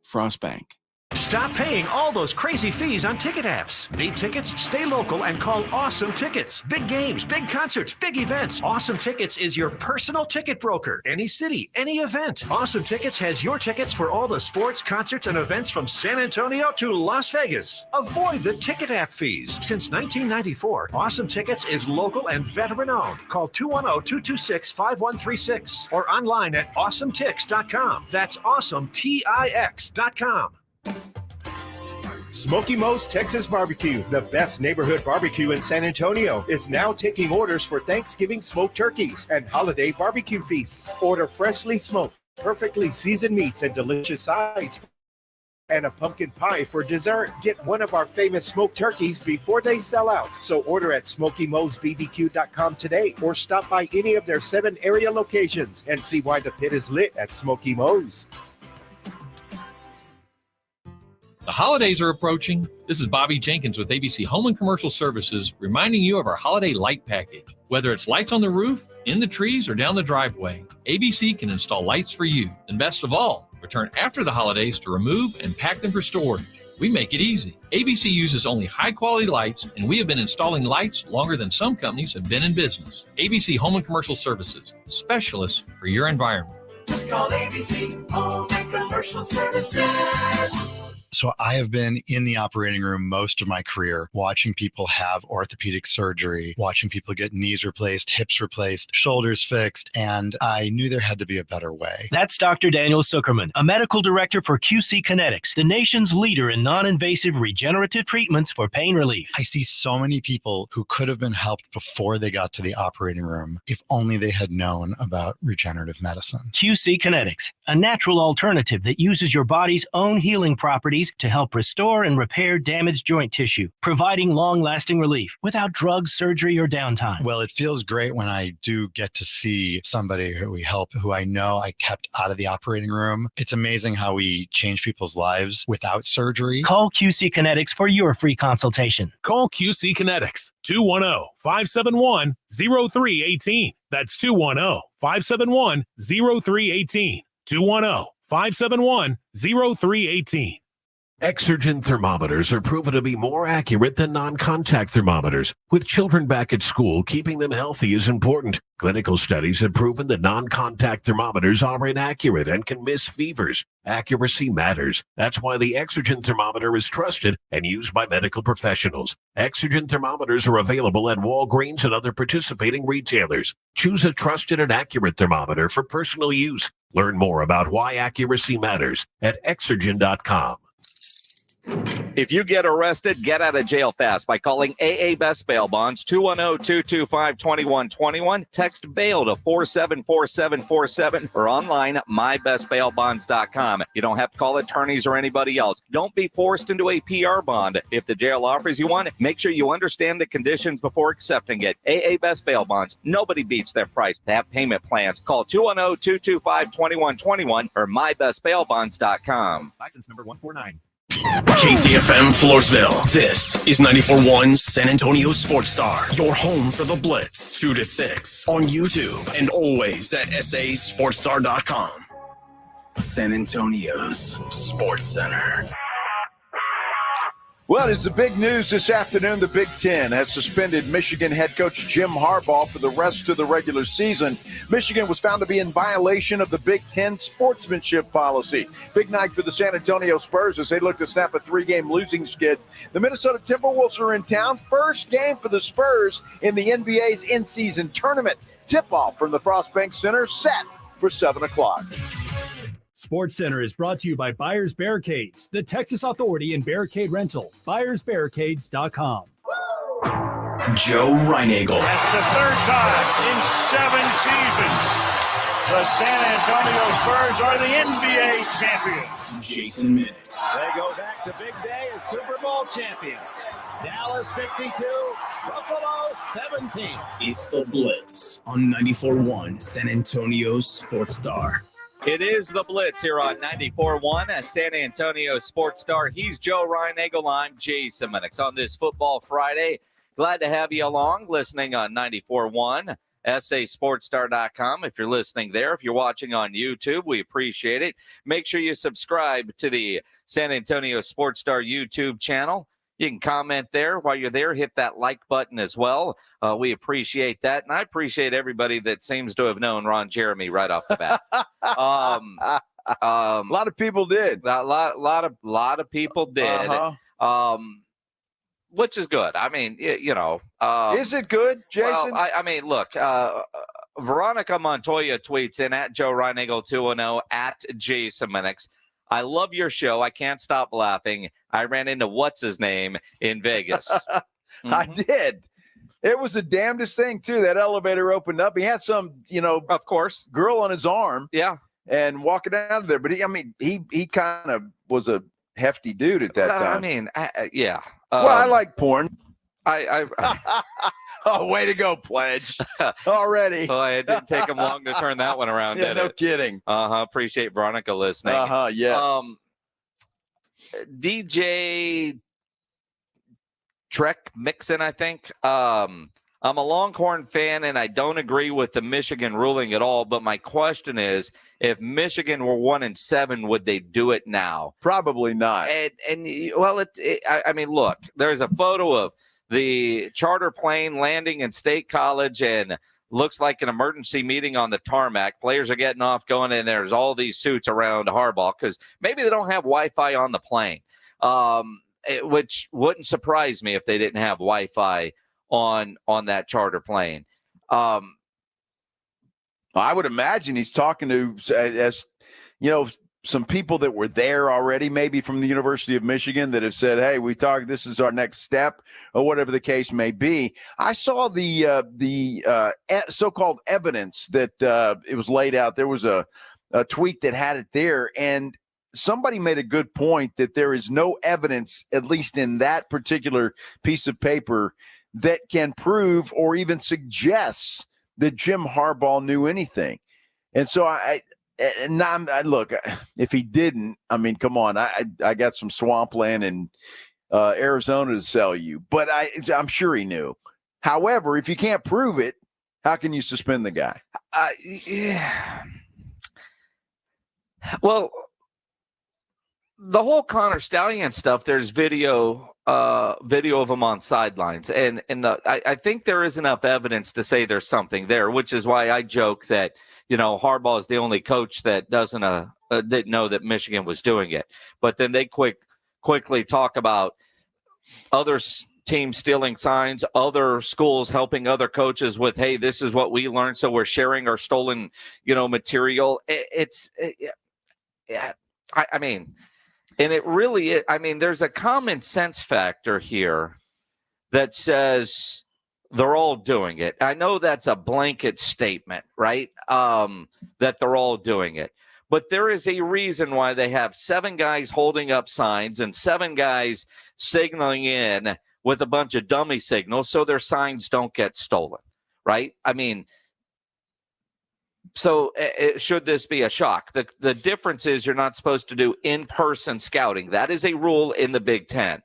Frost Bank. Stop paying all those crazy fees on ticket apps. Need tickets? Stay local and call Awesome Tickets. Big games, big concerts, big events. Awesome Tickets is your personal ticket broker. Any city, any event. Awesome Tickets has your tickets for all the sports, concerts, and events from San Antonio to Las Vegas. Avoid the ticket app fees. Since 1994, Awesome Tickets is local and veteran-owned. Call 210-226-5136 or online at awesometix.com. That's awesometix.com. Smoky Mo's Texas Barbecue, the best neighborhood barbecue in San Antonio, is now taking orders for Thanksgiving smoked turkeys and holiday barbecue feasts. Order freshly smoked, perfectly seasoned meats and delicious sides, and a pumpkin pie for dessert. Get one of our famous smoked turkeys before they sell out. So order at SmokyMo'sBBQ.com today, or stop by any of their 7 area locations and see why the pit is lit at Smoky Mo's. The holidays are approaching. This is Bobby Jenkins with ABC Home and Commercial Services, reminding you of our holiday light package. Whether it's lights on the roof, in the trees, or down the driveway, ABC can install lights for you. And best of all, return after the holidays to remove and pack them for storage. We make it easy. ABC uses only high-quality lights, and we have been installing lights longer than some companies have been in business. ABC Home and Commercial Services, specialists for your environment. Just call ABC Home and Commercial Services. So I have been in the operating room most of my career, watching people have orthopedic surgery, watching people get knees replaced, hips replaced, shoulders fixed, and I knew there had to be a better way. That's Dr. Daniel Zuckerman, a medical director for QC Kinetics, the nation's leader in non-invasive regenerative treatments for pain relief. I see so many people who could have been helped before they got to the operating room if only they had known about regenerative medicine. QC Kinetics, a natural alternative that uses your body's own healing properties to help restore and repair damaged joint tissue, providing long-lasting relief without drugs, surgery, or downtime. Well, it feels great when I do get to see somebody who we help, who I know I kept out of the operating room. It's amazing how we change people's lives without surgery. Call QC Kinetics for your free consultation. Call QC Kinetics, 210-571-0318. That's 210-571-0318. 210-571-0318. Exergen thermometers are proven to be more accurate than non-contact thermometers. With children back at school, keeping them healthy is important. Clinical studies have proven that non-contact thermometers are inaccurate and can miss fevers. Accuracy matters. That's why the Exergen thermometer is trusted and used by medical professionals. Exergen thermometers are available at Walgreens and other participating retailers. Choose a trusted and accurate thermometer for personal use. Learn more about why accuracy matters at Exergen.com. If you get arrested, get out of jail fast by calling AA Best Bail Bonds, 210-225-2121. Text bail to 474747 or online at mybestbailbonds.com. You don't have to call attorneys or anybody else. Don't be forced into a PR bond. If the jail offers you one, make sure you understand the conditions before accepting it. AA Best Bail Bonds. Nobody beats their price. They have payment plans. Call 210-225-2121 or mybestbailbonds.com. License number 149. KTFM Floresville. This is 94.1 San Antonio Sports Star. Your home for the Blitz. 2 to 6 on YouTube and always at sasportstar.com. San Antonio's Sports Center. Well, it's the big news this afternoon. The Big Ten has suspended Michigan head coach Jim Harbaugh for the rest of the regular season. Michigan was found to be in violation of the Big Ten sportsmanship policy. Big night for the San Antonio Spurs as they look to snap a 3-game losing skid. The Minnesota Timberwolves are in town. First game for the Spurs in the NBA's in-season tournament. Tip-off from the Frost Bank Center set for 7 o'clock. Sports Center is brought to you by Buyers Barricades, the Texas Authority in Barricade Rental. BuyersBarricades.com. Joe Reinagel. That's the third time in 7 seasons the San Antonio Spurs are the NBA champions. Jason Minix. They go back to big day as Super Bowl champions. Dallas 52, Buffalo 17. It's the Blitz on 94.1 San Antonio Sports Star. It is the Blitz here on 94.1 as San Antonio Sports Star. He's Joe Reinagel. I'm Jason Minix on this Football Friday. Glad to have you along, listening on 94.1, sasportstar.com. If you're listening there, if you're watching on YouTube, we appreciate it. Make sure you subscribe to the San Antonio Sports Star YouTube channel. You can comment there. While you're there, hit that like button as well. We appreciate that. And I appreciate everybody that seems to have known Ron Jeremy right off the bat. A lot of people did. A lot of people did. Which is good. I mean, you know. Is it good, Jason? Well, I mean, look, Veronica Montoya tweets in at Joe Reinagel 210 at Jason Minix. I love your show. I can't stop laughing. I ran into what's his name in Vegas. I did. It was the damnedest thing, too. That elevator opened up. He had some, of course, girl on his arm. Yeah. And walking out of there. But he kind of was a hefty dude at that time. I mean, yeah. Well, I like porn. I Oh, way to go, Pledge. Already. Well, it didn't take him long to turn that one around, Yeah, did no it? kidding. Appreciate Veronica listening. Yes. DJ Trek Mixon, I think. I'm a Longhorn fan, and I don't agree with the Michigan ruling at all. But my question is, if Michigan were 1-7, would they do it now? Probably not. I mean, look, there's a photo of the charter plane landing in State College, and looks like an emergency meeting on the tarmac. Players are getting off, going in. There's all these suits around Harbaugh because maybe they don't have Wi-Fi on the plane, which wouldn't surprise me if they didn't have Wi-Fi on that charter plane. I would imagine he's talking to, as some people that were there already, maybe from the University of Michigan, that have said, hey, we talked, this is our next step, or whatever the case may be. I saw the so-called evidence that it was laid out. There was a tweet that had it there, and somebody made a good point that there is no evidence, at least in that particular piece of paper, that can prove or even suggests that Jim Harbaugh knew anything. And so look, if he didn't, I mean, come on, I got some swampland in Arizona to sell you, but I'm sure he knew. However, if you can't prove it, how can you suspend the guy? Yeah. Well, the whole Connor Stallion stuff, there's video of him on sidelines. And I think there is enough evidence to say there's something there, which is why I joke that, Harbaugh is the only coach that didn't know that Michigan was doing it. But then they quickly talk about other teams stealing signs, other schools helping other coaches with, hey, this is what we learned, so we're sharing our stolen, material. I mean, and it really, there's a common sense factor here that says they're all doing it. I know that's a blanket statement, right? That they're all doing it. But there is a reason why they have 7 guys holding up signs and 7 guys signaling in with a bunch of dummy signals so their signs don't get stolen, right? So should this be a shock? The difference is you're not supposed to do in-person scouting. That is a rule in the Big Ten.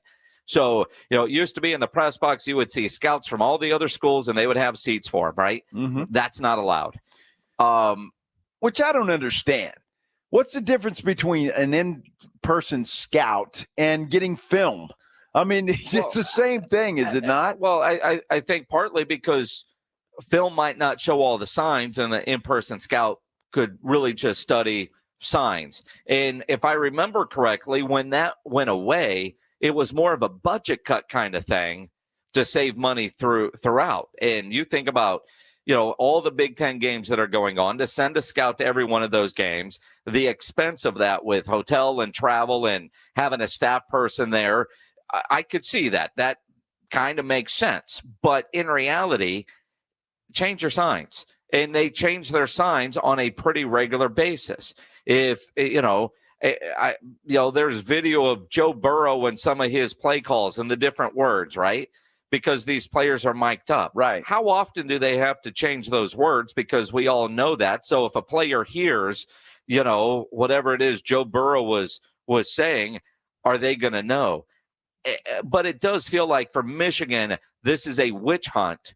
So, it used to be in the press box, you would see scouts from all the other schools and they would have seats for them, right? Mm-hmm. That's not allowed. Which I don't understand. What's the difference between an in-person scout and getting film? It's the same thing, is it not? Well, I think partly because film might not show all the signs and the in-person scout could really just study signs. And if I remember correctly, when that went away, it was more of a budget cut kind of thing to save money throughout. And you think about, all the Big Ten games that are going on, to send a scout to every one of those games, the expense of that with hotel and travel and having a staff person there, I could see that. That kind of makes sense. But in reality, change your signs. And they change their signs on a pretty regular basis. If, there's video of Joe Burrow and some of his play calls and the different words, right? Because these players are mic'd up. Right. How often do they have to change those words? Because we all know that. So if a player hears, whatever it is Joe Burrow was saying, are they going to know? But it does feel like for Michigan, this is a witch hunt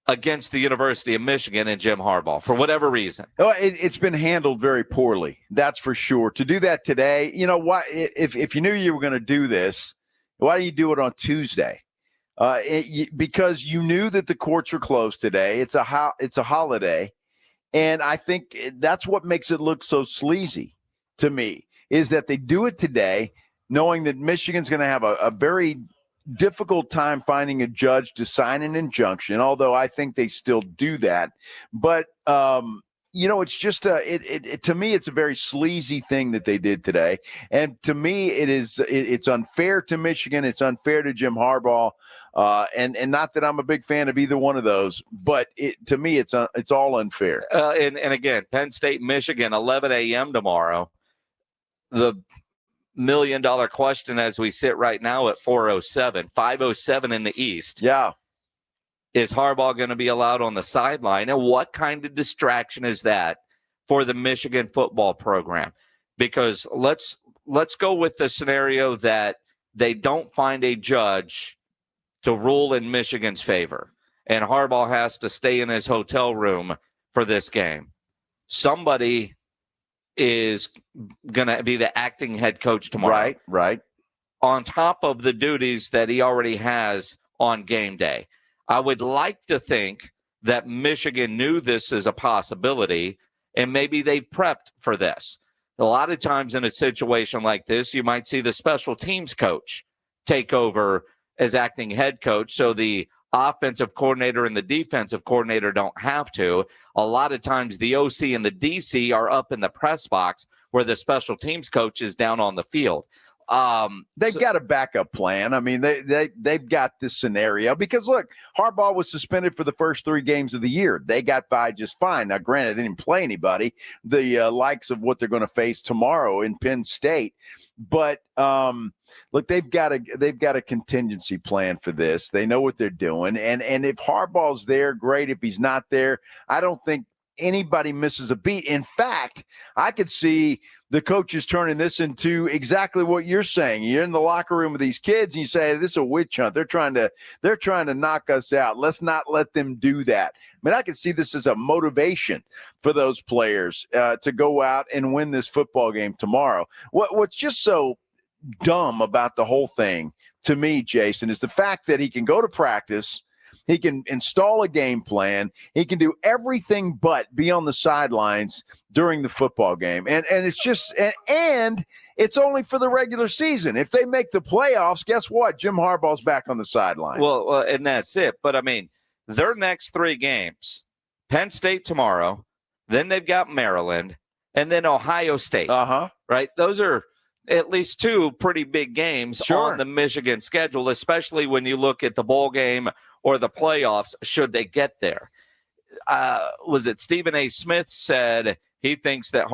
against the University of Michigan and Jim Harbaugh for whatever reason. Oh, it's been handled very poorly. That's for sure. To do that today, why? If you knew you were going to do this, why do you do it on Tuesday? Because you knew that the courts were closed today. It's a holiday, and I think that's what makes it look so sleazy to me. Is that they do it today, knowing that Michigan's going to have a very difficult time finding a judge to sign an injunction, although I think they still do that. But, it's just to me, it's a very sleazy thing that they did today. And to me, it's unfair to Michigan. It's unfair to Jim Harbaugh. And not that I'm a big fan of either one of those, but to me, it's all unfair. And again, Penn State, Michigan, 11 a.m. tomorrow. The $1 million question as we sit right now at 5:07 in the East. Yeah. Is Harbaugh going to be allowed on the sideline? And what kind of distraction is that for the Michigan football program? Because let's go with the scenario that they don't find a judge to rule in Michigan's favor, and Harbaugh has to stay in his hotel room for this game. Somebody is going to be the acting head coach tomorrow. Right. On top of the duties that he already has on game day. I would like to think that Michigan knew this is a possibility, and maybe they've prepped for this. A lot of times in a situation like this, you might see the special teams coach take over as acting head coach, so the offensive coordinator and the defensive coordinator don't have to. A lot of times the OC and the DC are up in the press box where the special teams coach is down on the field. They've got a backup plan. They've got this scenario because, look, Harbaugh was suspended for the first 3 games of the year. They got by just fine. Now, granted, they didn't play anybody, the likes of what they're going to face tomorrow in Penn State. But look, they've got a contingency plan for this. They know what they're doing, and if Harbaugh's there, great. If he's not there, I don't think anybody misses a beat. In fact, I could see the coaches turning this into exactly what you're saying. You're in the locker room with these kids and you say, this is a witch hunt. They're trying to knock us out. Let's not let them do that. I mean, I can see this as a motivation for those players to go out and win this football game tomorrow. What's just so dumb about the whole thing to me, Jason, is the fact that he can go to practice, he can install a game plan, he can do everything but be on the sidelines during the football game. And it's just and it's only for the regular season. If they make the playoffs, guess what? Jim Harbaugh's back on the sidelines. Well, and that's it. But I mean, their next 3 games, Penn State tomorrow, then they've got Maryland, and then Ohio State. Right? Those are at least 2 pretty big games on the Michigan schedule, especially when you look at the bowl game or the playoffs, should they get there. Was it Stephen A. Smith said he thinks that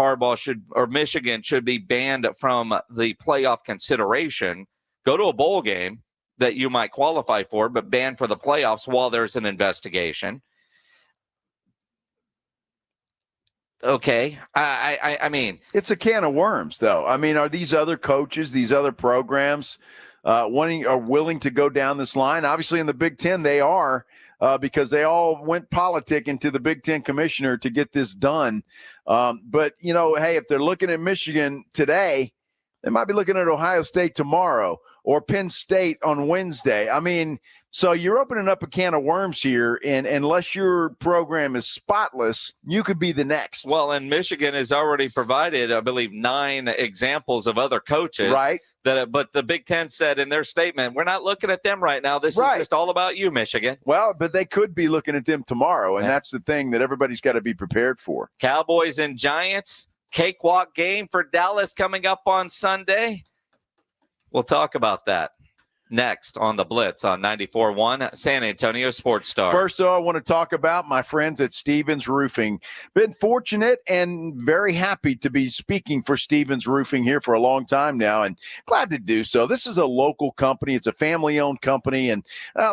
Michigan should be banned from the playoff consideration, go to a bowl game that you might qualify for, but banned for the playoffs while there's an investigation. Okay. I mean, it's a can of worms, though. I mean, are these other coaches, these other programs willing to go down this line? Obviously, in the Big Ten, they are because they all went politicking to the Big Ten commissioner to get this done. But, hey, if they're looking at Michigan today, they might be looking at Ohio State tomorrow or Penn State on Wednesday. I mean, so you're opening up a can of worms here, and unless your program is spotless, you could be the next. Well, and Michigan has already provided, I believe, 9 examples of other coaches. Right. But the Big Ten said in their statement, we're not looking at them right now. This is just all about you, Michigan. Well, but they could be looking at them tomorrow, and that's the thing that everybody's got to be prepared for. Cowboys and Giants, cakewalk game for Dallas coming up on Sunday. We'll talk about that next on the Blitz on 94.1 San Antonio Sports Star. First, though, I want to talk about my friends at Stevens Roofing. Been fortunate and very happy to be speaking for Stevens Roofing here for a long time now, and glad to do so. This is a local company. It's a family-owned company, and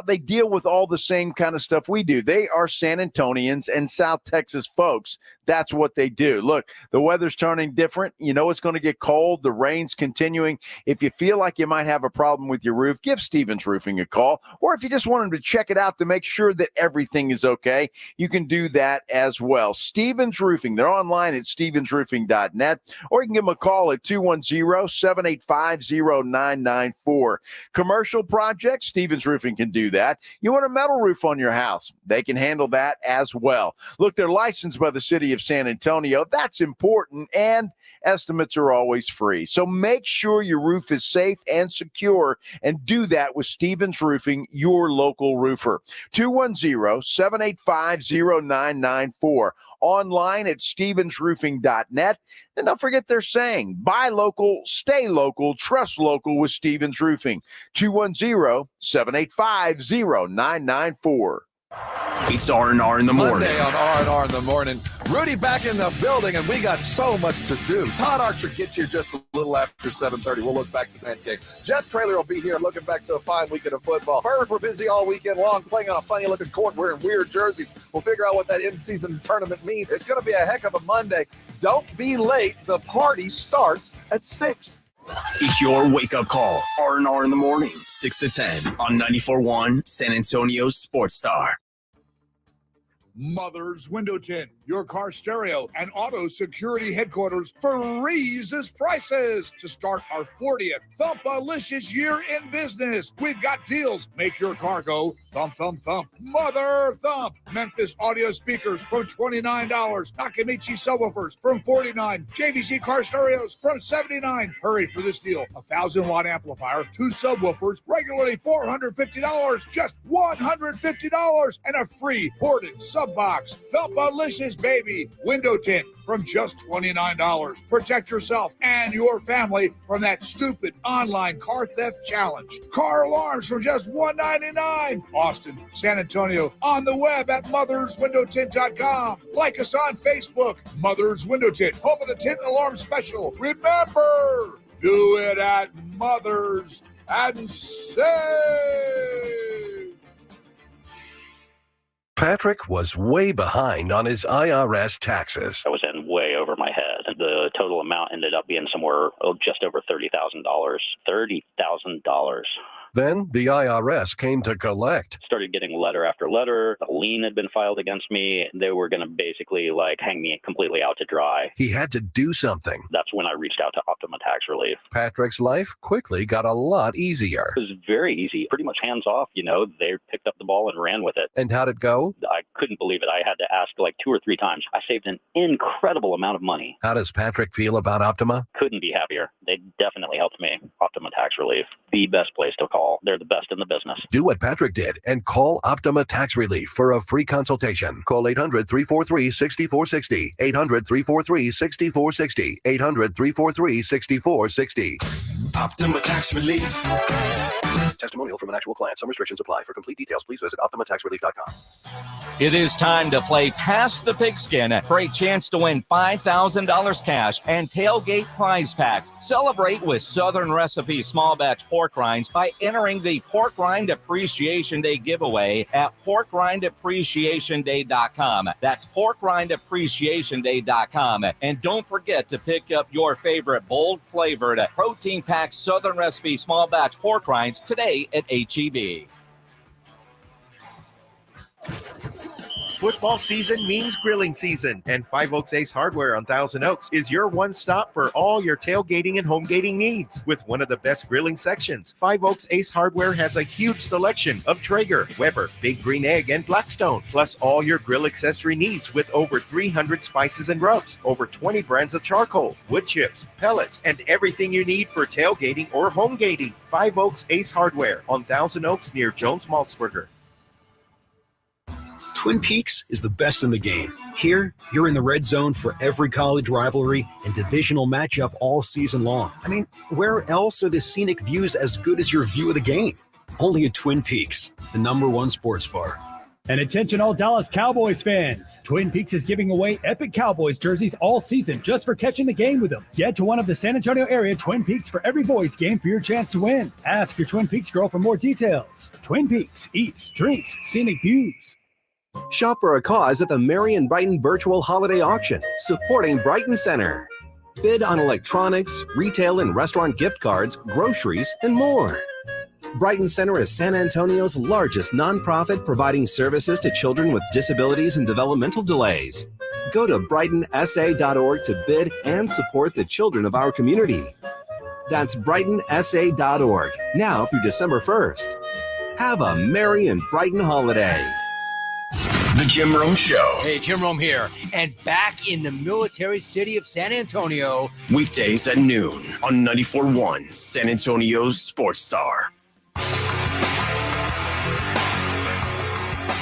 they deal with all the same kind of stuff we do. They are San Antonians and South Texas folks. That's what they do. Look, the weather's turning different. You know it's going to get cold. The rain's continuing. If you feel like you might have a problem with your roof, give Stevens Roofing a call. Or if you just want them to check it out to make sure that everything is okay, you can do that as well. Stevens Roofing, they're online at stevensroofing.net, or you can give them a call at 210-785-0994. Commercial projects, Stevens Roofing can do that. You want a metal roof on your house, they can handle that as well. Look, they're licensed by the city of San Antonio. That's important, and estimates are always free. So make sure your roof is safe and secure, and do that with Stevens Roofing, your local roofer. 210-785-0994. Online at stevensroofing.net. And don't forget their saying, buy local, stay local, trust local with Stevens Roofing. 210-785-0994. It's R&R in the morning. Monday on R&R in the morning. Rudy back in the building, and we got so much to do. Todd Archer gets here just a little after 7:30. We'll look back to that game. Jet Trailer will be here looking back to a fine weekend of football. Spurs were busy all weekend long playing on a funny-looking court wearing weird jerseys. We'll figure out what that in-season tournament means. It's going to be a heck of a Monday. Don't be late. The party starts at 6. It's your wake-up call. R&R in the morning, 6 to 10 on 94.1 San Antonio Sports Star. Mother's Window Tint, your car stereo and auto security headquarters for Reese's prices. To start our 40th Thumpalicious year in business, we've got deals. Make your car go thump, thump, thump. Mother thump. Memphis audio speakers from $29. Nakamichi subwoofers from $49. JVC car stereos from $79. Hurry for this deal. 1,000-watt amplifier, 2 subwoofers, regularly $450, just $150, and a free ported sub box. Thumpalicious, baby. Window tint from just $29. Protect yourself and your family from that stupid online car theft challenge. Car alarms from just $199. Austin, San Antonio, on the web at motherswindowtint.com. Like us on Facebook. Mother's Window Tint, home of the tint alarm special. Remember, do it at Mother's and save. Patrick was way behind on his IRS taxes. I was in way over my head. The total amount ended up being somewhere just over $30,000. $30,000. Then the IRS came to collect. Started getting letter after letter. A lien had been filed against me. They were going to basically hang me completely out to dry. He had to do something. That's when I reached out to Optima Tax Relief. Patrick's life quickly got a lot easier. It was very easy, pretty much hands off. They picked up the ball and ran with it. And how'd it go? I couldn't believe it. I had to ask 2 or 3 times. I saved an incredible amount of money. How does Patrick feel about Optima? Couldn't be happier. They definitely helped me. Optima Tax Relief, the best place to call. They're the best in the business. Do what Patrick did and call Optima Tax Relief for a free consultation. Call 800-343-6460. 800-343-6460. 800-343-6460. Optima Tax Relief. Testimonial from an actual client. Some restrictions apply. For complete details, please visit OptimaTaxRelief.com. It is time to play Pass the Pigskin for a chance to win $5,000 cash and tailgate prize packs. Celebrate with Southern Recipe small batch pork rinds by entering the Pork Rind Appreciation Day giveaway at porkrindappreciationday.com. That's porkrindappreciationday.com. And don't forget to pick up your favorite bold flavored protein packed Southern Recipe small batch pork rinds today at H-E-B. Football season means grilling season, and Five Oaks Ace Hardware on Thousand Oaks is your one stop for all your tailgating and home gating needs. With one of the best grilling sections, Five Oaks Ace Hardware has a huge selection of Traeger, Weber, Big Green Egg, and Blackstone, plus all your grill accessory needs with over 300 spices and rubs, over 20 brands of charcoal, wood chips, pellets, and everything you need for tailgating or home gating. Five Oaks Ace Hardware on Thousand Oaks near Jones Maltzberger. Twin Peaks is the best in the game. Here, you're in the red zone for every college rivalry and divisional matchup all season long. I mean, where else are the scenic views as good as your view of the game? Only at Twin Peaks, the #1 sports bar. And attention all Dallas Cowboys fans. Twin Peaks is giving away epic Cowboys jerseys all season just for catching the game with them. Get to one of the San Antonio area Twin Peaks for every boys game for your chance to win. Ask your Twin Peaks girl for more details. Twin Peaks, eats, drinks, scenic views. Shop for a cause at the Marion Brighton Virtual Holiday Auction, supporting Brighton Center. Bid on electronics, retail and restaurant gift cards, groceries, and more. Brighton Center is San Antonio's largest nonprofit providing services to children with disabilities and developmental delays. Go to brightonsa.org to bid and support the children of our community. That's brightonsa.org, now through December 1st. Have a merry and Brighton holiday. The Jim Rome Show. Hey, Jim Rome here, and back in the military city of San Antonio. Weekdays at noon on 94.1 San Antonio's Sports Star.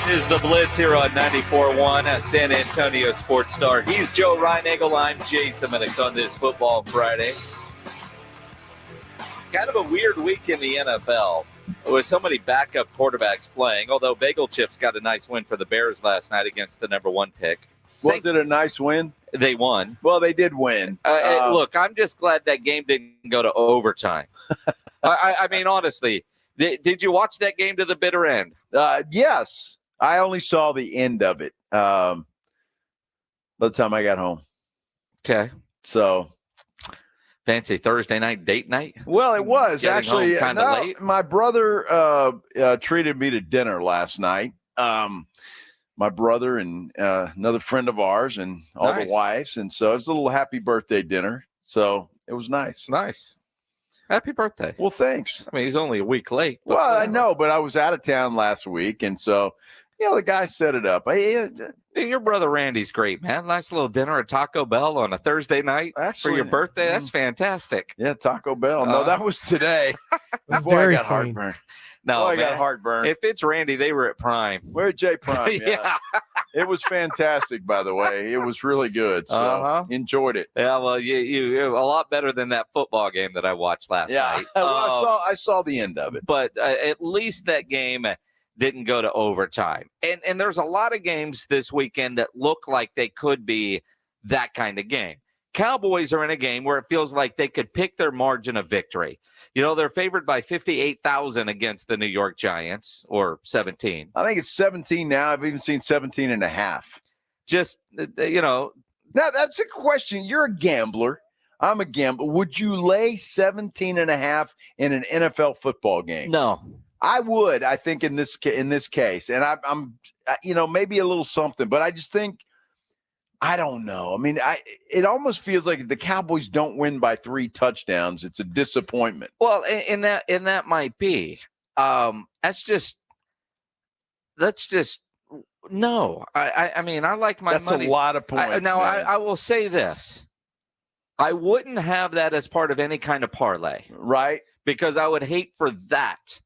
Is the Blitz here on 94.1 San Antonio Sports Star. He's Joe Reinagel. I'm Jason Minix on this Football Friday. Kind of a weird week in the NFL with so many backup quarterbacks playing, although Bagel Chips got a nice win for the Bears last night against the #1 pick. Was it a nice win? They won. Well, they did win. Look, I'm just glad that game didn't go to overtime. I mean, honestly, did you watch that game to the bitter end? Yes. I only saw the end of it by the time I got home. Okay. So fancy Thursday night date night? Well, it was actually kind of late. My brother treated me to dinner last night. My brother and another friend of ours and all the wives. And so it was a little happy birthday dinner. So it was nice. Nice. Happy birthday. Well, thanks. I mean, he's only a week late. Well, I know, but I was out of town last week. And so, the guy set it up. Your brother Randy's great, man. Nice little dinner at Taco Bell on a Thursday night for your birthday. That's fantastic. Yeah, Taco Bell. No, that was today. Boy, I got heartburn. No, I got heartburn. If it's Randy, they were at Prime. We're at J Prime. Yeah. It was fantastic, by the way. It was really good. So enjoyed it. Yeah, well, you a lot better than that football game that I watched last night. Well, I saw the end of it. But at least that game didn't go to overtime. And there's a lot of games this weekend that look like they could be that kind of game. Cowboys are in a game where it feels like they could pick their margin of victory. They're favored by 58,000 against the New York Giants, or 17. I think it's 17 now. I've even seen 17 and a half. Just, Now, that's a question. You're a gambler. I'm a gambler. Would you lay 17 and a half in an NFL football game? No. I would, I think, in this case. And I'm maybe a little something, but I just think, I don't know. I mean, it almost feels like if the Cowboys don't win by 3 touchdowns, it's a disappointment. Well, and that might be. That's just no. I mean, I like my That's money. a lot of points. I will say this. I wouldn't have that as part of any kind of parlay. Right. Because I would hate for that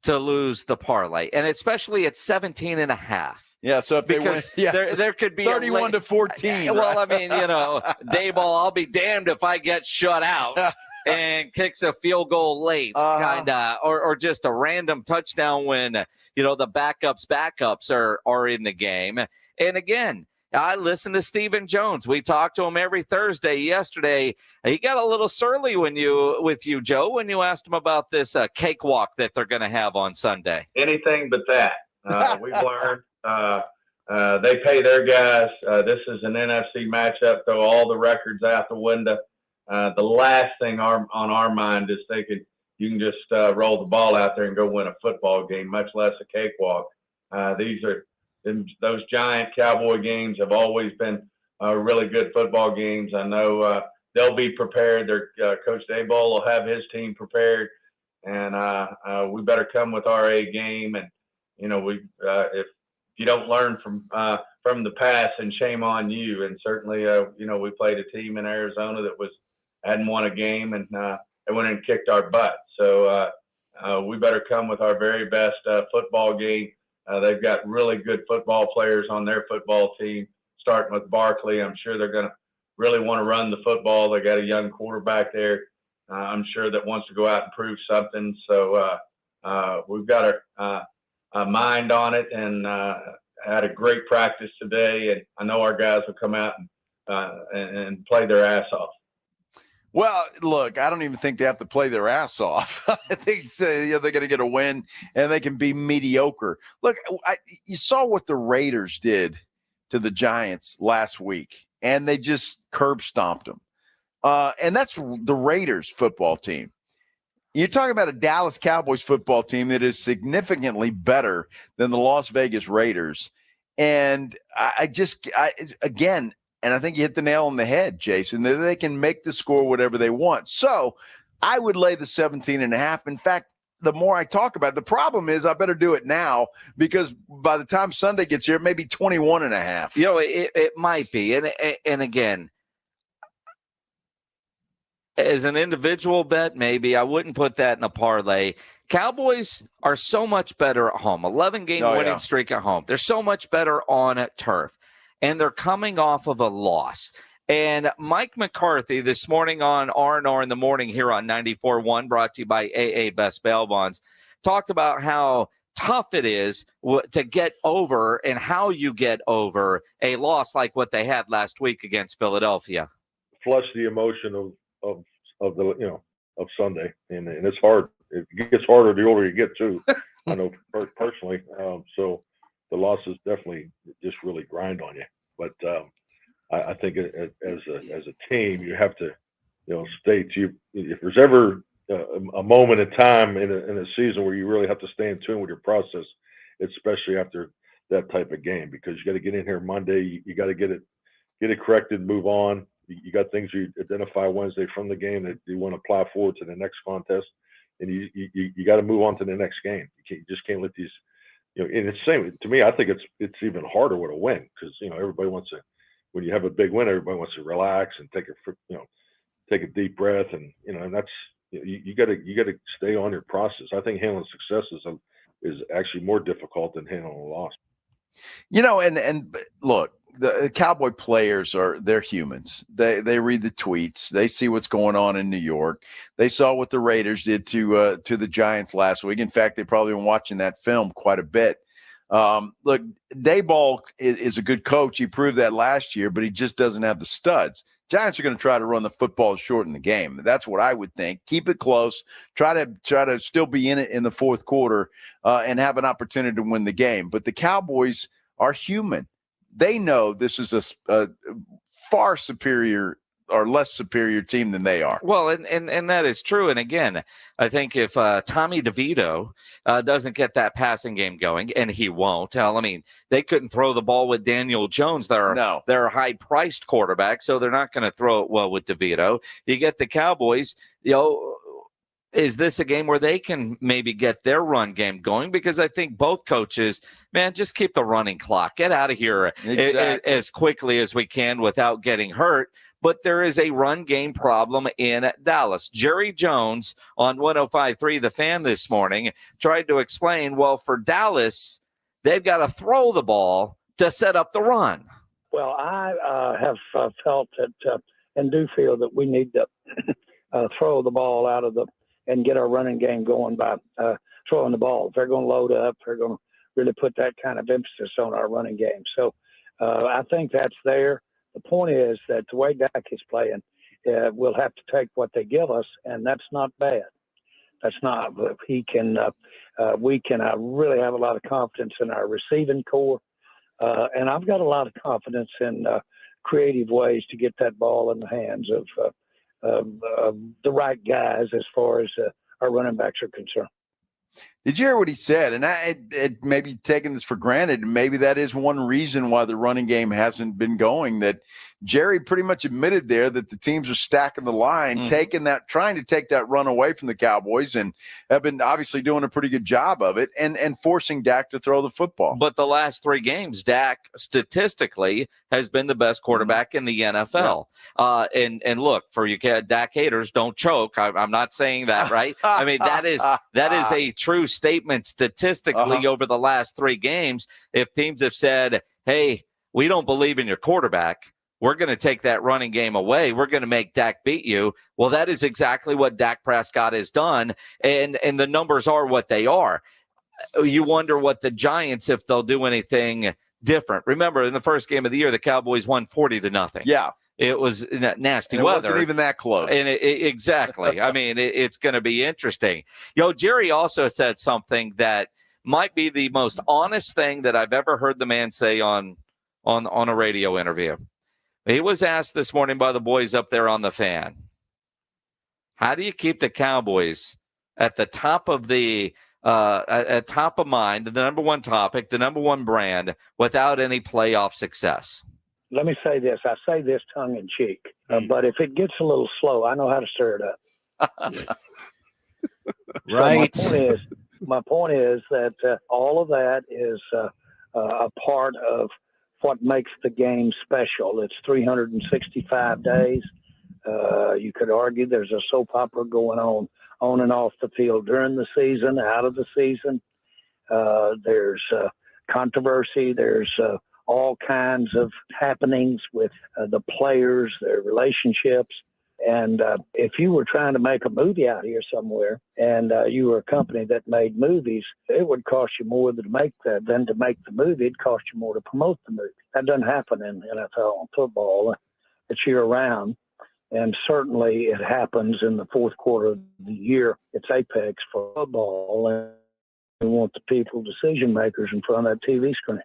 to lose the parlay. And especially at 17 and a half. Yeah, so if they win, there could be 31 to 14. Well, right? I mean, Dayball, I'll be damned if I get shut out and kicks a field goal late, or just a random touchdown when the backups are in the game. And again, I listen to Stephen Jones. We talked to him every Thursday. Yesterday, he got a little surly with you, Joe, when you asked him about this cakewalk that they're going to have on Sunday. Anything but that. We've learned. They pay their guys. This is an NFC matchup, throw all the records out the window. The last thing on our mind is thinking you can just roll the ball out there and go win a football game, much less a cakewalk. Those giant Cowboy games have always been really good football games. I know they'll be prepared. Their Coach Dayball will have his team prepared, and we better come with our A game. And if you don't learn from the past, and shame on you. And certainly, we played a team in Arizona that hadn't won a game, and they went and kicked our butt. So we better come with our very best football game. They've got really good football players on their football team, starting with Barkley. I'm sure they're going to really want to run the football. They got a young quarterback there. I'm sure that wants to go out and prove something. So we've got our mind on it, and had a great practice today. And I know our guys will come out and play their ass off. Well, look, I don't even think they have to play their ass off. I think they're going to get a win, and they can be mediocre. Look, you saw what the Raiders did to the Giants last week, and they just curb stomped them. And that's the Raiders football team. You're talking about a Dallas Cowboys football team that is significantly better than the Las Vegas Raiders. And again, and I think you hit the nail on the head, Jason, that they can make the score whatever they want. So I would lay the 17 and a half. In fact, the more I talk about it, the problem is I better do it now, because by the time Sunday gets here, it may be 21 and a half. It might be. And again, as an individual bet, maybe I wouldn't put that in a parlay. Cowboys are so much better at home. 11-game winning streak at home. They're so much better on turf. And they're coming off of a loss. And Mike McCarthy this morning on R&R in the Morning here on 94.1, brought to you by AA Best Bail Bonds, talked about how tough it is to get over and how you get over a loss like what they had last week against Philadelphia. Flush the emotion of Sunday, and it's hard. It gets harder the older you get too. I know personally. So the losses definitely just really grind on you. But I think as a team, you have to stay to. If there's ever a moment in time in a season where you really have to stay in tune with your process, especially after that type of game, because you got to get in here Monday. You got to get it corrected, move on. You got things you identify Wednesday from the game that you want to apply forward to the next contest, and you got to move on to the next game. You just can't let these, and it's the same to me. I think it's even harder with a win, because everybody wants to. When you have a big win, everybody wants to relax and take a deep breath, and and that's you got to stay on your process. I think handling success is actually more difficult than handling a loss. And look, the Cowboy players they're humans. They read the tweets. They see what's going on in New York. They saw what the Raiders did to the Giants last week. In fact, they've probably been watching that film quite a bit. Look, Dayball is a good coach. He proved that last year, but he just doesn't have the studs. Giants are going to try to run the football and shorten the game. That's what I would think. Keep it close. Try to still be in it in the fourth quarter and have an opportunity to win the game. But the Cowboys are human. They know this is a far superior or less superior team than they are. Well, and that is true. And again, I think if Tommy DeVito doesn't get that passing game going, and he won't, I mean, they couldn't throw the ball with Daniel Jones. They're a high-priced quarterback, so they're not going to throw it well with DeVito. You get the Cowboys, is this a game where they can maybe get their run game going? Because I think both coaches, man, just keep the running clock. Get out of here as quickly as we can without getting hurt. But there is a run game problem in Dallas. Jerry Jones on 105.3 The Fan this morning tried to explain, well, for Dallas, they've got to throw the ball to set up the run. Well, I have felt that and do feel that we need to throw the ball out of and get our running game going by throwing the ball. If they're going to load up, they're going to really put that kind of emphasis on our running game. So I think that's there. The point is that the way Dak is playing, we'll have to take what they give us, and that's not bad. That's not. We can really have a lot of confidence in our receiving core, and I've got a lot of confidence in creative ways to get that ball in the hands of the right guys as far as our running backs are concerned. Did you hear what he said? And I maybe taking this for granted. Maybe that is one reason why the running game hasn't been going, that Jerry pretty much admitted there that the teams are stacking the line, trying to take that run away from the Cowboys, and have been obviously doing a pretty good job of it and forcing Dak to throw the football. But the last 3 games, Dak statistically has been the best quarterback in the NFL. Yeah. And look, for you Dak haters, don't choke. I'm not saying that, right? I mean, that is a true statement statistically over the last 3 games. If teams have said, hey, we don't believe in your quarterback, we're going to take that running game away, we're going to make Dak beat you. Well, that is exactly what Dak Prescott has done, and the numbers are what they are. You wonder what the Giants, if they'll do anything different. Remember, in the first game of the year, the Cowboys won 40-0. Yeah. It was nasty and it weather. Wasn't even that close. And exactly. I mean, it's going to be interesting. Jerry also said something that might be the most honest thing that I've ever heard the man say on a radio interview. He was asked this morning by the boys up there on the Fan, how do you keep the Cowboys at the top of at top of mind, the number one topic, the number one brand, without any playoff success? Let me say this. I say this tongue in cheek, but if it gets a little slow, I know how to stir it up. Right. So my point is that all of that is a part of what makes the game special. It's 365 days. You could argue there's a soap opera going on and off the field during the season, out of the season. There's controversy. There's all kinds of happenings with the players, their relationships. And if you were trying to make a movie out here somewhere and you were a company that made movies, it would cost you more than to make the movie. It'd cost you more to promote the movie. That doesn't happen in NFL and football. It's year round. And certainly it happens in the fourth quarter of the year. It's apex for football. And we want the people, decision makers, in front of that TV screen.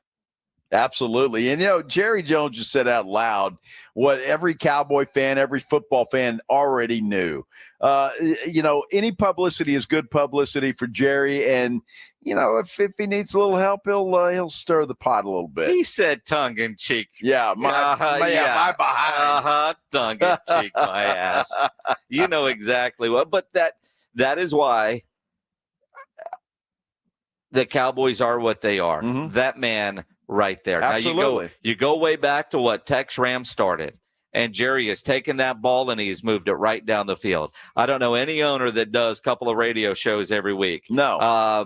Absolutely. And, Jerry Jones just said out loud what every Cowboy fan, every football fan already knew. Any publicity is good publicity for Jerry. And, if he needs a little help, he'll stir the pot a little bit. He said tongue in cheek. Yeah. My behind. Tongue in cheek, my ass. You know exactly what. But that is why the Cowboys are what they are. Mm-hmm. That man right there. Absolutely. Now you go way back to what Tex Ram started, and Jerry has taken that ball and he's moved it right down the field. I don't know any owner that does a couple of radio shows every week. No.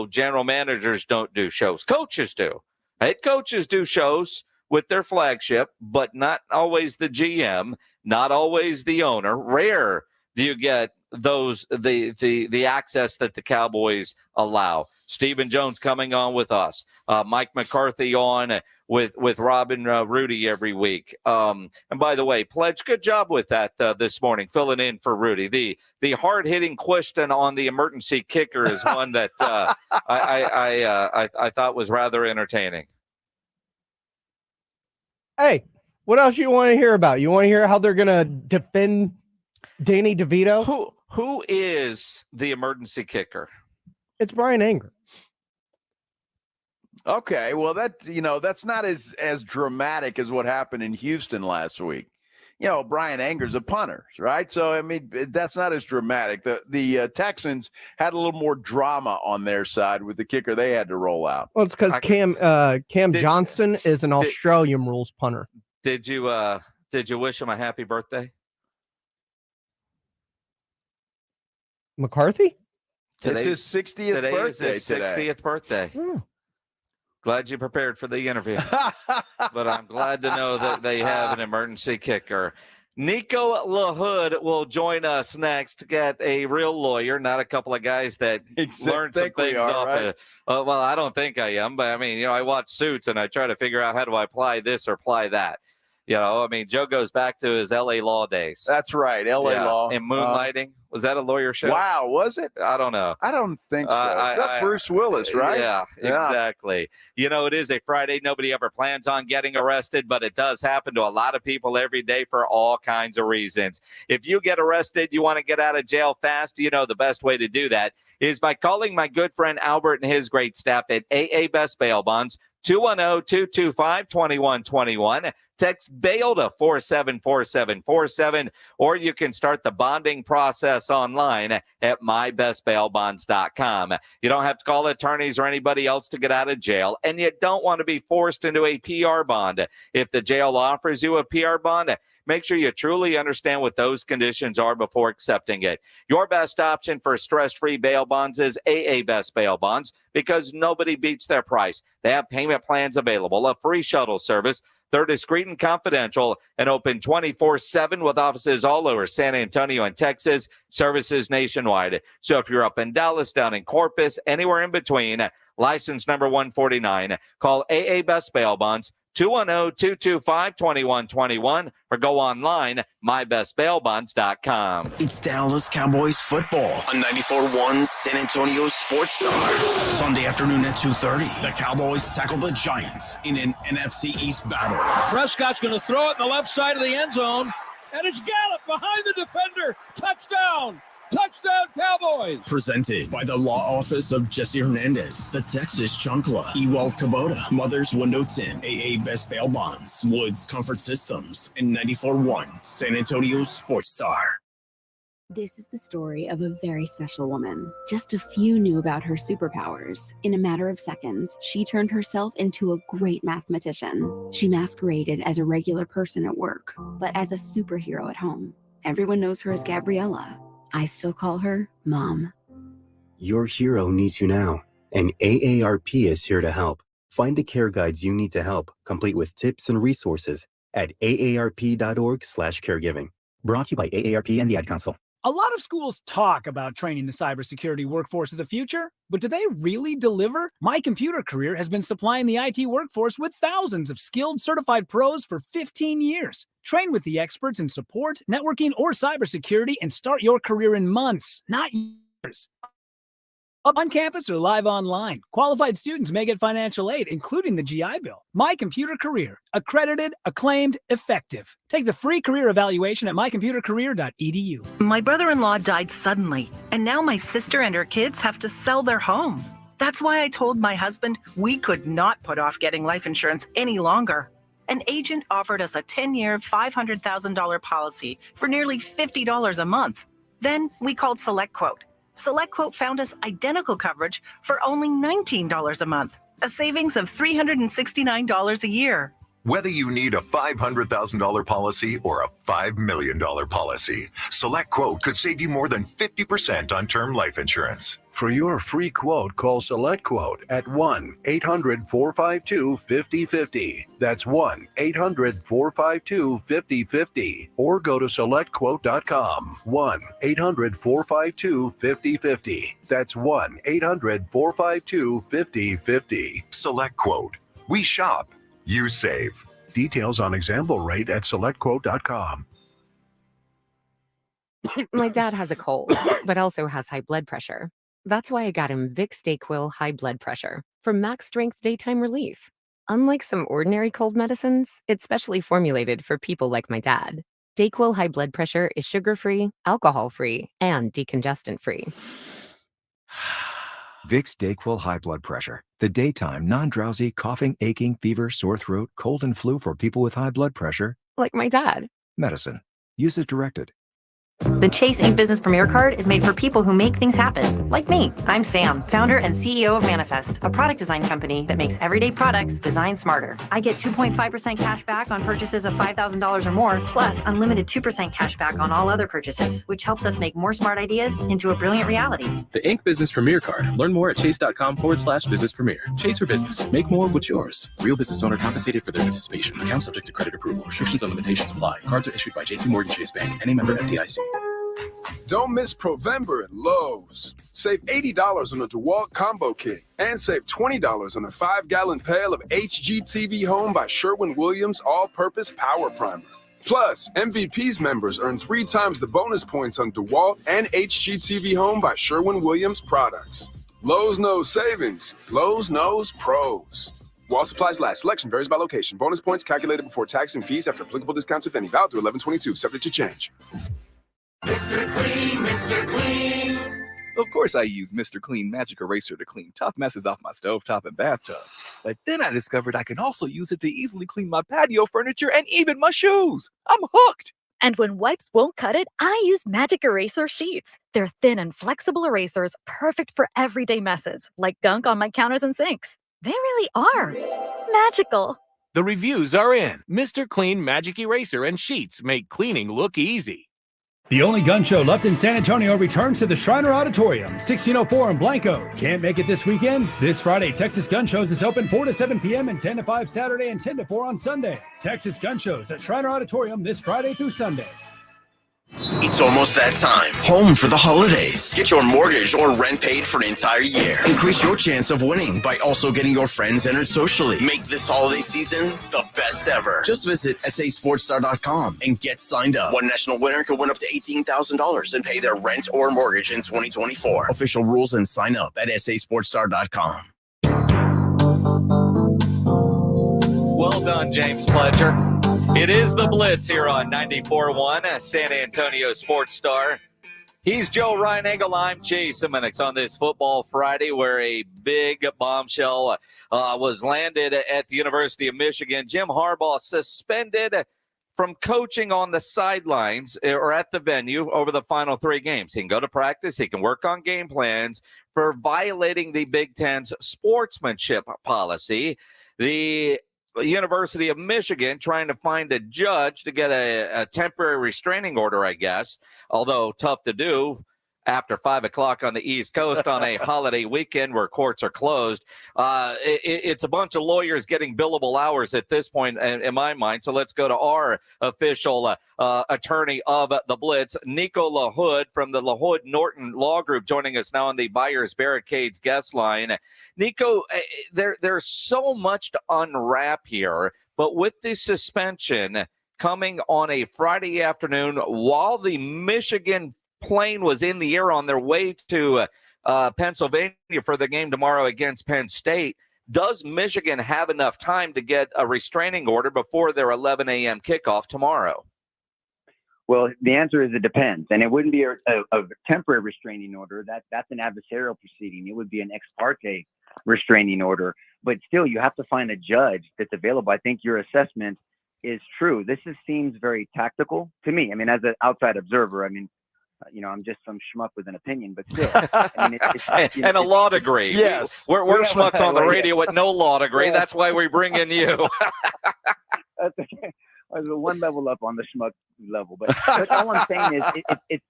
General managers don't do shows. Coaches do. Head coaches do shows with their flagship, but not always the GM, not always the owner. Rare do you get the access that the Cowboys allow. Stephen Jones coming on with us. Mike McCarthy on with Rob and Rudy every week. And by the way, Pledge, good job with that this morning, filling in for Rudy. The hard-hitting question on the emergency kicker is one that I thought was rather entertaining. Hey, what else you want to hear about? You want to hear how they're going to defend Danny DeVito? Who is the emergency kicker? It's Brian Anger. Okay, well that's not as dramatic as what happened in Houston last week. Brian Anger's a punter, right? So I mean that's not as dramatic. The Texans had a little more drama on their side with the kicker they had to roll out. Well, it's because Cam Johnston is an Australian rules punter. Did you wish him a happy birthday? McCarthy? It's his 60th birthday. Is his 60th birthday. Glad you prepared for the interview. But I'm glad to know that they have an emergency kicker. Nico LaHood will join us next to get a real lawyer, not a couple of guys that learned some things off right? well, I don't think I am, but I mean, I watch Suits and I try to figure out how do I apply this or apply that. I mean, Joe goes back to his L.A. law days. That's right, L.A. law. And Moonlighting. Was that a lawyer show? Wow, was it? I don't know. I don't think so. That's Bruce Willis, right? Yeah, exactly. It is a Friday. Nobody ever plans on getting arrested, but it does happen to a lot of people every day for all kinds of reasons. If you get arrested, you want to get out of jail fast, the best way to do that is by calling my good friend Albert and his great staff at AA Best Bail Bonds, 210-225-2121. Text bail to 474747, or you can start the bonding process online at mybestbailbonds.com. You don't have to call attorneys or anybody else to get out of jail, and you don't want to be forced into a PR bond. If the jail offers you a PR bond, make sure you truly understand what those conditions are before accepting it. Your best option for stress-free bail bonds is AA Best Bail Bonds because nobody beats their price. They have payment plans available, a free shuttle service. They're discreet and confidential and open 24/7 with offices all over San Antonio and Texas, services nationwide. So if you're up in Dallas, down in Corpus, anywhere in between, license number 149, call AA Best Bail Bonds, 210-225-2121, or go online, mybestbailbonds.com. It's Dallas Cowboys football on 94.1 San Antonio Sports Star. Sunday afternoon at 2:30, the Cowboys tackle the Giants in an NFC East battle. Prescott's going to throw it in the left side of the end zone, and it's Gallup behind the defender. Touchdown! Touchdown, Cowboys! Presented by the law office of Jesse Hernandez, the Texas Chunkla, Ewers Kubota, Mother's Window Tint, AA Best Bail Bonds, Woods Comfort Systems, and 94.1 San Antonio Sports Star. This is the story of a very special woman. Just a few knew about her superpowers. In a matter of seconds, she turned herself into a great mathematician. She masqueraded as a regular person at work, but as a superhero at home. Everyone knows her as Gabriella. I still call her Mom. Your hero needs you now, and AARP is here to help. Find the care guides you need to help, complete with tips and resources at aarp.org/caregiving. Brought to you by AARP and the Ad Council. A lot of schools talk about training the cybersecurity workforce of the future, but do they really deliver? My Computer Career has been supplying the IT workforce with thousands of skilled, certified pros for 15 years. Train with the experts in support, networking, or cybersecurity and start your career in months, not years. Up on campus or live online, qualified students may get financial aid, including the GI Bill. My Computer Career, accredited, acclaimed, effective. Take the free career evaluation at mycomputercareer.edu. My brother-in-law died suddenly, and now my sister and her kids have to sell their home. That's why I told my husband we could not put off getting life insurance any longer. An agent offered us a 10-year, $500,000 policy for nearly $50 a month. Then we called SelectQuote. SelectQuote found us identical coverage for only $19 a month, a savings of $369 a year. Whether you need a $500,000 policy or a $5 million policy, SelectQuote could save you more than 50% on term life insurance. For your free quote, call SelectQuote at 1-800-452-5050. That's 1-800-452-5050. Or go to SelectQuote.com. 1-800-452-5050. That's 1-800-452-5050. SelectQuote. We shop. you save. Details on example rate at selectquote.com. My dad has a cold, but also has high blood pressure. That's why I got him Vicks DayQuil High Blood Pressure for max strength daytime relief. Unlike some ordinary cold medicines, it's specially formulated for people like my dad. DayQuil High Blood Pressure is sugar-free, alcohol-free, and decongestant-free. Vicks DayQuil High Blood Pressure. The daytime, non-drowsy, coughing, aching, fever, sore throat, cold, and flu for people with high blood pressure. Like my dad. Medicine. Use as directed. The Chase Ink Business Premier Card is made for people who make things happen, like me. I'm Sam, founder and CEO of Manifest, a product design company that makes everyday products designed smarter. I get 2.5% cash back on purchases of $5,000 or more, plus unlimited 2% cash back on all other purchases, which helps us make more smart ideas into a brilliant reality. The Ink Business Premier Card. Learn more at chase.com/business premier. Chase for business. Make more of what's yours. Real business owner compensated for their participation. Account subject to credit approval. Restrictions and limitations apply. Cards are issued by JPMorgan Chase Bank. Any member FDIC. Don't miss Provember at Lowe's. Save $80 on a DeWalt combo kit and save $20 on a 5-gallon pail of HGTV Home by Sherwin-Williams all-purpose power primer. Plus, MVP's members earn 3 times the bonus points on DeWalt and HGTV Home by Sherwin-Williams products. Lowe's knows savings. Lowe's knows pros. While supplies last, selection varies by location. Bonus points calculated before tax and fees after applicable discounts, if any. Valid through 11/22, subject to change. Mr. Clean, Mr. Clean. Of course I use Mr. Clean Magic Eraser to clean tough messes off my stovetop and bathtub. But then I discovered I can also use it to easily clean my patio furniture and even my shoes. I'm hooked. And when wipes won't cut it, I use Magic Eraser Sheets. They're thin and flexible erasers, perfect for everyday messes, like gunk on my counters and sinks. They really are magical. The reviews are in. Mr. Clean Magic Eraser and Sheets make cleaning look easy. The only gun show left in San Antonio returns to the Shriner Auditorium, 1604 in Blanco. Can't make it this weekend? This Friday, Texas Gun Shows is open 4 to 7 p.m. and 10 to 5 Saturday and 10 to 4 on Sunday. Texas Gun Shows at Shriner Auditorium this Friday through Sunday. It's almost that time. Home for the holidays. Get your mortgage or rent paid for an entire year. Increase your chance of winning by also getting your friends entered socially. Make this holiday season the best ever. Just visit sasportstar.com and get signed up. One national winner could win up to $18,000 and pay their rent or mortgage in 2024. Official rules and sign up at sasportstar.com. Well done, James Fletcher. It is the Blitz here on 94.1 San Antonio Sports Star. He's Joe Ryan Engel. I'm Jason Minix on this Football Friday, where a big bombshell was landed at the University of Michigan. Jim Harbaugh suspended from coaching on the sidelines or at the venue over the final 3 games. He can go to practice. He can work on game plans for violating the Big Ten's sportsmanship policy. The University of Michigan trying to find a judge to get a temporary restraining order, I guess, although tough to do after 5 o'clock on the East Coast on a holiday weekend where courts are closed. It's a bunch of lawyers getting billable hours at this point in my mind. So let's go to our official attorney of the Blitz, Nico LaHood from the LaHood Norton Law Group, joining us now on the Buyers Barricades guest line. Nico, there's so much to unwrap here, but with the suspension coming on a Friday afternoon while the Michigan plane was in the air on their way to Pennsylvania for the game tomorrow against Penn State, does Michigan have enough time to get a restraining order before their 11 a.m. kickoff tomorrow? Well, the answer is it depends. And it wouldn't be a temporary restraining order. That's an adversarial proceeding. It would be an ex parte restraining order. But still, you have to find a judge that's available. I think your assessment is true. This seems very tactical to me. I mean, as an outside observer, I mean, I'm just some schmuck with an opinion, but still. I mean, and a law degree. Yes. We're schmucks on the radio with no law degree. That's why we bring in you. That's okay. I was 1 level up on the schmuck level. But all I'm saying is it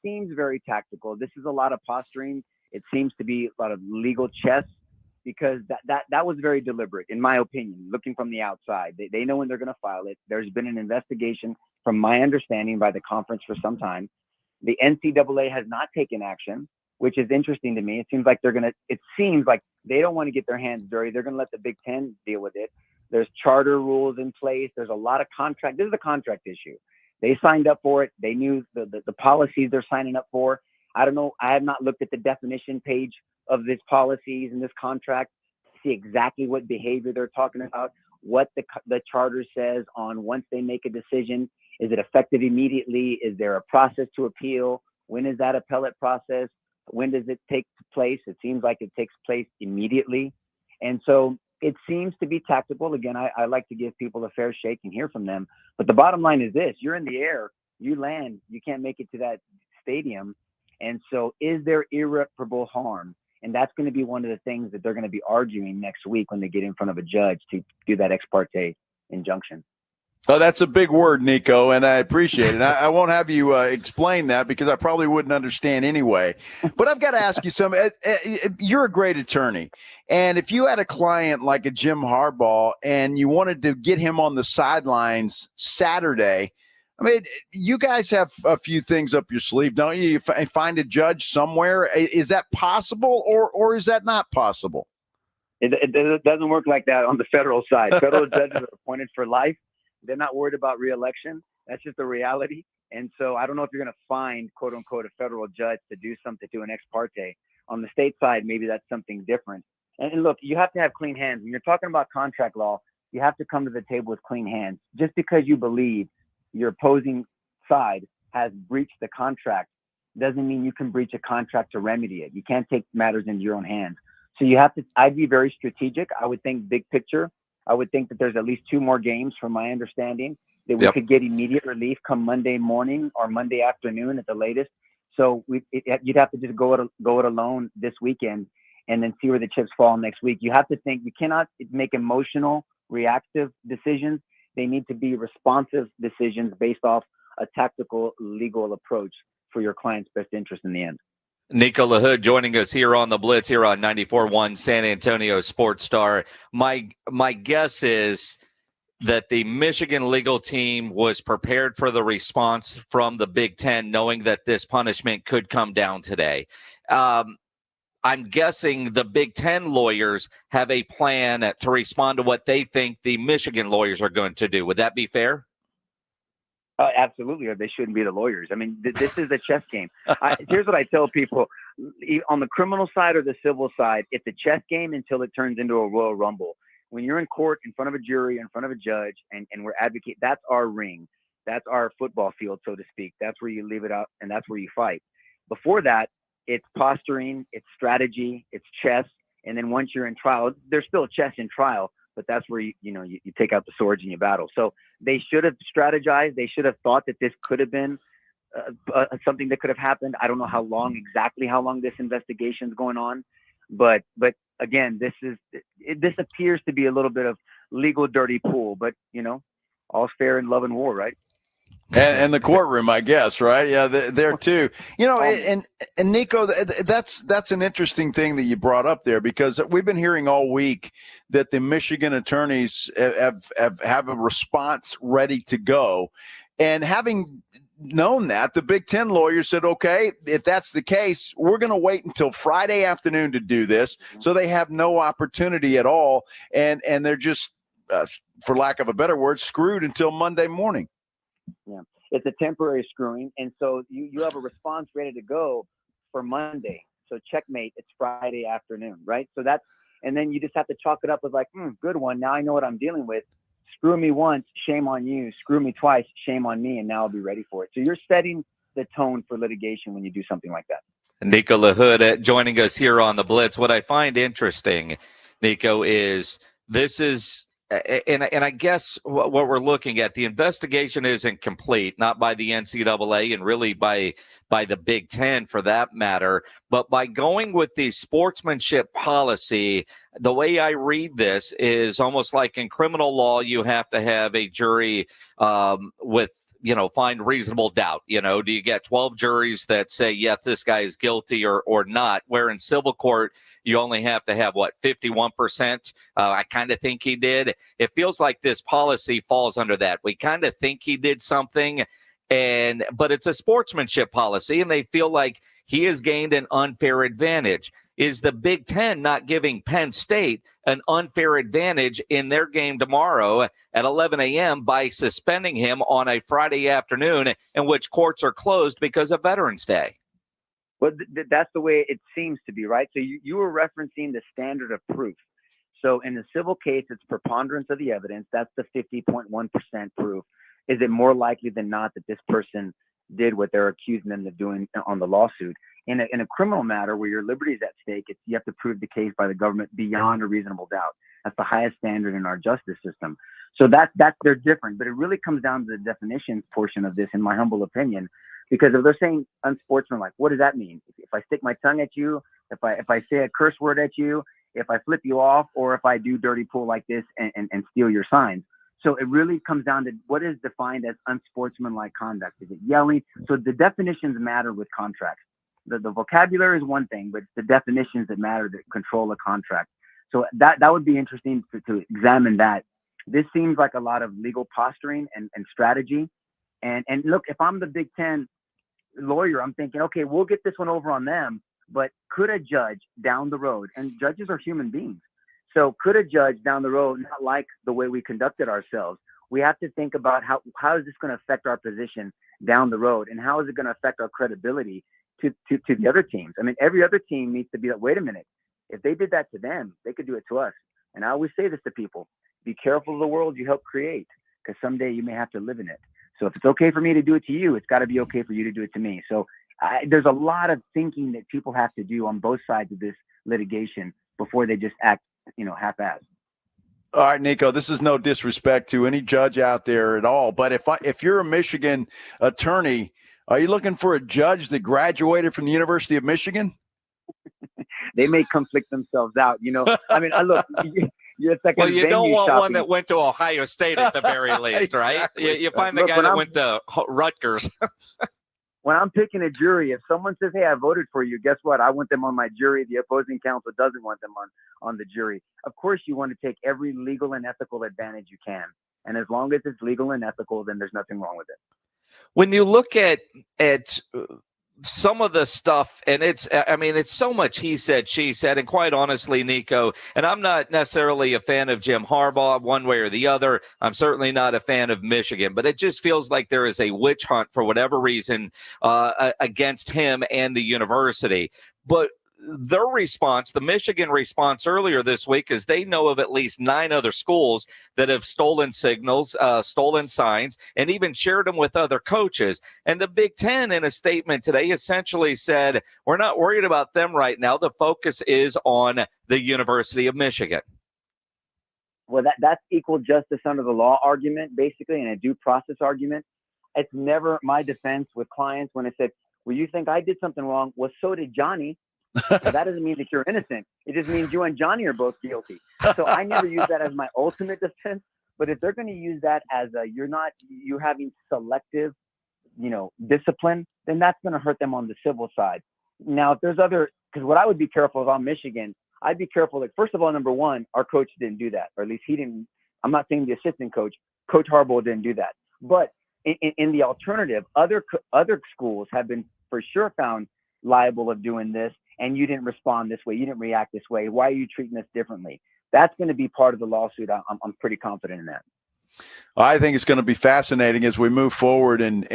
seems very tactical. This is a lot of posturing. It seems to be a lot of legal chess, because that was very deliberate, in my opinion, looking from the outside. They know when they're going to file it. There's been an investigation, from my understanding, by the conference for some time. The NCAA has not taken action, which is interesting to me. It seems like they don't want to get their hands dirty. They're going to let the Big Ten deal with it. There's charter rules in place. There's a lot of contract. This is a contract issue. They signed up for it. They knew the policies they're signing up for. I don't know. I have not looked at the definition page of these policies and this contract to see exactly what behavior they're talking about, what the charter says on once they make a decision. Is it effective immediately? Is there a process to appeal? When is that appellate process? When does it take place? It seems like it takes place immediately. And so it seems to be tactical. Again, I like to give people a fair shake and hear from them. But the bottom line is this: you're in the air, you land, you can't make it to that stadium. And so is there irreparable harm? And that's going to be one of the things that they're going to be arguing next week when they get in front of a judge to do that ex parte injunction. Oh, that's a big word, Nico, and I appreciate it. I won't have you explain that because I probably wouldn't understand anyway. But I've got to ask you something. You're a great attorney, and if you had a client like a Jim Harbaugh and you wanted to get him on the sidelines Saturday, I mean, you guys have a few things up your sleeve, don't you? You find a judge somewhere. Is that possible, or is that not possible? It doesn't work like that on the federal side. Federal judges are appointed for life. They're not worried about reelection. That's just the reality. And so I don't know if you're going to find, quote unquote, a federal judge to do something, to do an ex parte. On the state side, maybe that's something different. And look, you have to have clean hands. When you're talking about contract law, you have to come to the table with clean hands. Just because you believe your opposing side has breached the contract doesn't mean you can breach a contract to remedy it. You can't take matters into your own hands. So you have to, I'd be very strategic. I would think big picture. I would think that there's at least 2 more games, from my understanding, that we could get immediate relief come Monday morning or Monday afternoon at the latest. So you'd have to just go it alone this weekend and then see where the chips fall next week. You have to think, you cannot make emotional, reactive decisions. They need to be responsive decisions based off a tactical, legal approach for your client's best interest in the end. Nico LaHood joining us here on the Blitz here on 94.1 San Antonio Sports Star. My guess is that the Michigan legal team was prepared for the response from the Big Ten, knowing that this punishment could come down today. I'm guessing the Big Ten lawyers have a plan to respond to what they think the Michigan lawyers are going to do. Would that be fair? Absolutely, or they shouldn't be the lawyers. I mean, this is a chess game. Here's what I tell people. On the criminal side or the civil side, it's a chess game until it turns into a Royal Rumble. When you're in court, in front of a jury, in front of a judge, and we're advocating, that's our ring. That's our football field, so to speak. That's where you leave it out, and that's where you fight. Before that, it's posturing, it's strategy, it's chess. And then once you're in trial, there's still chess in trial, but that's where you take out the swords and you battle. So they should have strategized. They should have thought that this could have been something that could have happened. I don't know exactly how long this investigation is going on, but again, this appears to be a little bit of legal dirty pool. But all's fair in love and war, right? And the courtroom, I guess, right? Yeah, there too. And Nico, that's an interesting thing that you brought up there, because we've been hearing all week that the Michigan attorneys have a response ready to go. And having known that, the Big Ten lawyers said, okay, if that's the case, we're going to wait until Friday afternoon to do this. So they have no opportunity at all. And they're just, for lack of a better word, screwed until Monday morning. Yeah, it's a temporary screwing. And so you have a response ready to go for Monday. So checkmate, it's Friday afternoon, right? So and then you just have to chalk it up with good one. Now I know what I'm dealing with. Screw me once, shame on you. Screw me twice, shame on me. And now I'll be ready for it. So you're setting the tone for litigation when you do something like that. Nico LaHood joining us here on the Blitz. What I find interesting, Nico, is this is, and I guess what we're looking at, the investigation isn't complete, not by the NCAA and really by the Big Ten for that matter, but by going with the sportsmanship policy. The way I read this is almost like in criminal law, you have to have a jury with, find reasonable doubt. Do you get 12 juries that say, yes, this guy is guilty or not? Where in civil court, you only have to have, 51%? I kind of think he did. It feels like this policy falls under that. We kind of think he did something, but it's a sportsmanship policy, and they feel like he has gained an unfair advantage. Is the Big Ten not giving Penn State an unfair advantage in their game tomorrow at 11 a.m. by suspending him on a Friday afternoon in which courts are closed because of Veterans Day. Well, that's the way it seems to be, right? So you were referencing the standard of proof. So in the civil case, it's preponderance of the evidence. That's the 50.1% proof. Is it more likely than not that this person did what they're accusing them of doing on the lawsuit? In a criminal matter where your liberty is at stake, you have to prove the case by the government beyond a reasonable doubt. That's the highest standard in our justice system. So they're different, but it really comes down to the definitions portion of this, in my humble opinion. Because if they're saying unsportsmanlike, what does that mean? If I stick my tongue at you, if I say a curse word at you, if I flip you off, or if I do dirty pool like this and steal your signs. So it really comes down to what is defined as unsportsmanlike conduct. Is it yelling? So the definitions matter with contracts. The vocabulary is one thing, but it's the definitions that matter that control a contract. So that would be interesting to examine that. This seems like a lot of legal posturing and strategy. And look, if I'm the Big Ten lawyer, I'm thinking, okay, we'll get this one over on them, but could a judge down the road, and judges are human beings, so could a judge down the road not like the way we conducted ourselves? We have to think about how is this going to affect our position down the road, and how is it going to affect our credibility to the other teams? I mean, every other team needs to be like, wait a minute, if they did that to them, they could do it to us. And I always say this to people: be careful of the world you help create, because someday you may have to live in it. So if it's okay for me to do it to you, it's got to be okay for you to do it to me. So there's a lot of thinking that people have to do on both sides of this litigation before they just act, half-assed. All right, Nico, this is no disrespect to any judge out there at all, but if you're a Michigan attorney, are you looking for a judge that graduated from the University of Michigan? They may conflict themselves out, I mean, look, you're a second. Well, you don't want shopping. one that went to Ohio State at the very least, right? You find the guy that went to Rutgers. When I'm picking a jury, if someone says, hey, I voted for you, guess what? I want them on my jury. The opposing counsel doesn't want them on the jury. Of course, you want to take every legal and ethical advantage you can. And as long as it's legal and ethical, then there's nothing wrong with it. When you look at some of the stuff, and it's so much he said, she said, and quite honestly, Nico, and I'm not necessarily a fan of Jim Harbaugh one way or the other. I'm certainly not a fan of Michigan, but it just feels like there is a witch hunt for whatever reason against him and the university. But their response, the Michigan response earlier this week, is they know of at least 9 other schools that have stolen signals, stolen signs, and even shared them with other coaches. And the Big Ten, in a statement today, essentially said, we're not worried about them right now. The focus is on the University of Michigan. Well, that's equal justice under the law argument, basically, and a due process argument. It's never my defense with clients when I said, well, you think I did something wrong? Well, so did Johnny. So that doesn't mean that you're innocent. It just means you and Johnny are both guilty. So I never use that as my ultimate defense. But if they're going to use that as you're having selective, discipline, then that's going to hurt them on the civil side. Now, if there's because what I would be careful of on Michigan, I'd be careful. Like, first of all, number one, our coach didn't do that, or at least he didn't. I'm not saying the assistant coach, Coach Harbaugh, didn't do that. But in the alternative, other schools have been for sure found liable of doing this. And you didn't respond this way, you didn't react this way. Why are you treating us differently? That's going to be part of the lawsuit. I'm pretty confident in that. I think it's going to be fascinating as we move forward and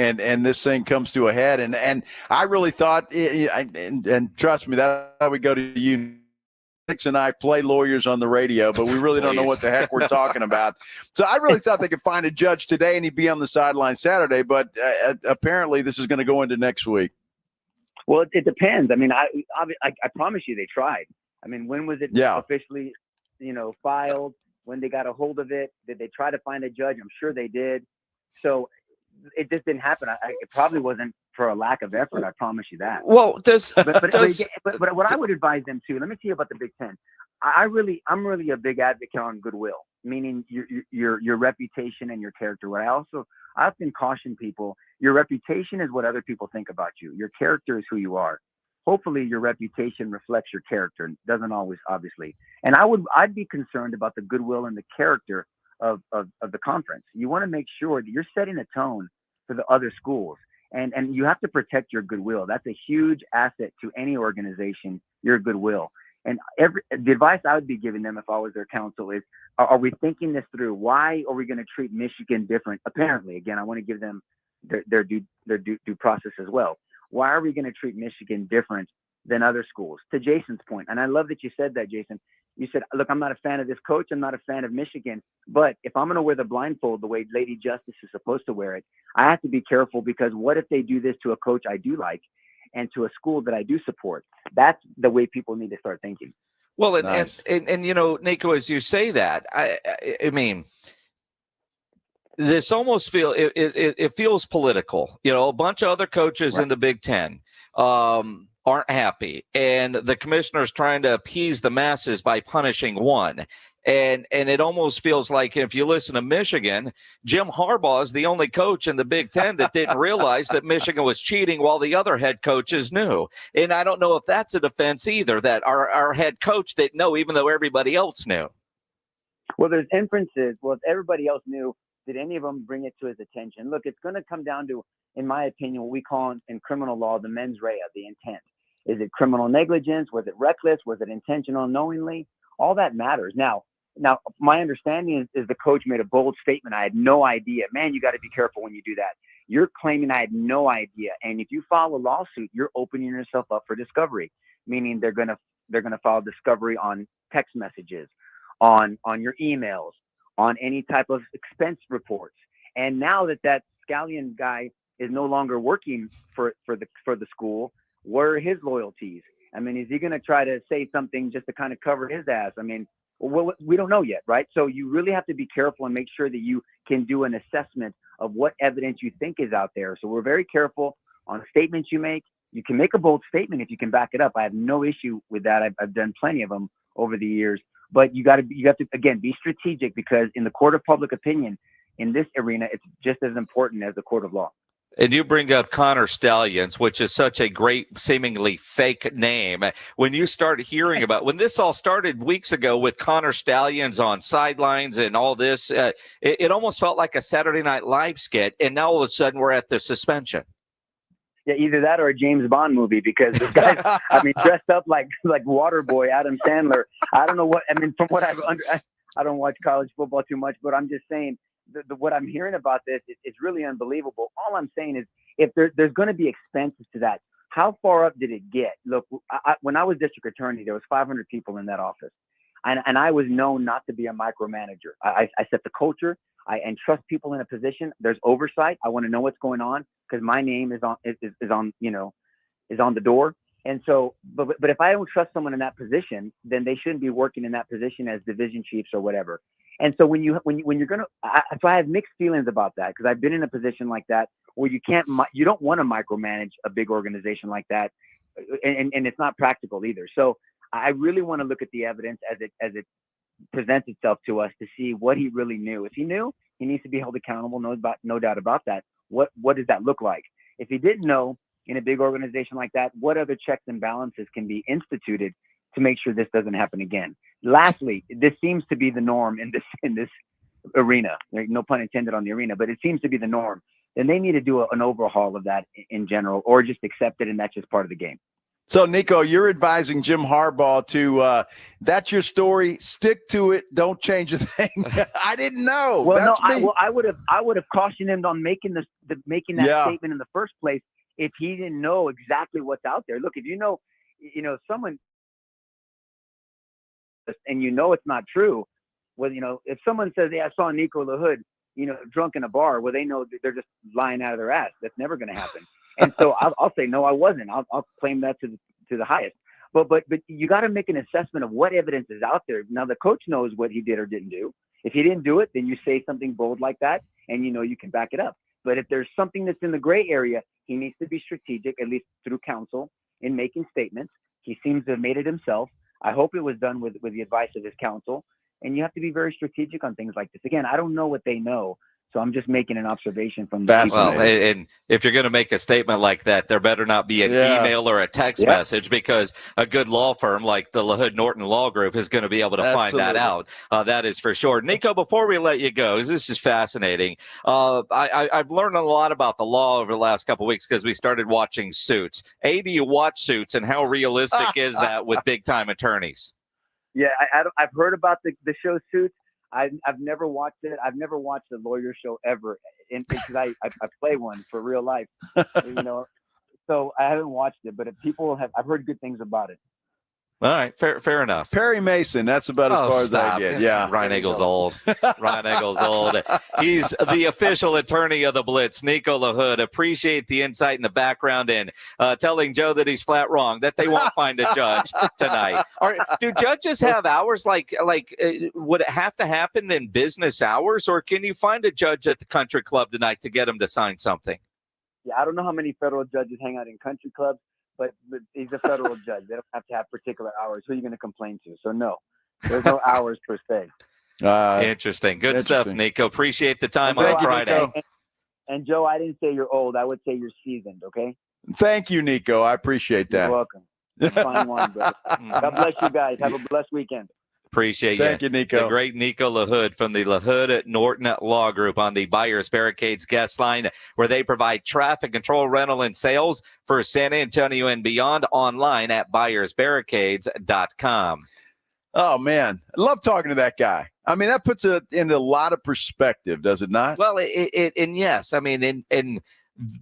this thing comes to a head. And I really thought, and trust me, that's how we go to you. Alex and I play lawyers on the radio, but we really don't know what the heck we're talking about. So I really thought they could find a judge today and he'd be on the sideline Saturday, but apparently this is going to go into next week. Well, it depends. I mean, I promise you they tried. I mean, when was it officially, filed? When they got a hold of it? Did they try to find a judge? I'm sure they did. So it just didn't happen. It probably wasn't for a lack of effort. I promise you that. Well, but what I would advise them to, let me tell you about the Big Ten. I'm really a big advocate on goodwill, meaning your reputation and your character. What I often caution people, your reputation is what other people think about you. Your character is who you are. Hopefully your reputation reflects your character. It doesn't always, obviously. And I'd be concerned about the goodwill and the character of the conference. You want to make sure that you're setting a tone for the other schools. And you have to protect your goodwill. That's a huge asset to any organization, your goodwill. And the advice I would be giving them if I was their counsel is, are we thinking this through? Why are we going to treat Michigan different? Apparently, again, I want to give them their due process as well. Why are we going to treat Michigan different than other schools? To Jason's point, and I love that you said that, Jason. You said, look, I'm not a fan of this coach. I'm not a fan of Michigan. But if I'm going to wear the blindfold the way Lady Justice is supposed to wear it, I have to be careful, because what if they do this to a coach I do like and to a school that I do support? That's the way people need to start thinking. Well, and you know, Nico, as you say that, I mean, this almost it feels political. You know, a bunch of other coaches in the Big Ten aren't happy, and the commissioner's trying to appease the masses by punishing one. And it almost feels like, if you listen to Michigan, Jim Harbaugh is the only coach in the Big Ten that didn't realize that Michigan was cheating while the other head coaches knew. And I don't know if that's a defense either, that our head coach didn't know, even though everybody else knew. Well, there's inferences. Well, if everybody else knew, did any of them bring it to his attention? Look, it's going to come down to, in my opinion, what we call in criminal law the mens rea, the intent. Is it criminal negligence? Was it reckless? Was it intentional knowingly? All that matters. Now, my understanding is the coach made a bold statement. I had no idea. Man, you got to be careful when you do that. You're claiming I had no idea. And if you file a lawsuit, you're opening yourself up for discovery, meaning they're going to file discovery on text messages, on your emails, on any type of expense reports. And now that Scallion guy is no longer working for the school, where are his loyalties? I mean, is he going to try to say something just to kind of cover his ass? I mean, well, we don't know yet, right? So you really have to be careful and make sure that you can do an assessment of what evidence you think is out there. So we're very careful on statements you make. You can make a bold statement if you can back it up. I have no issue with that. I've done plenty of them over the years. But you have to, again, be strategic, because in the court of public opinion, in this arena, it's just as important as the court of law. And you bring up Connor Stallions, which is such a great, seemingly fake name. When you started hearing about, when this all started weeks ago with Connor Stallions on sidelines and all this, it almost felt like a Saturday Night Live skit. And now all of a sudden we're at the suspension. Yeah, either that or a James Bond movie, because this guy, I mean, dressed up like Waterboy, Adam Sandler. I don't know what, I mean, from what I don't watch college football too much, but I'm just saying, what I'm hearing about this is really unbelievable. All I'm saying is, if there's going to be expenses to that, how far up did it get? Look, when I was district attorney, there was 500 people in that office, and I was known not to be a micromanager. I set the culture. I entrust people in a position. There's oversight. I want to know what's going on, because my name is on the door. And so, but if I don't trust someone in that position, then they shouldn't be working in that position as division chiefs or whatever. And so when you're gonna, so I have mixed feelings about that, because I've been in a position like that where you don't want to micromanage a big organization like that, and it's not practical either. So I really want to look at the evidence as it presents itself to us to see what he really knew. If he knew, he needs to be held accountable. No doubt about that. What does that look like? If he didn't know, in a big organization like that, what other checks and balances can be instituted to make sure this doesn't happen again? Lastly, this seems to be the norm in this arena. No pun intended on the arena, but it seems to be the norm. Then they need to do an overhaul of that in general, or just accept it, and that's just part of the game. So, Nico, you're advising Jim Harbaugh to that's your story. Stick to it. Don't change a thing. I didn't know. Well, I would have cautioned him on making that statement in the first place if he didn't know exactly what's out there. Look, if you know someone, and it's not true. Well, if someone says, "Hey, I saw Nico LaHood, drunk in a bar," well, they know they're just lying out of their ass. That's never going to happen. And so I'll say, no, I wasn't. I'll claim that to the highest. But you got to make an assessment of what evidence is out there. Now, the coach knows what he did or didn't do. If he didn't do it, then you say something bold like that, and you can back it up. But if there's something that's in the gray area, he needs to be strategic, at least through counsel, in making statements. He seems to have made it himself. I hope it was done with the advice of his counsel. And you have to be very strategic on things like this. Again, I don't know what they know. So I'm just making an observation from the Well, and if you're going to make a statement like that, there better not be an email or a text message, because a good law firm like the LaHood Norton Law Group is going to be able to find that out. That is for sure. Nico, before we let you go, this is fascinating. I've learned a lot about the law over the last couple of weeks because we started watching Suits. Do you watch Suits, and how realistic is that with big-time attorneys? Yeah, I've heard about the show Suits. I've never watched it. I've never watched a lawyer show ever, because I play one for real life, So I haven't watched it, but I've heard good things about it. All right, fair enough. Perry Mason, that's about as far as I get. Yeah, Ryan Eagle's old. Ryan Eagle's old. He's the official attorney of the Blitz, Nico LaHood. Appreciate the insight and the background, and telling Joe that he's flat wrong, that they won't find a judge tonight. Do judges have hours like would it have to happen in business hours, or can you find a judge at the country club tonight to get him to sign something? Yeah, I don't know how many federal judges hang out in country clubs, but he's a federal judge. They don't have to have particular hours. Who are you going to complain to? So no, there's no hours per se. Interesting. Good stuff, Nico. Appreciate the time on Friday. And Joe, I didn't say you're old. I would say you're seasoned, okay? Thank you, Nico. I appreciate that. You're welcome. Fine one, brother. God bless you guys. Have a blessed weekend. Appreciate Thank you, Nico. The great Nico LaHood from the LaHood Norton Law Group on the Buyers Barricades guest line, where they provide traffic control, rental, and sales for San Antonio and beyond, online at buyersbarricades.com. Oh, man. I love talking to that guy. I mean, that puts it into a lot of perspective, does it not? Well, and yes, I mean, and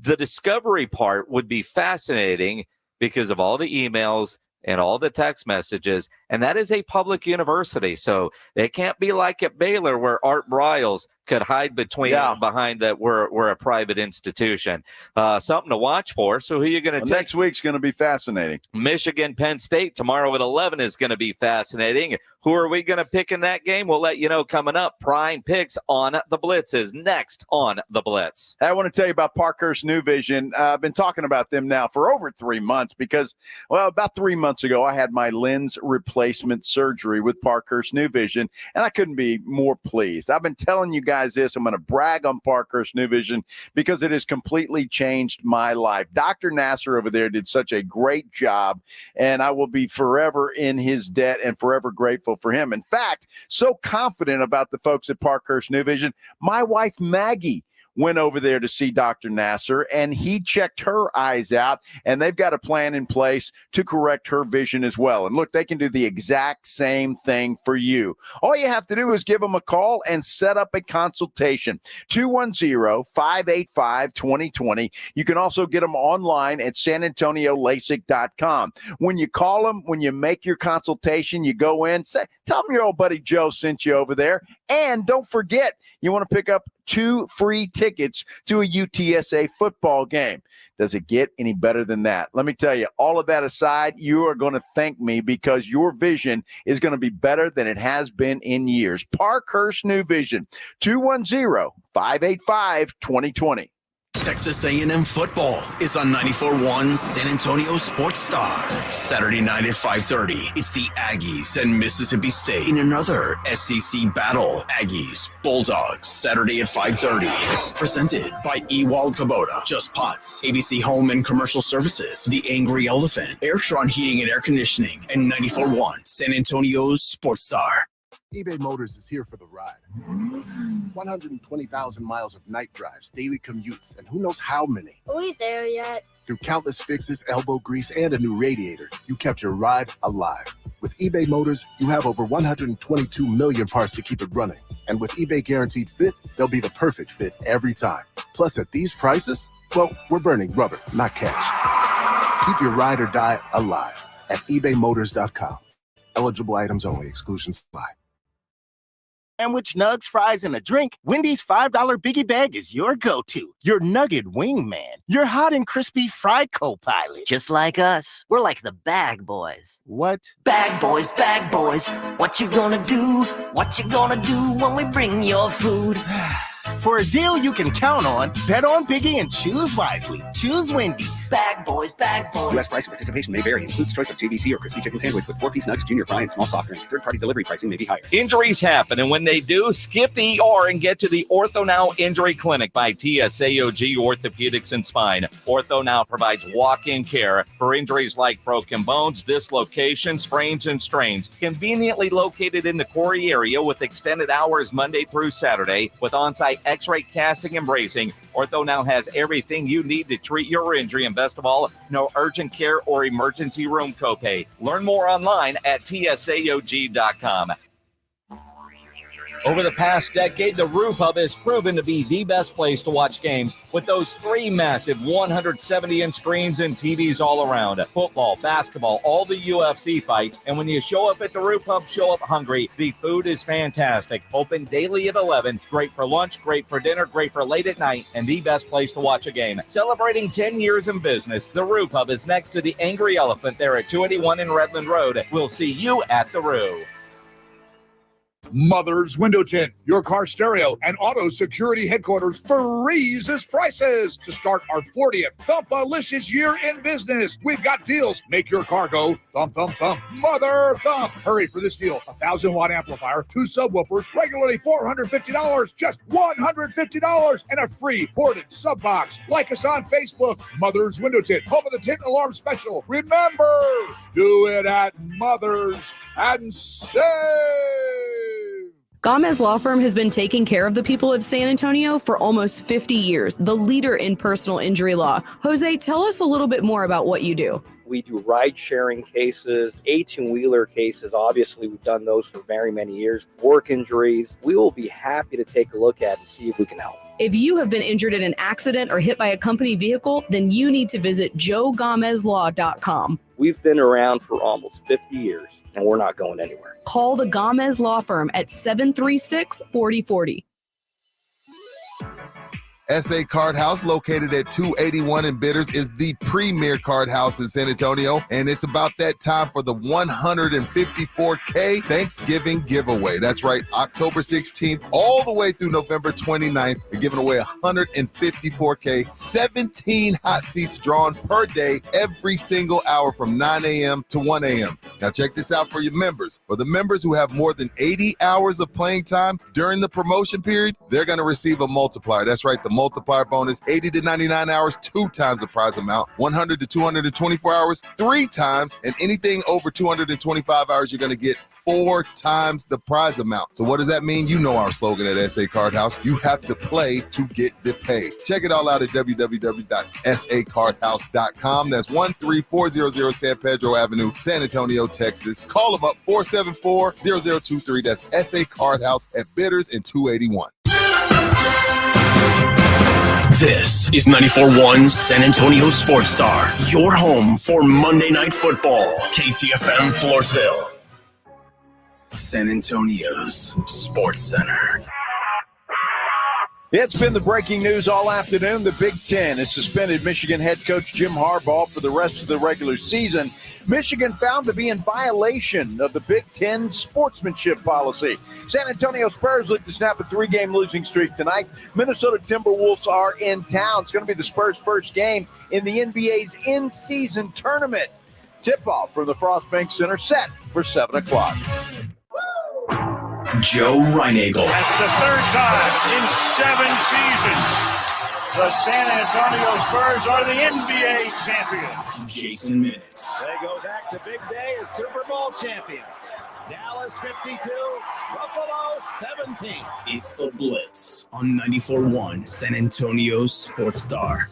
the discovery part would be fascinating because of all the emails and all the text messages, and that is a public university, so it can't be like at Baylor where Art Briles could hide behind that we're a private institution. Something to watch for. So who are you going to take? Next week's going to be fascinating. Michigan, Penn State tomorrow at 11 is going to be fascinating. Who are we going to pick in that game? We'll let you know coming up. Prime picks on the Blitz is next on the Blitz. I want to tell you about Parkhurst New Vision. I've been talking about them now for over 3 months because, well, about 3 months ago, I had my lens replacement surgery with Parkhurst New Vision, and I couldn't be more pleased. I've been telling you guys this. I'm going to brag on Parkhurst New Vision because it has completely changed my life. Dr. Nasser over there did such a great job, and I will be forever in his debt and forever grateful for him. In fact, so confident about the folks at Parkhurst New Vision, my wife Maggie went over there to see Dr. Nasser, and he checked her eyes out, and they've got a plan in place to correct her vision as well. And look, they can do the exact same thing for you. All you have to do is give them a call and set up a consultation. 210-585-2020. You can also get them online at sanantoniolasik.com. When you call them, when you make your consultation, you go in, tell them your old buddy Joe sent you over there, and don't forget, you want to pick up 2 free tickets to a UTSA football game. Does it get any better than that? Let me tell you, all of that aside, you are going to thank me because your vision is going to be better than it has been in years. Parkhurst New Vision, 210-585-2020. Texas A&M football is on 94.1 San Antonio Sports Star. Saturday night at 5:30, it's the Aggies and Mississippi State in another SEC battle. Aggies, Bulldogs, Saturday at 5:30. Presented by Ewald Kubota, Just Pots, ABC Home and Commercial Services, The Angry Elephant, Airtron Heating and Air Conditioning, and 94.1 San Antonio's Sports Star. eBay Motors is here for the ride. 120,000 miles of night drives, daily commutes, and who knows how many. Are we there yet? Through countless fixes, elbow grease, and a new radiator, you kept your ride alive. With eBay Motors, you have over 122 million parts to keep it running. And with eBay Guaranteed Fit, they'll be the perfect fit every time. Plus, at these prices, well, we're burning rubber, not cash. Keep your ride or die alive at ebaymotors.com. Eligible items only. Exclusions apply. Sandwich, nugs, fries, and a drink, Wendy's $5 Biggie Bag is your go-to. Your nugget wingman. Your hot and crispy fry co-pilot. Just like us. We're like the bag boys. What? Bag boys, bag boys. What you gonna do? What you gonna do when we bring your food? For a deal you can count on, bet on Biggie and choose wisely. Choose Wendy's. Bag boys, bag boys. U.S. price and participation may vary. Includes choice of JVC or crispy chicken sandwich with 4-piece nuggets, junior fry, and small soft drink. Third-party delivery pricing may be higher. Injuries happen, and when they do, skip the ER and get to the Ortho Now Injury Clinic by TSAOG Orthopedics and Spine. Ortho Now provides walk-in care for injuries like broken bones, dislocation, sprains, and strains. Conveniently located in the Quarry area with extended hours Monday through Saturday with on-site x-ray casting and bracing. Ortho Now has everything you need to treat your injury, and best of all, no urgent care or emergency room copay. Learn more online at tsaog.com. Over the past decade, the Roof Hub has proven to be the best place to watch games with those 3 massive 170-inch screens and TVs all around. Football, basketball, all the UFC fights. And when you show up at the Roof Hub, show up hungry. The food is fantastic. Open daily at 11. Great for lunch, great for dinner, great for late at night, and the best place to watch a game. Celebrating 10 years in business, the Roof Hub is next to the Angry Elephant there at 281 in Redland Road. We'll see you at the Roo. Mother's Window Tint, your car stereo and auto security headquarters for Reese's prices. To start our 40th Thumpalicious year in business, we've got deals. Make your car go thump, thump, thump. Mother thump. Hurry for this deal. 1,000-watt amplifier, 2 subwoofers, regularly $450, just $150, and a free ported sub box. Like us on Facebook. Mother's Window Tint, home of the Tint Alarm Special. Remember, do it at Mother's and save. Gomez Law Firm has been taking care of the people of San Antonio for almost 50 years, the leader in personal injury law. Jose, tell us a little bit more about what you do. We do ride-sharing cases, 18-wheeler cases. Obviously, we've done those for very many years. Work injuries. We will be happy to take a look at and see if we can help. If you have been injured in an accident or hit by a company vehicle, then you need to visit joegomezlaw.com. We've been around for almost 50 years, and we're not going anywhere. Call the Gomez Law Firm at 736-4040. SA Card House, located at 281 in Bitters, is the premier card house in San Antonio, and it's about that time for the 154K Thanksgiving giveaway. That's right, October 16th all the way through November 29th. We're giving away 154K, 17 hot seats drawn per day, every single hour from 9 a.m. to 1 a.m. Now check this out for your members. For the members who have more than 80 hours of playing time during the promotion period, they're going to receive a multiplier. That's right, the multiplier bonus, 80 to 99 hours, 2 times the prize amount, 100 to 224 hours, 3 times, and anything over 225 hours, you're going to get 4 times the prize amount. So what does that mean? You know our slogan at SA Card House. You have to play to get the pay. Check it all out at www.sacardhouse.com. That's 13400 San Pedro Avenue, San Antonio, Texas. Call them up, 474-0023. That's SA Card House at Bitters and 281. This is 94.1 San Antonio Sports Star, your home for Monday Night Football. KTFM Floresville, San Antonio's Sports Center. It's been the breaking news all afternoon. The Big Ten has suspended Michigan head coach Jim Harbaugh for the rest of the regular season. Michigan found to be in violation of the Big Ten sportsmanship policy. San Antonio Spurs look to snap a 3-game losing streak tonight. Minnesota Timberwolves are in town. It's going to be the Spurs' first game in the NBA's in-season tournament. Tip-off from the Frost Bank Center set for 7 o'clock. Joe Reinagel. That's the 3rd time in 7 seasons the San Antonio Spurs are the NBA champions. Jason Minutes. They go back to big day as Super Bowl champions. Dallas 52, Buffalo 17. It's the Blitz on 94.1 San Antonio Sports Star.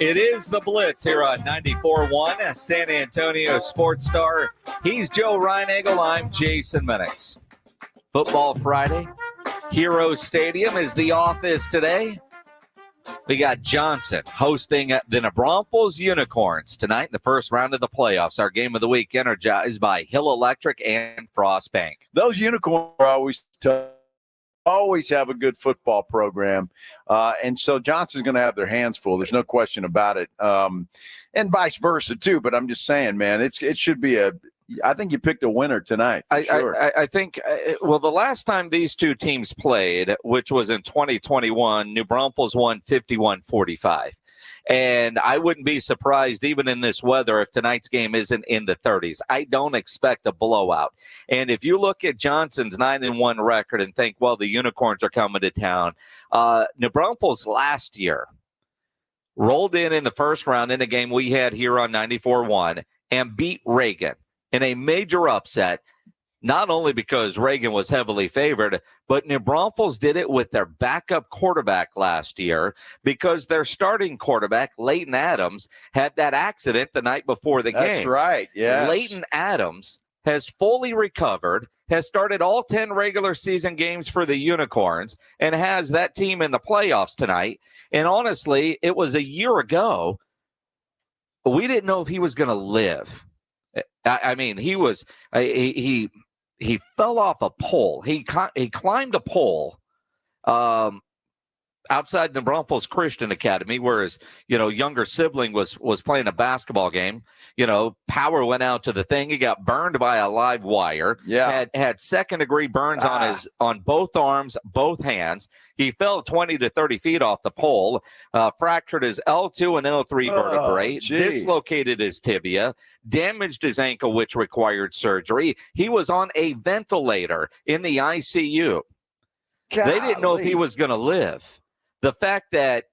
It is the Blitz here on 94.1 San Antonio Sports Star. He's Joe Reinagel. I'm Jason Minix. Football Friday. Hero Stadium is the office today. We got Johnson hosting the New Braunfels Unicorns tonight in the first round of the playoffs. Our game of the week energized by Hill Electric and Frost Bank. Those Unicorns are always tough. Always have a good football program. And so Johnson's going to have their hands full. There's no question about it. And vice versa, too. But I'm just saying, man, it should be a I think you picked a winner tonight. I think, well, the last time these two teams played, which was in 2021, New Braunfels won 51-45. And I wouldn't be surprised, even in this weather, if tonight's game isn't in the 30s. I don't expect a blowout. And if you look at Johnson's 9-1 record and think, well, the Unicorns are coming to town, New Braunfels last year rolled in the first round in a game we had here on 94.1 and beat Reagan in a major upset, not only because Reagan was heavily favored, but New Braunfels did it with their backup quarterback last year because their starting quarterback, Leighton Adams, had that accident the night before the game. That's right, yeah. Leighton Adams has fully recovered, has started all 10 regular season games for the Unicorns, and has that team in the playoffs tonight. And honestly, it was a year ago. We didn't know if he was going to live. I mean, he was he fell off a pole. He climbed a pole outside the Braunfels Christian Academy, where his younger sibling was playing a basketball game. Power went out to the thing. He got burned by a live wire. Yeah, had second-degree burns on both arms, both hands. He fell 20 to 30 feet off the pole, fractured his L2 and L3 vertebrae, dislocated his tibia, damaged his ankle, which required surgery. He was on a ventilator in the ICU. Golly. They didn't know if he was going to live. The fact that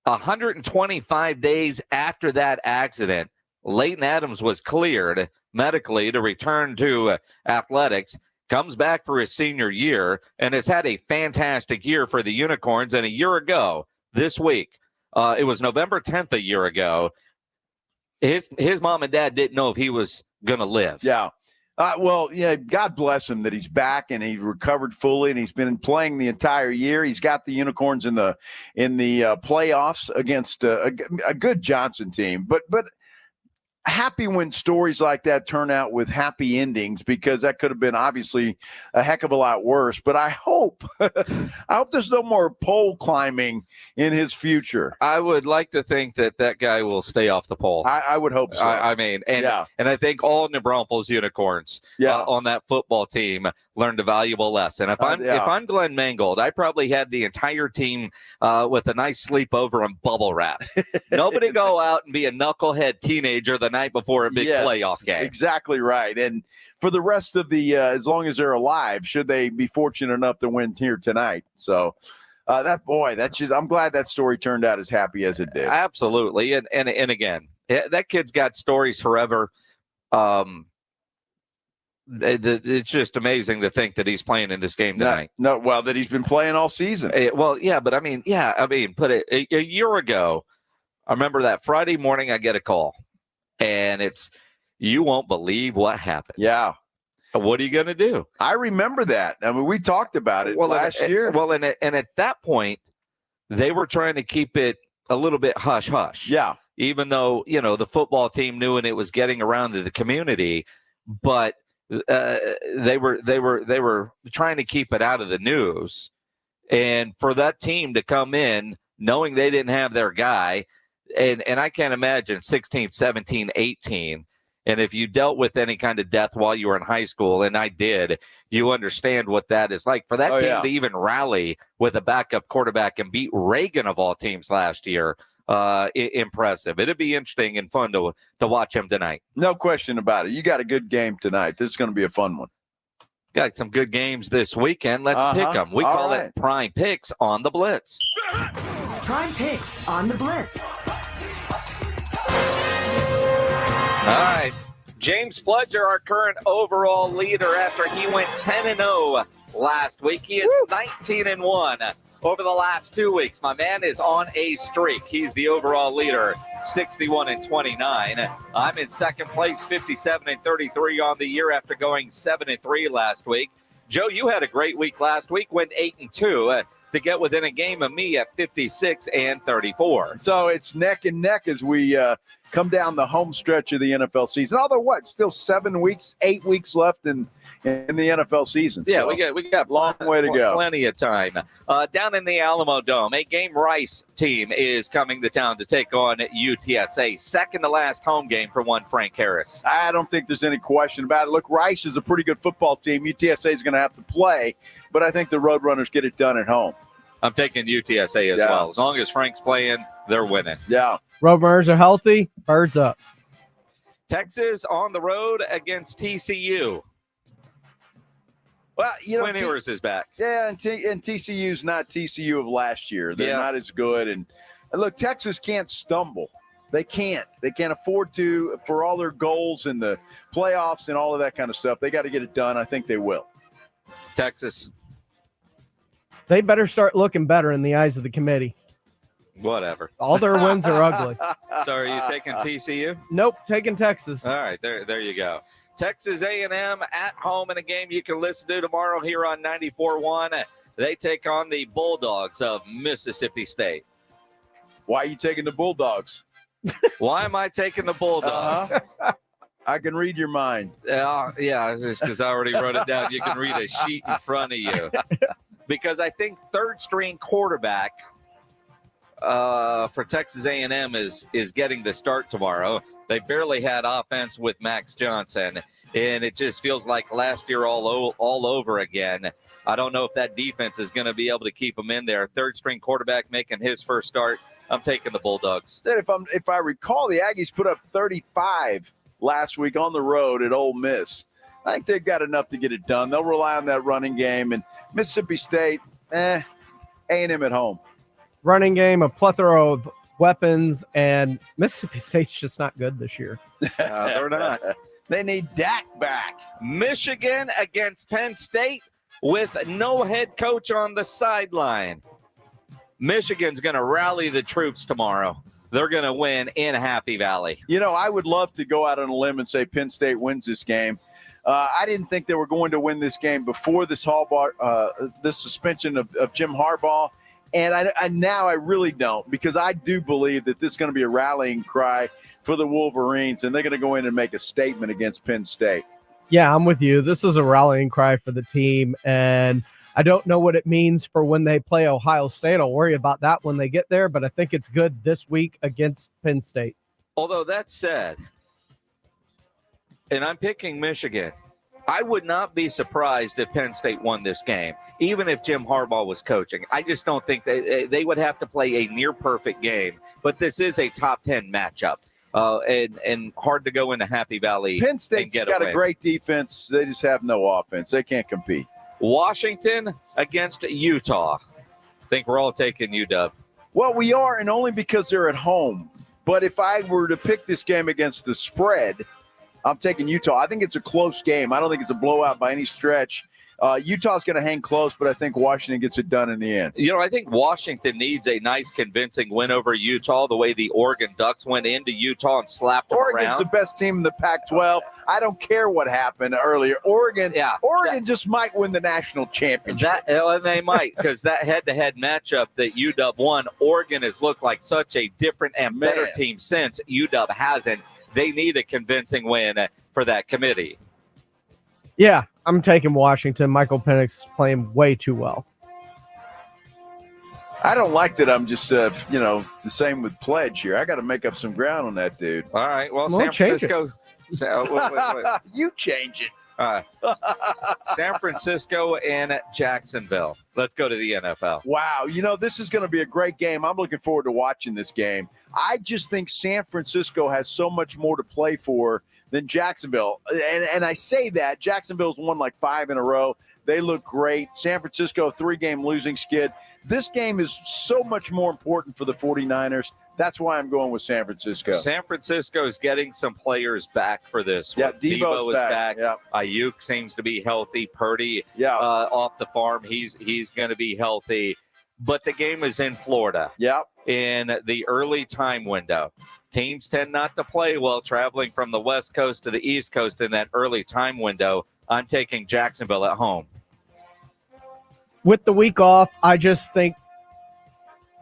125 days after that accident, Leighton Adams was cleared medically to return to athletics, comes back for his senior year, and has had a fantastic year for the Unicorns. And a year ago, this week, it was November 10th a year ago, his mom and dad didn't know if he was going to live. Yeah. Well, yeah, God bless him that he's back and he recovered fully and he's been playing the entire year. He's got the Unicorns in the playoffs against a good Johnson team. But happy when stories like that turn out with happy endings, because that could have been obviously a heck of a lot worse. But I hope there's no more pole climbing in his future. I would like to think that guy will stay off the pole. I would hope so. And I think all New Braunfels Unicorns on that football team learned a valuable lesson. If I'm Glenn Mangold, I probably had the entire team with a nice sleepover and bubble wrap. Nobody go out and be a knucklehead teenager the night before a big playoff game. Exactly right. And for the rest of the as long as they're alive, should they be fortunate enough to win here tonight. So I'm glad that story turned out as happy as it did. Absolutely. And again, that kid's got stories forever. It's just amazing to think that he's playing in this game tonight. That he's been playing all season. But a year ago, I remember that Friday morning I get a call, and you won't believe what happened. Yeah. What are you going to do? I remember that. I mean, we talked about it last year. And at that point, they were trying to keep it a little bit hush-hush. Yeah. Even though, the football team knew and it was getting around to the community, but they were trying to keep it out of the news. And for that team to come in knowing they didn't have their guy, and I can't imagine 16, 17, 18. And if you dealt with any kind of death while you were in high school, and I did, you understand what that is like. For that team to even rally with a backup quarterback and beat Reagan of all teams last year, impressive. It'd be interesting and fun to watch him tonight. No question about it. You got a good game tonight. This is going to be a fun one. Got some good games this weekend. Let's pick them. We call it Prime Picks on the Blitz. Prime Picks on the Blitz. All right. James Pledger, our current overall leader after he went 10-0 last week. He is 19-1 over the last 2 weeks. My man is on a streak. He's the overall leader, 61-29. I'm in second place, 57-33 on the year after going 7-3 last week. Joe, you had a great week last week, went 8-2 to get within a game of me at 56-34. So it's neck and neck as we come down the home stretch of the NFL season. Although still 8 weeks left in in the NFL season. Yeah, So, we got long way to go. Plenty of time. Down in the Alamo Dome, a Game Rice team is coming to town to take on UTSA. Second to last home game for one Frank Harris. I don't think there's any question about it. Look, Rice is a pretty good football team. UTSA is going to have to play, but I think the Roadrunners get it done at home. I'm taking UTSA as well. As long as Frank's playing, they're winning. Yeah. Roadrunners are healthy. Birds up. Texas on the road against TCU. Well, Quinn Ewers is back. Yeah, and TCU's not TCU of last year. They're not as good. And look, Texas can't stumble. They can't. They can't afford to for all their goals and the playoffs and all of that kind of stuff. They got to get it done. I think they will. Texas. They better start looking better in the eyes of the committee. Whatever. All their wins are ugly. So are you taking TCU? Nope, taking Texas. All right, there you go. Texas A&M at home in a game you can listen to tomorrow here on 94.1. They take on the Bulldogs of Mississippi State. Why are you taking the Bulldogs? Why am I taking the Bulldogs? I can read your mind. Yeah, it's because I already wrote it down. You can read a sheet in front of you. Because I think third-string quarterback for Texas A&M is getting the start tomorrow. They barely had offense with Max Johnson, and it just feels like last year all over again. I don't know if that defense is going to be able to keep them in there. Third-string quarterback making his first start. I'm taking the Bulldogs. If I recall, the Aggies put up 35 last week on the road at Ole Miss. I think they've got enough to get it done. They'll rely on that running game. And Mississippi State, A&M at home. Running game, a plethora of weapons, and Mississippi State's just not good this year. They're not. They need Dak back. Michigan against Penn State with no head coach on the sideline. Michigan's going to rally the troops tomorrow. They're going to win in Happy Valley. You know, I would love to go out on a limb and say Penn State wins this game. I didn't think they were going to win this game before this suspension of Jim Harbaugh. And now I really don't, because I do believe that this is going to be a rallying cry for the Wolverines, and they're going to go in and make a statement against Penn State. Yeah, I'm with you. This is a rallying cry for the team, and I don't know what it means for when they play Ohio State. I'll worry about that when they get there, but I think it's good this week against Penn State. Although that said, and I'm picking Michigan, I would not be surprised if Penn State won this game, even if Jim Harbaugh was coaching. I just don't think they would have to play a near-perfect game, but this is a top 10 matchup. And hard to go into Happy Valley. Penn State's got a great defense. They just have no offense. They can't compete. Washington against Utah. I think we're all taking UW. Well, we are, and only because they're at home. But if I were to pick this game against the spread, I'm taking Utah. I think it's a close game. I don't think it's a blowout by any stretch. Utah's going to hang close, but I think Washington gets it done in the end. You know, I think Washington needs a nice, convincing win over Utah, the way the Oregon Ducks went into Utah and slapped them Oregon's around. the best team in the Pac-12. I don't care what happened earlier. Oregon just might win the national championship. They might, because that head-to-head matchup that UW won, Oregon has looked like such a different and better team since. UW hasn't. They need a convincing win for that committee. Yeah, I'm taking Washington. Michael Penix playing way too well. I don't like that I'm just, the same with Pledge here. I got to make up some ground on that dude. All right, well San Francisco. Wait. You change it. San Francisco and Jacksonville. Let's go to the NFL. Wow, this is going to be a great game. I'm looking forward to watching this game. I just think San Francisco has so much more to play for than Jacksonville. And I say that. Jacksonville's won like 5 in a row. They look great. San Francisco, 3-game losing skid. This game is so much more important for the 49ers. That's why I'm going with San Francisco. San Francisco is getting some players back for this. Yeah, Debo is back. Yep. Ayuk seems to be healthy. Purdy off the farm. He's going to be healthy. But the game is in Florida. Yep. In the early time window. Teams tend not to play well traveling from the West Coast to the East Coast in that early time window. I'm taking Jacksonville at home. With the week off, I just think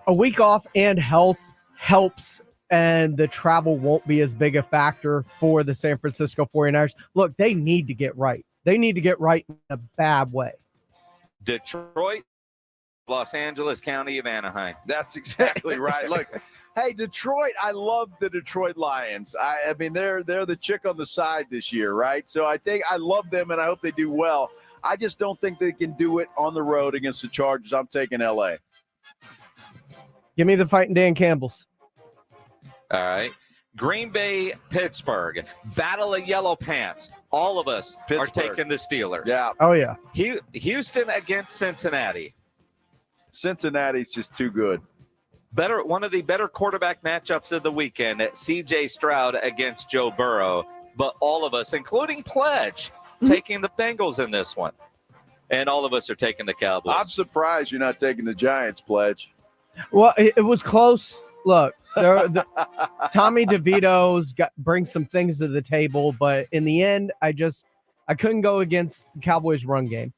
a week off and health helps, and the travel won't be as big a factor for the San Francisco 49ers. Look, they need to get right. They need to get right in a bad way. Detroit, Los Angeles County of Anaheim. That's exactly right. Look, hey, Detroit, I love the Detroit Lions. I mean, they're the chick on the side this year, right? So I think I love them, and I hope they do well. I just don't think they can do it on the road against the Chargers. I'm taking L.A. Give me the Fighting Dan Campbells. All right. Green Bay, Pittsburgh. Battle of Yellow Pants. All of us are taking the Steelers. Yeah. Oh, yeah. Houston against Cincinnati. Cincinnati's just too good. One of the better quarterback matchups of the weekend, C.J. Stroud against Joe Burrow. But all of us, including Pledge, taking the Bengals in this one. And all of us are taking the Cowboys. I'm surprised you're not taking the Giants, Pledge. Well, it was close. Look, Tommy DeVito's brings some things to the table, but in the end, I couldn't go against Cowboys' run game.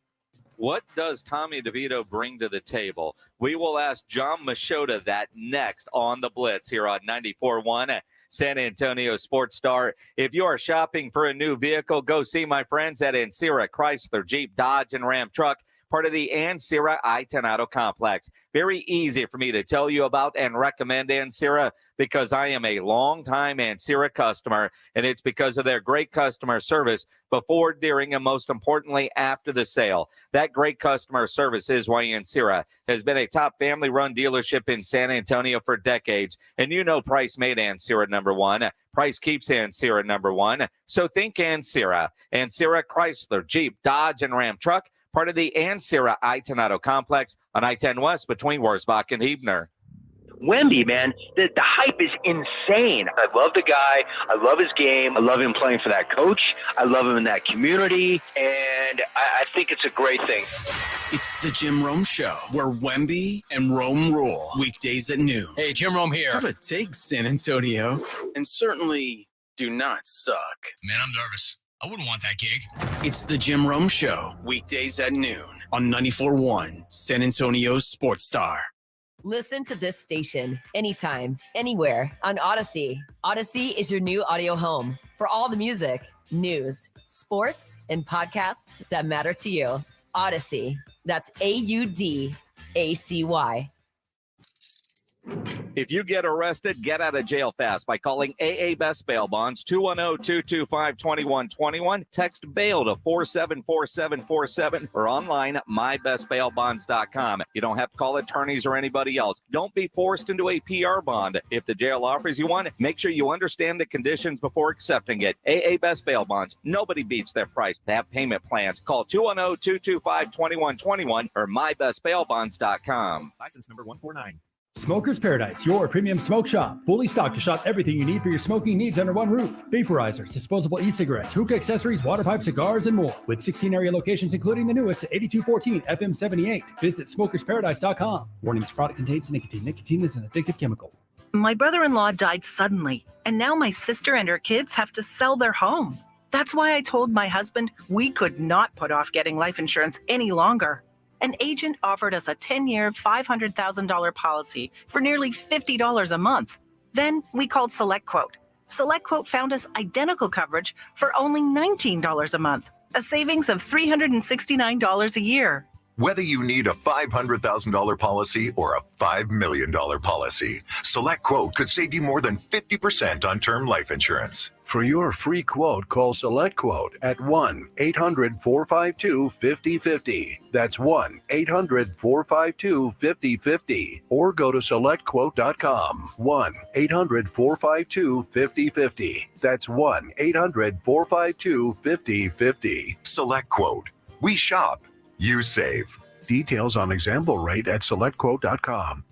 What does Tommy DeVito bring to the table? We will ask Jon Machota that next on the Blitz here on 94.1 San Antonio Sports Star. If you are shopping for a new vehicle, go see my friends at Ancira Chrysler, Jeep, Dodge, and Ram Truck, part of the Ancira I-10 Auto Complex. Very easy for me to tell you about and recommend Ancira because I am a longtime Ancira customer, and it's because of their great customer service before, during, and most importantly, after the sale. That great customer service is why Ancira has been a top family-run dealership in San Antonio for decades. And you know Price made Ancira number one. Price keeps Ancira number one. So think Ancira. Ancira Chrysler, Jeep, Dodge, and Ram Truck, part of the Ancira I-10 Auto Complex on I-10 West between Wurzbach and Huebner. Wemby, man, the hype is insane. I love the guy. I love his game. I love him playing for that coach. I love him in that community. And I think it's a great thing. It's the Jim Rome Show, where Wemby and Rome rule. Weekdays at noon. Hey, Jim Rome here. Have a take, San Antonio. And certainly do not suck. Man, I'm nervous. I wouldn't want that gig. It's the Jim Rome Show, weekdays at noon on 94.1 San Antonio Sports Star. Listen to this station anytime, anywhere on Odyssey. Odyssey is your new audio home for all the music, news, sports, and podcasts that matter to you. Odyssey. That's AUDACY. If you get arrested, get out of jail fast by calling AA Best Bail Bonds, 210-225-2121. Text bail to 474747 or online at mybestbailbonds.com. You don't have to call attorneys or anybody else. Don't be forced into a PR bond. If the jail offers you one, make sure you understand the conditions before accepting it. AA Best Bail Bonds. Nobody beats their price. They have payment plans. Call 210-225-2121 or mybestbailbonds.com. License number 149. Smoker's Paradise, your premium smoke shop. Fully stocked to shop everything you need for your smoking needs under one roof. Vaporizers, disposable e-cigarettes, hookah accessories, water pipe, cigars, and more. With 16 area locations, including the newest at 8214 FM 78. Visit smokersparadise.com. Warning, this product contains nicotine. Nicotine is an addictive chemical. My brother-in-law died suddenly, and now my sister and her kids have to sell their home. That's why I told my husband we could not put off getting life insurance any longer. An agent offered us a 10-year, $500,000 policy for nearly $50 a month. Then we called SelectQuote. SelectQuote found us identical coverage for only $19 a month, a savings of $369 a year. Whether you need a $500,000 policy or a $5 million policy, SelectQuote could save you more than 50% on term life insurance. For your free quote, call SelectQuote at 1-800-452-5050. That's 1-800-452-5050. Or go to SelectQuote.com. 1-800-452-5050. That's 1-800-452-5050. SelectQuote. We shop. You save. Details on example rate at SelectQuote.com.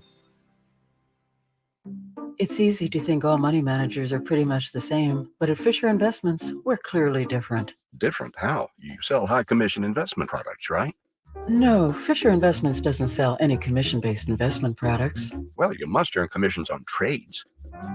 It's easy to think all money managers are pretty much the same, but at Fisher Investments, we're clearly different. Different? How? You sell high commission investment products, right? No, Fisher Investments doesn't sell any commission-based investment products. Well, you must earn commissions on trades.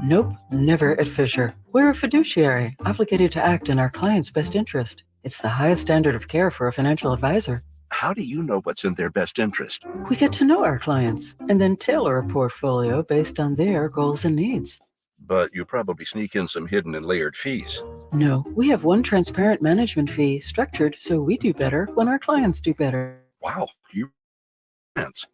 Nope, never at Fisher. We're a fiduciary, obligated to act in our client's best interest. It's the highest standard of care for a financial advisor. How do you know what's in their best interest? We get to know our clients and then tailor a portfolio based on their goals and needs. But you probably sneak in some hidden and layered fees. No, we have one transparent management fee structured so we do better when our clients do better. Wow, you plans.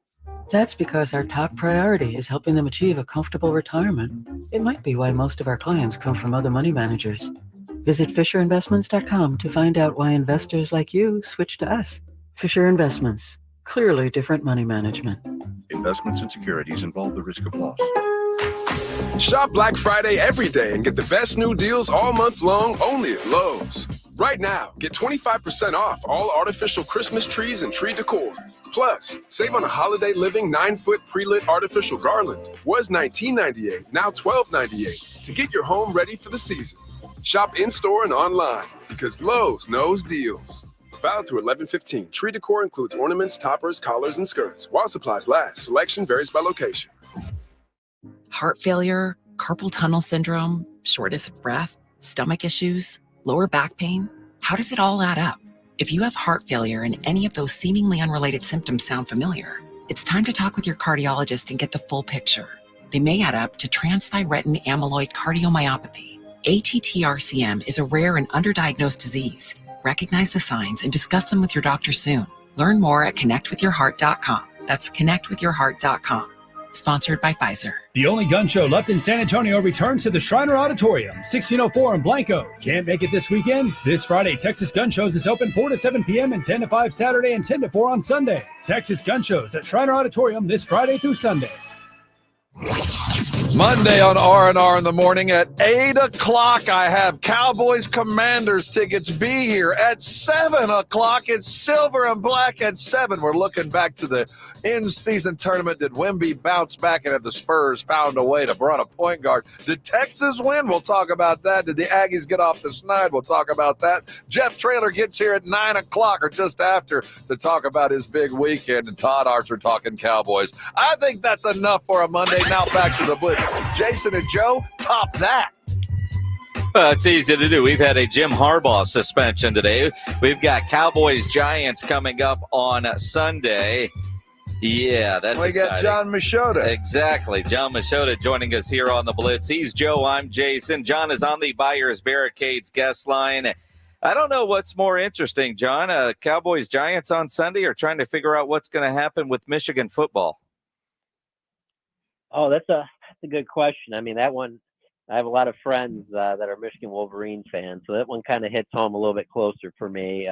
That's because our top priority is helping them achieve a comfortable retirement. It might be why most of our clients come from other money managers. Visit FisherInvestments.com to find out why investors like you switch to us. Fisher Investments. Clearly different money management. Investments and securities involve the risk of loss. Shop Black Friday every day and get the best new deals all month long only at Lowe's. Right now, get 25% off all artificial Christmas trees and tree decor. Plus, save on a holiday living 9-foot pre-lit artificial garland. Was $19.98, now $12.98 to get your home ready for the season. Shop in-store and online because Lowe's knows deals. Valid through 11/15. Tree decor includes ornaments, toppers, collars, and skirts. While supplies last, selection varies by location. Heart failure, carpal tunnel syndrome, shortness of breath, stomach issues, lower back pain. How does it all add up? If you have heart failure and any of those seemingly unrelated symptoms sound familiar, it's time to talk with your cardiologist and get the full picture. They may add up to transthyretin amyloid cardiomyopathy. ATTR-CM is a rare and underdiagnosed disease. Recognize the signs and discuss them with your doctor soon. Learn more at connectwithyourheart.com. That's connectwithyourheart.com. Sponsored by Pfizer. The only gun show left in San Antonio returns to the Shriner Auditorium, 1604 in Blanco. Can't make it this weekend? This Friday, Texas Gun Shows is open 4 to 7 p.m. and 10 to 5 Saturday and 10 to 4 on Sunday. Texas Gun Shows at Shriner Auditorium this Friday through Sunday. Monday on R&R in the morning at 8 o'clock, I have Cowboys Commanders tickets. Be here at 7 o'clock. It's silver and black at 7. We're looking back to the in-season tournament. Did Wemby bounce back, and have the Spurs found a way to run a point guard? Did Texas win? We'll talk about that. Did the Aggies get off the snide? We'll talk about that. Jeff Traylor gets here at 9 o'clock or just after to talk about his big weekend, and Todd Archer talking Cowboys. I think that's enough for a Monday. Now back to the Blitz. Jason and Joe, top that. It's easy to do. We've had a Jim Harbaugh suspension today. We've got Cowboys Giants coming up on Sunday. Yeah, that's we exciting. got Jon Machota. Exactly. Jon Machota joining us here on the Blitz. He's Joe. I'm Jason. John is on the Buyers Barricades guest line. I don't know what's more interesting, John. Cowboys Giants on Sunday, or trying to figure out what's going to happen with Michigan football? Oh, that's a good question. I mean, that one, I have a lot of friends that are Michigan Wolverines fans, so that one kind of hits home a little bit closer for me.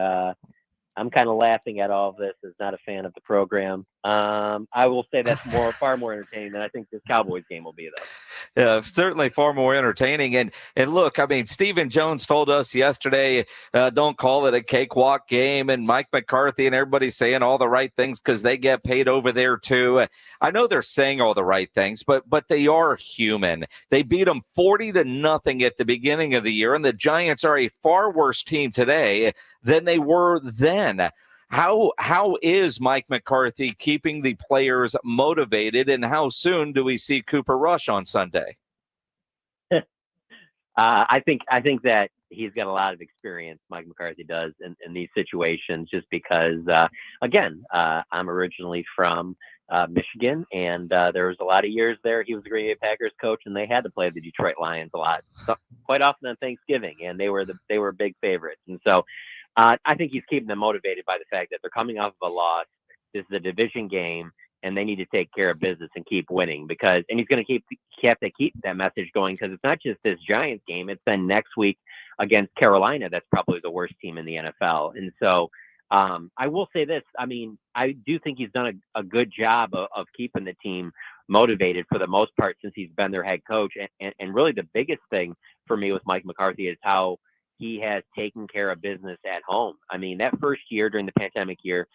I'm kind of laughing at all of this as not a fan of the program. I will say that's far more entertaining than I think this Cowboys game will be, though. Yeah, certainly far more entertaining. And look, I mean, Stephen Jones told us yesterday, don't call it a cakewalk game. And Mike McCarthy and everybody saying all the right things because they get paid over there too. I know they're saying all the right things, but they are human. They beat them 40-0 at the beginning of the year, and the Giants are a far worse team today than they were then. How is Mike McCarthy keeping the players motivated, and how soon do we see Cooper Rush on Sunday? I think that he's got a lot of experience, Mike McCarthy does, in these situations, just because, again, I'm originally from Michigan, and there was a lot of years there. He was the Green Bay Packers coach, and they had to play the Detroit Lions a lot, quite often on Thanksgiving, and they were big favorites. And so I think he's keeping them motivated by the fact that they're coming off of a loss. This is a division game, and they need to take care of business and keep winning, and he's going to have to keep that message going, because it's not just this Giants game. It's then next week against Carolina. That's probably the worst team in the NFL. And so I will say this. I mean, I do think he's done a good job of keeping the team motivated for the most part since he's been their head coach. And really the biggest thing for me with Mike McCarthy is how he has taken care of business at home. I mean, that first year during the pandemic year,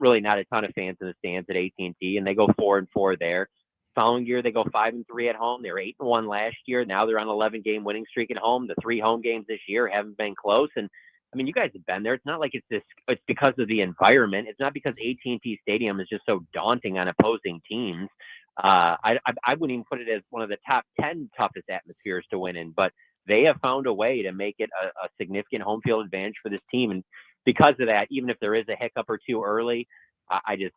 really not a ton of fans in the stands at AT&T, and they go 4-4 there. Following year, they go 5-3 at home. They were 8-1 last year. Now they're on an 11-game winning streak at home. The 3 home games this year haven't been close. And I mean, you guys have been there. It's not like it's because of the environment. It's not because AT&T Stadium is just so daunting on opposing teams. I wouldn't even put it as one of the top 10 toughest atmospheres to win in, but they have found a way to make it a significant home field advantage for this team. And because of that, even if there is a hiccup or two early, I just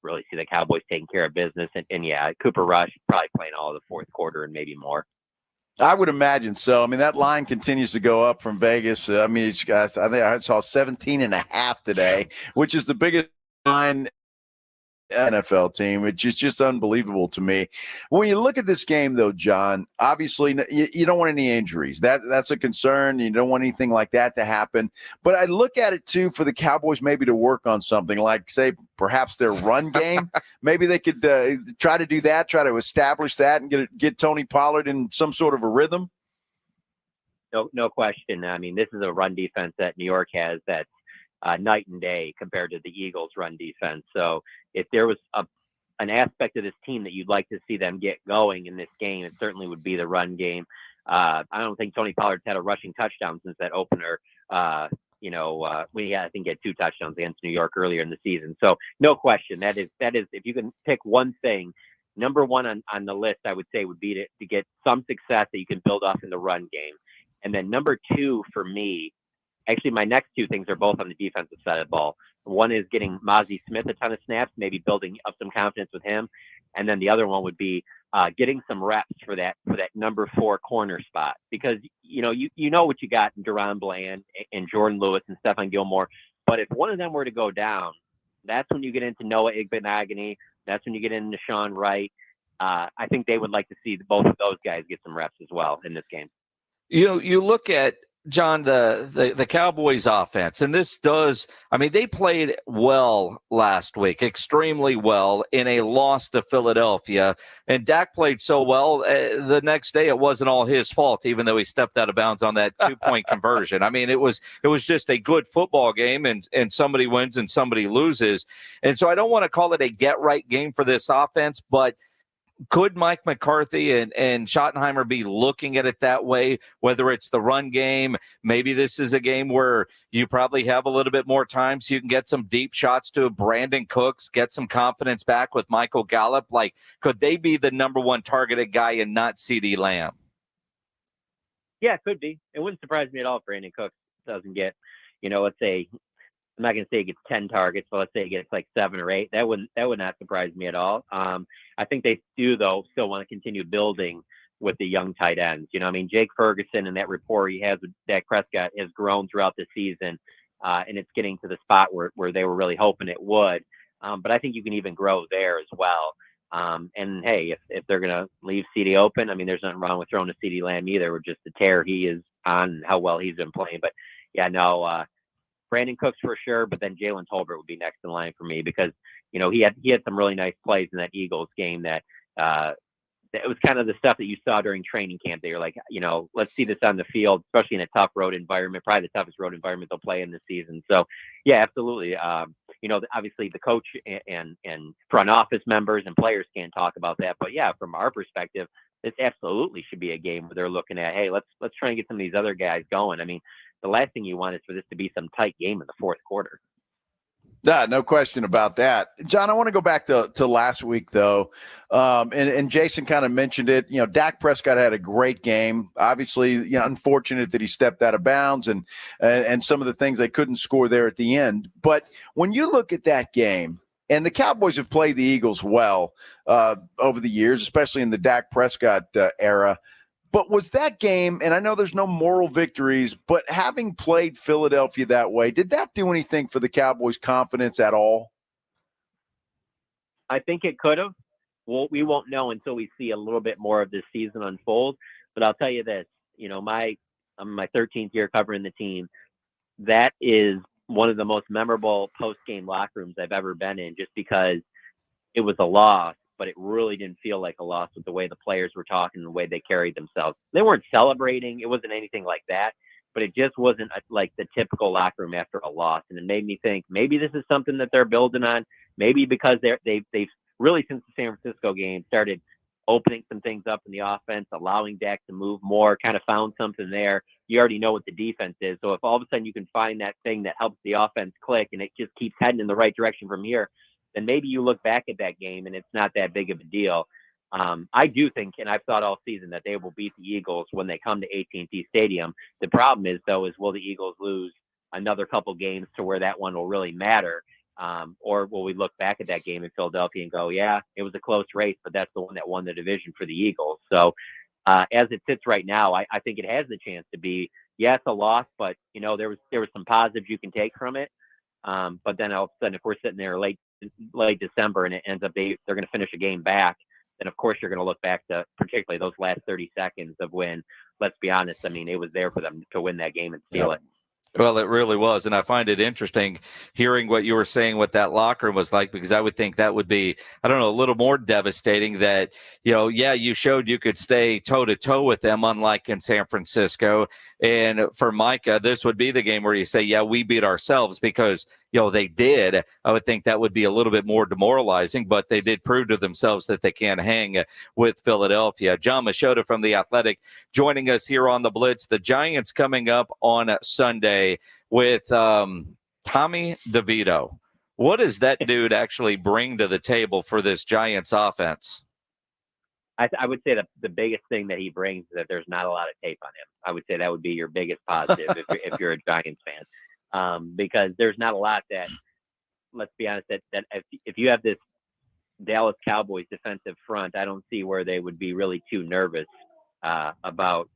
really see the Cowboys taking care of business. And yeah, Cooper Rush probably playing all of the fourth quarter and maybe more. I would imagine so. I mean, that line continues to go up from Vegas. I mean, I think I saw 17.5 today, which is the biggest line NFL team. It's just unbelievable to me. When you look at this game, though, John, obviously you don't want any injuries. That's a concern. You don't want anything like that to happen. But I look at it, too, for the Cowboys maybe to work on something like, say, perhaps their run game. Maybe they could try to do that, try to establish that and get Tony Pollard in some sort of a rhythm. No question. I mean, this is a run defense that New York has that's night and day compared to the Eagles' run defense. So if there was an aspect of this team that you'd like to see them get going in this game, it certainly would be the run game. I don't think Tony Pollard's had a rushing touchdown since that opener. I think he had 2 touchdowns against New York earlier in the season. So no question, that is if you can pick one thing, number one on the list, I would say would be to get some success that you can build off in the run game. And then number 2 for me, actually, my next 2 things are both on the defensive side of the ball. One is getting Mozzie Smith a ton of snaps, maybe building up some confidence with him. And then the other one would be getting some reps for that number 4 corner spot. Because, you know what you got in Deron Bland and Jordan Lewis and Stephon Gilmore. But if one of them were to go down, that's when you get into Noah Igbenogany. That's when you get into Sean Wright. I think they would like to see both of those guys get some reps as well in this game. You look at, John, the Cowboys offense, and they played well last week, extremely well in a loss to Philadelphia, and Dak played so well the next day it wasn't all his fault, even though he stepped out of bounds on that 2-point conversion. I mean, it was just a good football game, and somebody wins and somebody loses. And so I don't want to call it a get-right game for this offense, but could Mike McCarthy and Schottenheimer be looking at it that way, whether it's the run game? Maybe this is a game where you probably have a little bit more time so you can get some deep shots to Brandon Cooks, get some confidence back with Michael Gallup. Like, could they be the number 1 targeted guy and not CeeDee Lamb? Yeah, it could be. It wouldn't surprise me at all if Brandon Cooks doesn't get, let's say, I'm not going to say he gets 10 targets, but let's say he gets like 7 or 8. That would not surprise me at all. I think they do, though, still want to continue building with the young tight ends. Jake Ferguson and that rapport he has with Dak Prescott has grown throughout the season, and it's getting to the spot where they were really hoping it would. But I think you can even grow there as well. And hey, if they're going to leave CeeDee open, there's nothing wrong with throwing to CeeDee Lamb either, with just the tear he is on and how well he's been playing. But yeah, no, Brandon Cooks for sure, but then Jalen Tolbert would be next in line for me because, he had some really nice plays in that Eagles game that it was kind of the stuff that you saw during training camp. They were like, let's see this on the field, especially in a tough road environment, probably the toughest road environment they'll play in this season. So yeah, absolutely. Obviously the coach and front office members and players can't talk about that, but yeah, from our perspective, this absolutely should be a game where they're looking at, hey, let's try and get some of these other guys going. The last thing you want is for this to be some tight game in the fourth quarter. Yeah, no question about that. John, I want to go back to last week, though. And Jason kind of mentioned it. Dak Prescott had a great game. Obviously, unfortunate that he stepped out of bounds and some of the things they couldn't score there at the end. But when you look at that game, and the Cowboys have played the Eagles well over the years, especially in the Dak Prescott era. But was that game, and I know there's no moral victories, but having played Philadelphia that way, did that do anything for the Cowboys' confidence at all? I think it could have. Well, we won't know until we see a little bit more of this season unfold. But I'll tell you this, I'm my 13th year covering the team. That is one of the most memorable post-game locker rooms I've ever been in, just because it was a loss, but it really didn't feel like a loss with the way the players were talking, the way they carried themselves. They weren't celebrating. It wasn't anything like that, but it just wasn't like the typical locker room after a loss. And it made me think maybe this is something that they're building on. Maybe because they've really, since the San Francisco game, started opening some things up in the offense, allowing Dak to move more, kind of found something there. You already know what the defense is. So if all of a sudden you can find that thing that helps the offense click and it just keeps heading in the right direction from here, then maybe you look back at that game and it's not that big of a deal. I do think, and I've thought all season, that they will beat the Eagles when they come to AT&T Stadium. The problem is, though, will the Eagles lose another couple games to where that one will really matter? Or will we look back at that game in Philadelphia and go, yeah, it was a close race, but that's the one that won the division for the Eagles. So As it sits right now, I think it has the chance to be, it's a loss, but there was some positives you can take from it. But then all of a sudden, if we're sitting there late December and it ends up they're going to finish a game back, then of course you're going to look back to particularly those last 30 seconds of when, let's be honest, I mean, it was there for them to win that game and steal it. Well, it really was. And I find it interesting hearing what you were saying, what that locker room was like, because I would think that would be, I don't know, a little more devastating that, you showed you could stay toe to toe with them, unlike in San Francisco. And for Micah, this would be the game where you say, yeah, we beat ourselves because, they did. I would think that would be a little bit more demoralizing, but they did prove to themselves that they can hang with Philadelphia. Jon Machota from The Athletic joining us here on the Blitz. The Giants coming up on Sunday with Tommy DeVito. What does that dude actually bring to the table for this Giants offense? I would say that the biggest thing that he brings is that there's not a lot of tape on him. I would say that would be your biggest positive if you're a Giants fan. Because there's not a lot that, let's be honest, that if you have this Dallas Cowboys defensive front, I don't see where they would be really too nervous about,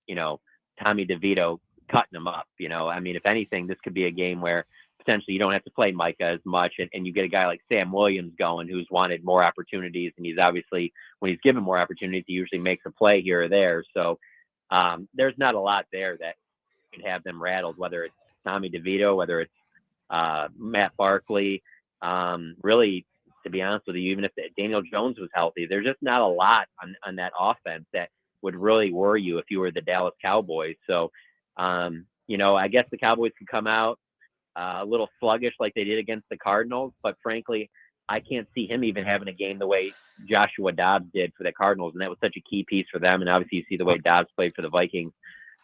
Tommy DeVito cutting them up. I mean, if anything, this could be a game where potentially you don't have to play Micah as much, and you get a guy like Sam Williams going who's wanted more opportunities, and he's obviously, when he's given more opportunities, he usually makes a play here or there. So there's not a lot there that could have them rattled, whether it's Tommy DeVito, whether it's Matt Barkley. Really, to be honest with you, even if Daniel Jones was healthy, there's just not a lot on that offense that would really worry you if you were the Dallas Cowboys. So, I guess the Cowboys could come out a little sluggish like they did against the Cardinals, but frankly, I can't see him even having a game the way Joshua Dobbs did for the Cardinals, and that was such a key piece for them. And obviously, you see the way Dobbs played for the Vikings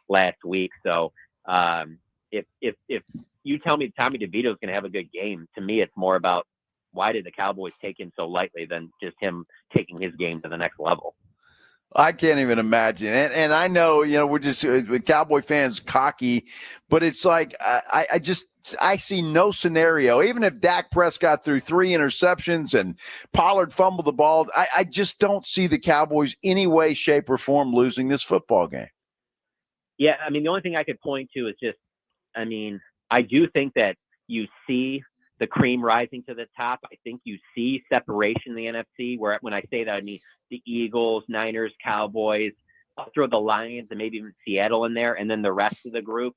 last week. So, if you tell me Tommy DeVito is going to have a good game, to me, it's more about why did the Cowboys take him so lightly than just him taking his game to the next level. I can't even imagine. And I know, we're just Cowboy fans cocky, but it's like I see no scenario. Even if Dak Prescott threw 3 interceptions and Pollard fumbled the ball, I just don't see the Cowboys any way, shape, or form losing this football game. Yeah, I mean, the only thing I could point to is just, I do think that you see the cream rising to the top. I think you see separation in the NFC, where when I say that, I mean the Eagles, Niners, Cowboys. I'll throw the Lions and maybe even Seattle in there, and then the rest of the group.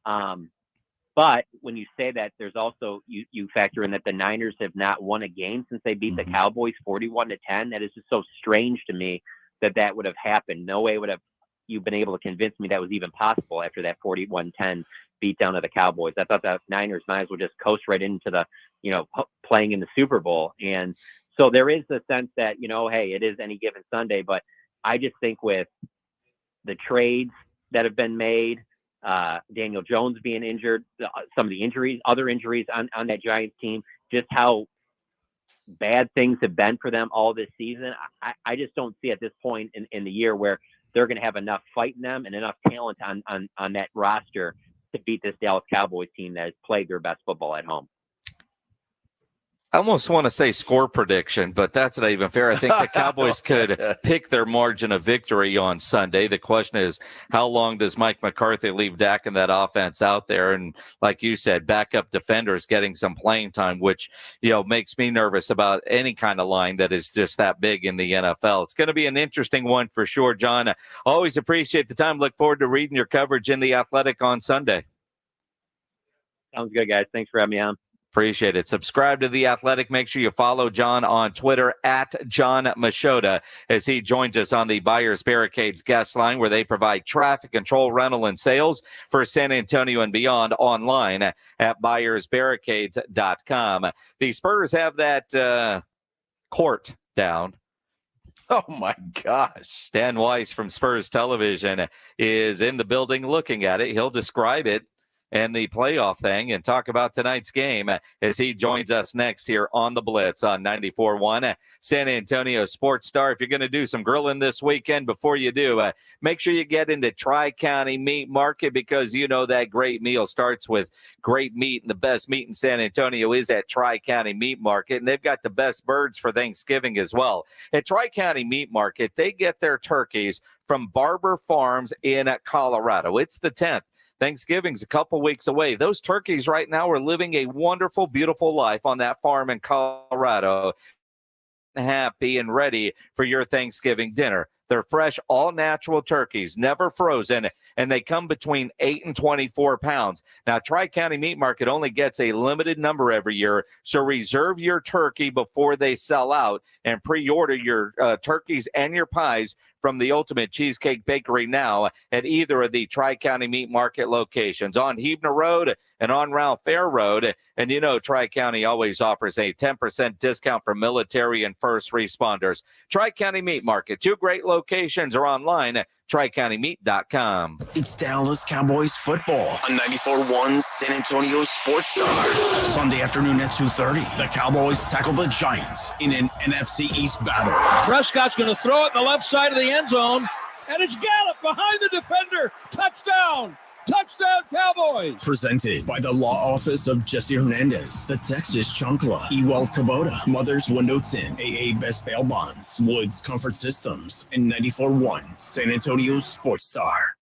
But when you say that, there's also, you factor in that the Niners have not won a game since they beat the Cowboys 41-10. That is just so strange to me that would have happened. No way would have you been able to convince me that was even possible after that 41-10 beat down of the Cowboys. I thought the Niners might as well just coast right into the, playing in the Super Bowl. And so there is the sense that, hey, it is any given Sunday, but I just think with the trades that have been made, Daniel Jones being injured, some of the injuries, other injuries on that Giants team, just how bad things have been for them all this season. I just don't see at this point in the year where they're going to have enough fight in them and enough talent on that roster to beat this Dallas Cowboys team that has played their best football at home. I almost want to say score prediction, but that's not even fair. I think the Cowboys could pick their margin of victory on Sunday. The question is, how long does Mike McCarthy leave Dak and that offense out there? And like you said, backup defenders getting some playing time, which, makes me nervous about any kind of line that is just that big in the NFL. It's going to be an interesting one for sure, John. Always appreciate the time. Look forward to reading your coverage in The Athletic on Sunday. Sounds good, guys. Thanks for having me on. Appreciate it. Subscribe to The Athletic. Make sure you follow John on Twitter at Jon Machota as he joins us on the Buyers Barricades guest line, where they provide traffic control, rental, and sales for San Antonio and beyond online at buyersbarricades.com. The Spurs have that court down. Oh, my gosh. Dan Weiss from Spurs Television is in the building looking at it. He'll describe it and the playoff thing and talk about tonight's game as he joins us next here on the Blitz on 94.1 San Antonio Sports Star. If you're going to do some grilling this weekend, before you do, make sure you get into Tri-County Meat Market, because you know that great meal starts with great meat, and the best meat in San Antonio is at Tri-County Meat Market, and they've got the best birds for Thanksgiving as well. At Tri-County Meat Market, they get their turkeys from Barber Farms in Colorado. It's the 10th. Thanksgiving's a couple weeks away. Those turkeys right now are living a wonderful, beautiful life on that farm in Colorado, happy and ready for your Thanksgiving dinner. They're fresh, all-natural turkeys, never frozen, and they come between 8 and 24 pounds. Now, Tri-County Meat Market only gets a limited number every year, so reserve your turkey before they sell out and pre-order your turkeys and your pies from the Ultimate Cheesecake Bakery now at either of the Tri-County Meat Market locations on Hebner Road and on Ralph Fair Road. And you know Tri-County always offers a 10% discount for military and first responders. Tri-County Meat Market, 2 great locations, are online at TriCountyMeat.com. It's Dallas Cowboys football on 94.1 San Antonio Sports Star. Sunday afternoon at 2:30, the Cowboys tackle the Giants in an NFC East battle. Prescott's going to throw it in the left side of the end zone, and it's Gallup behind the defender. Touchdown! Touchdown, Cowboys! Presented by the law office of Jesse Hernandez, the Texas Chunkla, Ewers Kubota, Mother's Window Tint, AA Best Bail Bonds, Woods Comfort Systems, and 94.1 San Antonio Sports Star.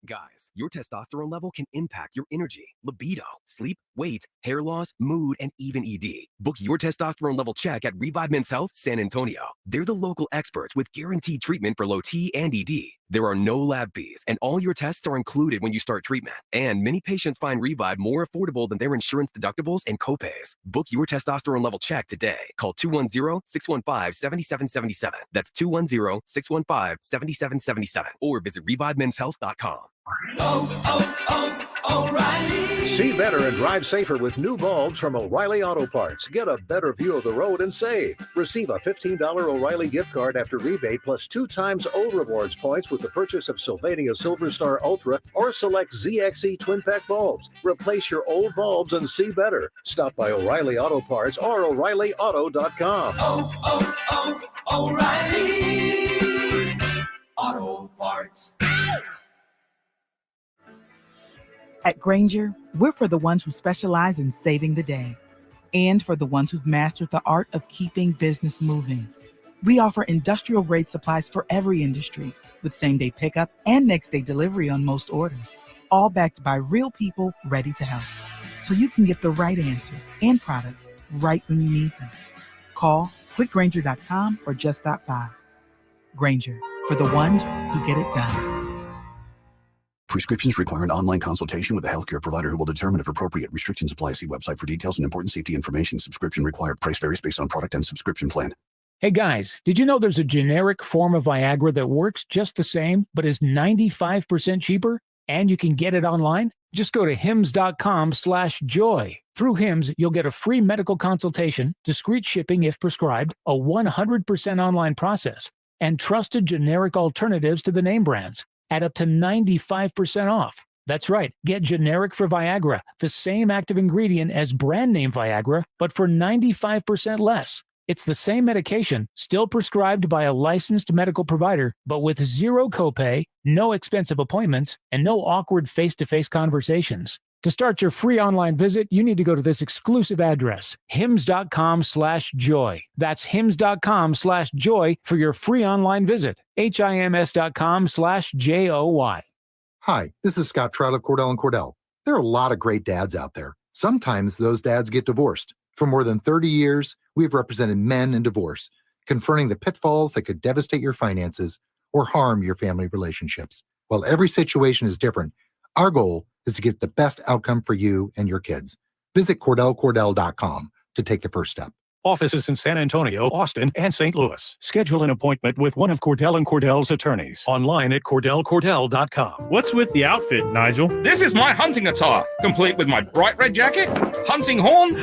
Guys, your testosterone level can impact your energy, libido, sleep, weight, hair loss, mood, and even ED. Book your testosterone level check at Revive Men's Health San Antonio. They're the local experts with guaranteed treatment for low T and ED. There are no lab fees, and all your tests are included when you start treatment. And many patients find Revive more affordable than their insurance deductibles and copays. Book your testosterone level check today. Call 210-615-7777. That's 210-615-7777. Or visit ReviveMen'sHealth.com. O'Reilly. See better and drive safer with new bulbs from O'Reilly Auto Parts. Get a better view of the road and save. Receive a $15 O'Reilly gift card after rebate plus 2 times O Rewards points with the purchase of Sylvania Silver Star Ultra or select ZXE Twin Pack bulbs. Replace your old bulbs and see better. Stop by O'Reilly Auto Parts or O'ReillyAuto.com. O'Reilly Auto Parts. At Grainger, we're for the ones who specialize in saving the day and for the ones who've mastered the art of keeping business moving. We offer industrial-grade supplies for every industry with same-day pickup and next-day delivery on most orders, all backed by real people ready to help. So you can get the right answers and products right when you need them. Call quickgrainger.com or just stop by. Grainger, for the ones who get it done. Prescriptions require an online consultation with a healthcare provider who will determine if appropriate. Restrictions apply. See website for details and important safety information. Subscription required. Price varies based on product and subscription plan. Hey guys, did you know there's a generic form of Viagra that works just the same, but is 95% cheaper? And you can get it online? Just go to hims.com/joy. Through Hims, you'll get a free medical consultation, discreet shipping if prescribed, a 100% online process, and trusted generic alternatives to the name brands at up to 95% off. That's right. Get generic for Viagra, the same active ingredient as brand name Viagra, but for 95% less. It's the same medication, still prescribed by a licensed medical provider, but with zero copay, no expensive appointments, and no awkward face-to-face conversations. To start your free online visit, you need to go to this exclusive address, hims.com/joy. That's hims.com/joy for your free online visit, hims.com/joy. Hi, this is Scott Trout of Cordell & Cordell. There are a lot of great dads out there. Sometimes those dads get divorced. For more than 30 years, we have represented men in divorce, confronting the pitfalls that could devastate your finances or harm your family relationships. While every situation is different, our goal is to get the best outcome for you and your kids. Visit CordellCordell.com to take the first step. Offices in San Antonio, Austin, and St. Louis. Schedule an appointment with one of Cordell & Cordell's attorneys. Online at CordellCordell.com. What's with the outfit, Nigel? This is my hunting attire, complete with my bright red jacket, hunting horn,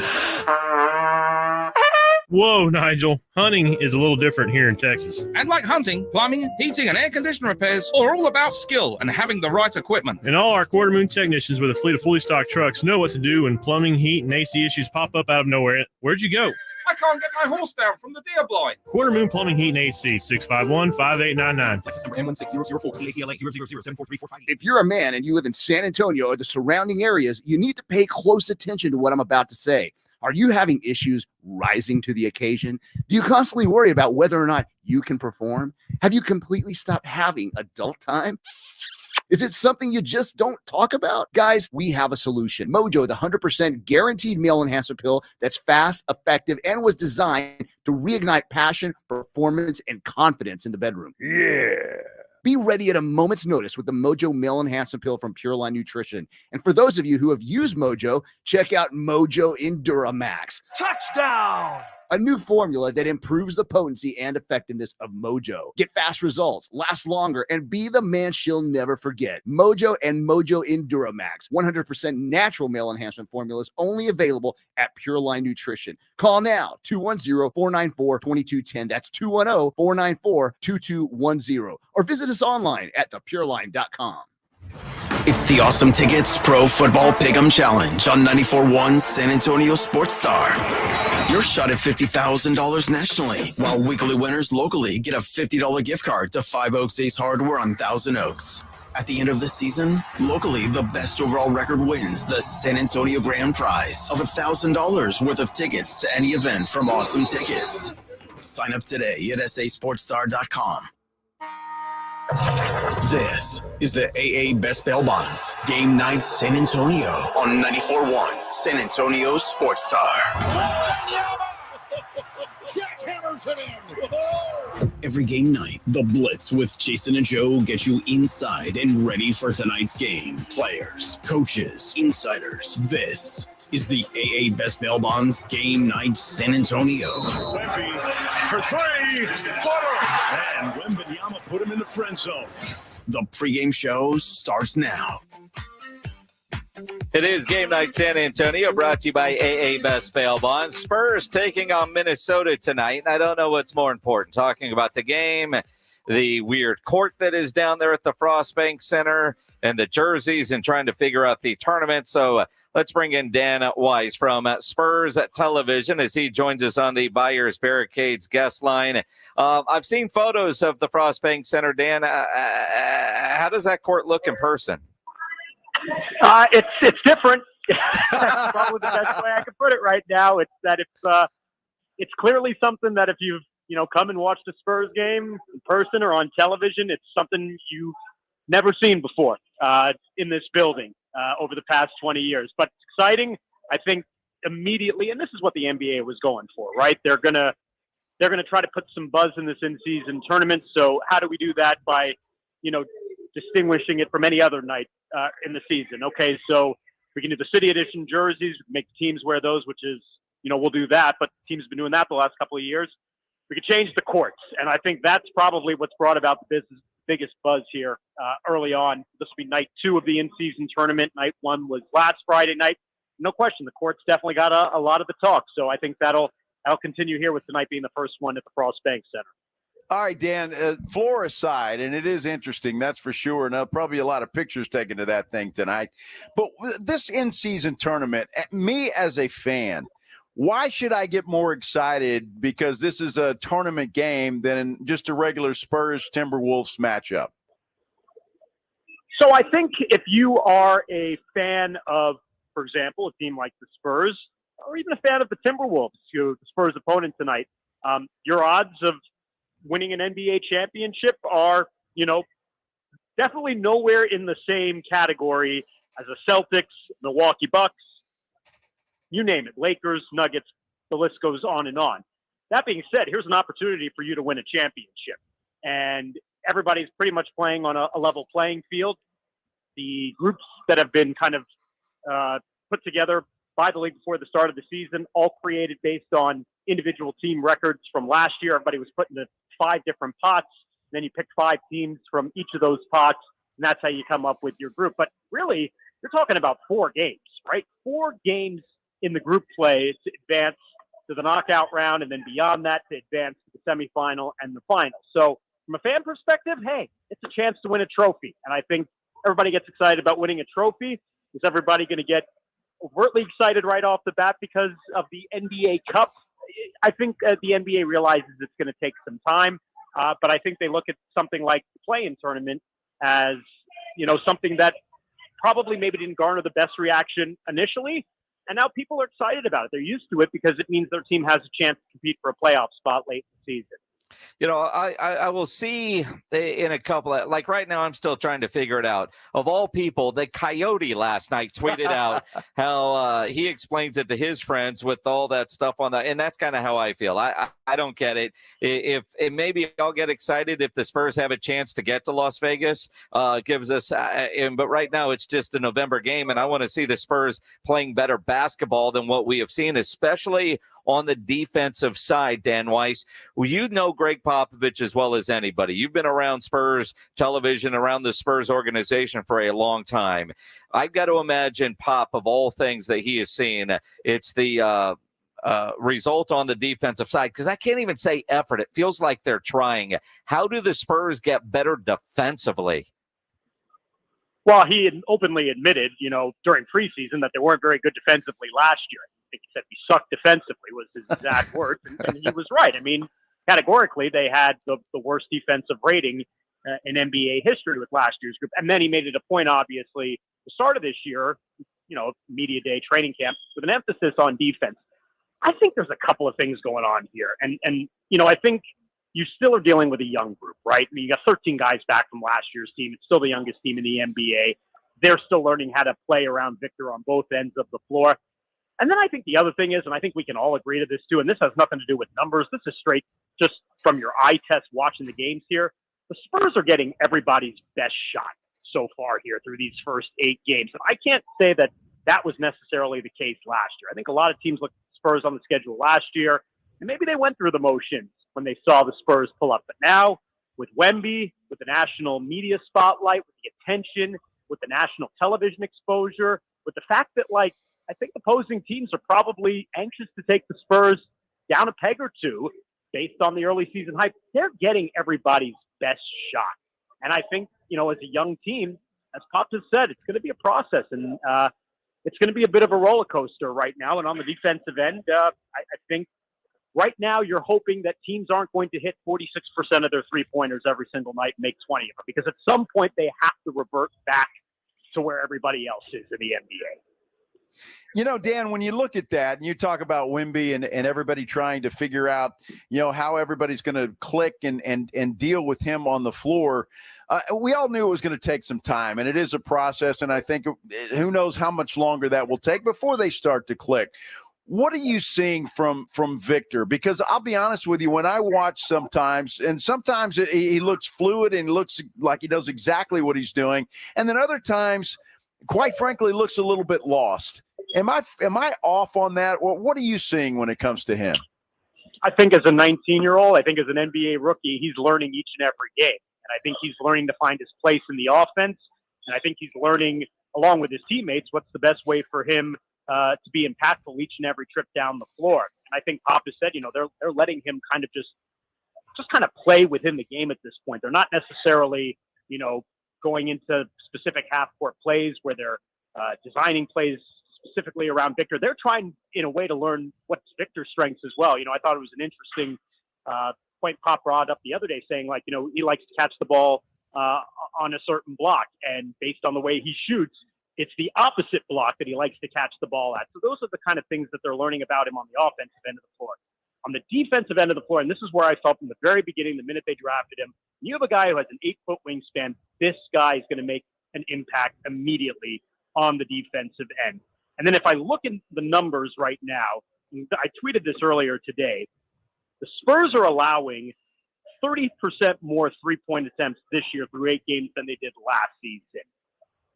Whoa, Nigel. Hunting is a little different here in Texas. And like hunting, plumbing, heating, and air conditioner repairs are all about skill and having the right equipment. And all our Quarter Moon technicians with a fleet of fully stocked trucks know what to do when plumbing, heat, and AC issues pop up out of nowhere. Where'd you go? I can't get my horse down from the deer blind. Quarter Moon Plumbing, Heat, and AC, 651-5899. If you're a man and you live in San Antonio or the surrounding areas, you need to pay close attention to what I'm about to say. Are you having issues rising to the occasion? Do you constantly worry about whether or not you can perform? Have you completely stopped having adult time? Is it something you just don't talk about? Guys, we have a solution. Mojo, the 100% guaranteed male enhancer pill that's fast, effective, and was designed to reignite passion, performance, and confidence in the bedroom. Yeah. Be ready at a moment's notice with the Mojo Male Enhancement Pill from Pure Line Nutrition. And for those of you who have used Mojo, check out Mojo Enduramax. Touchdown! A new formula that improves the potency and effectiveness of Mojo. Get fast results, last longer, and be the man she'll never forget. Mojo and Mojo Enduramax. 100% natural male enhancement formulas only available at Pure Line Nutrition. Call now, 210-494-2210. That's 210-494-2210. Or visit us online at thepureline.com. It's the Awesome Tickets Pro Football Pick'em Challenge on 94.1 San Antonio Sports Star. Your shot at $50,000 nationally, while weekly winners locally get a $50 gift card to 5 Oaks Ace Hardware on Thousand Oaks. At the end of the season, locally, the best overall record wins the San Antonio Grand Prize of $1,000 worth of tickets to any event from Awesome Tickets. Sign up today at sasportstar.com. This is the AA Best Bail Bonds Game Night San Antonio on 94.1 San Antonio Sports Star. Every game night, the Blitz with Jason and Joe get you inside and ready for tonight's game. Players, coaches, insiders. This is the AA Best Bail Bonds Game Night San Antonio. For three, and Wembanyama put him in the friend zone. The pregame show starts now. It is Game Night San Antonio, brought to you by AA Best Bail Bonds. Spurs taking on Minnesota tonight. I don't know what's more important, talking about the game, the weird court that is down there at the Frost Bank Center, and the jerseys, and trying to figure out the tournament. So let's bring in Dan Weiss from Spurs Television as he joins us on the Buyers Barricades guest line. I've seen photos of the Frost Bank Center. Dan, how does that court look in person? It's different. That's probably the best way I can put it right now. It's that it's clearly something that if you've come and watched a Spurs game in person or on television, it's something you've never seen before in this building over the past 20 years. But it's exciting, I think, immediately, and this is what the NBA was going for, right? They're gonna try to put some buzz in this in-season tournament. So how do we do that? By distinguishing it from any other night in the season. Okay, so we can do the City Edition jerseys, make the teams wear those, which is, we'll do that, but the team's been doing that the last couple of years. We could change the courts, and I think that's probably what's brought about the biggest buzz here early on. This will be night 2 of the in-season tournament. Night 1 was last Friday night. No question, the courts definitely got a lot of the talk, so I think that'll continue here with tonight being the first one at the Frost Bank Center. All right, Dan, floor aside, and it is interesting, that's for sure, and probably a lot of pictures taken to that thing tonight. But this in-season tournament, me as a fan, why should I get more excited because this is a tournament game than just a regular Spurs-Timberwolves matchup? So I think if you are a fan of, for example, a team like the Spurs, or even a fan of the Timberwolves, the Spurs opponent tonight, your odds of winning an NBA championship are, definitely nowhere in the same category as the Celtics, Milwaukee Bucks, you name it, Lakers, Nuggets, the list goes on and on. That being said, here's an opportunity for you to win a championship. And everybody's pretty much playing on a level playing field. The groups that have been kind of put together by the league before the start of the season, all created based on individual team records from last year. Everybody was put into 5 different pots. Then you pick 5 teams from each of those pots, and that's how you come up with your group. But really, you're talking about 4 games, right? 4 games in the group play to advance to the knockout round, and then beyond that to advance to the semifinal and the final. So from a fan perspective, hey, it's a chance to win a trophy. And I think everybody gets excited about winning a trophy. Is everybody going to get overtly excited right off the bat because of the NBA Cup? I think the NBA realizes it's going to take some time, but I think they look at something like the play-in tournament as, something that probably maybe didn't garner the best reaction initially, and now people are excited about it. They're used to it because it means their team has a chance to compete for a playoff spot late in the season. I will see in a couple of, like right now, I'm still trying to figure it out. Of all people, the Coyote last night tweeted out how he explains it to his friends with all that stuff on that. And that's kind of how I feel. I don't get it. If maybe I'll get excited if the Spurs have a chance to get to Las Vegas, gives us, but right now it's just a November game. And I want to see the Spurs playing better basketball than what we have seen, especially on the defensive side. Dan Weiss, well, you know Greg Popovich as well as anybody. You've been around Spurs television, around the Spurs organization for a long time. I've got to imagine Pop, of all things that he has seen, it's the result on the defensive side, because I can't even say effort. It feels like they're trying. How do the Spurs get better defensively? Well, he had openly admitted, during preseason that they weren't very good defensively last year. I think he said we sucked defensively was his exact words, and he was right. I mean, categorically, they had the worst defensive rating in NBA history with last year's group. And then he made it a point, obviously, the start of this year, media day, training camp, with an emphasis on defense. I think there's a couple of things going on here. And I think you still are dealing with a young group, right? I mean, you got 13 guys back from last year's team. It's still the youngest team in the NBA. They're still learning how to play around Victor on both ends of the floor. And then I think the other thing is, and I think we can all agree to this too, and this has nothing to do with numbers. This is straight just from your eye test watching the games here. The Spurs are getting everybody's best shot so far here through these first 8 games. And I can't say that that was necessarily the case last year. I think a lot of teams looked at the Spurs on the schedule last year, and maybe they went through the motions when they saw the Spurs pull up. But now, with Wemby, with the national media spotlight, with the attention, with the national television exposure, with the fact that, I think opposing teams are probably anxious to take the Spurs down a peg or two based on the early season hype. They're getting everybody's best shot. And I think, as a young team, as Pop has said, it's going to be a process, and it's going to be a bit of a roller coaster right now. And on the defensive end, I think right now you're hoping that teams aren't going to hit 46% of their three-pointers every single night and make 20 of them, because at some point they have to revert back to where everybody else is in the NBA. Dan, when you look at that and you talk about Wemby and everybody trying to figure out, how everybody's going to click and deal with him on the floor, we all knew it was going to take some time, and it is a process. And I think who knows how much longer that will take before they start to click. What are you seeing from Victor? Because I'll be honest with you, when I watch sometimes he looks fluid and looks like he knows exactly what he's doing. And then other times, quite frankly, looks a little bit lost. Am I off on that? What are you seeing when it comes to him? I think as a 19-year-old, I think as an NBA rookie, he's learning each and every game. And I think he's learning to find his place in the offense. And I think he's learning, along with his teammates, what's the best way for him to be impactful each and every trip down the floor. And I think Pop has said, they're letting him kind of just kind of play within the game at this point. They're not necessarily, going into specific half-court plays where they're designing plays specifically around Victor. They're trying, in a way, to learn what's Victor's strengths as well. I thought it was an interesting point Pop brought up the other day, saying, he likes to catch the ball on a certain block, and based on the way he shoots, it's the opposite block that he likes to catch the ball at. So those are the kind of things that they're learning about him on the offensive end of the floor. On the defensive end of the floor, and this is where I felt from the very beginning, the minute they drafted him, you have a guy who has an 8-foot wingspan. This guy is going to make an impact immediately on the defensive end. And then if I look at the numbers right now, I tweeted this earlier today, the Spurs are allowing 30% more three-point attempts this year through 8 games than they did last season.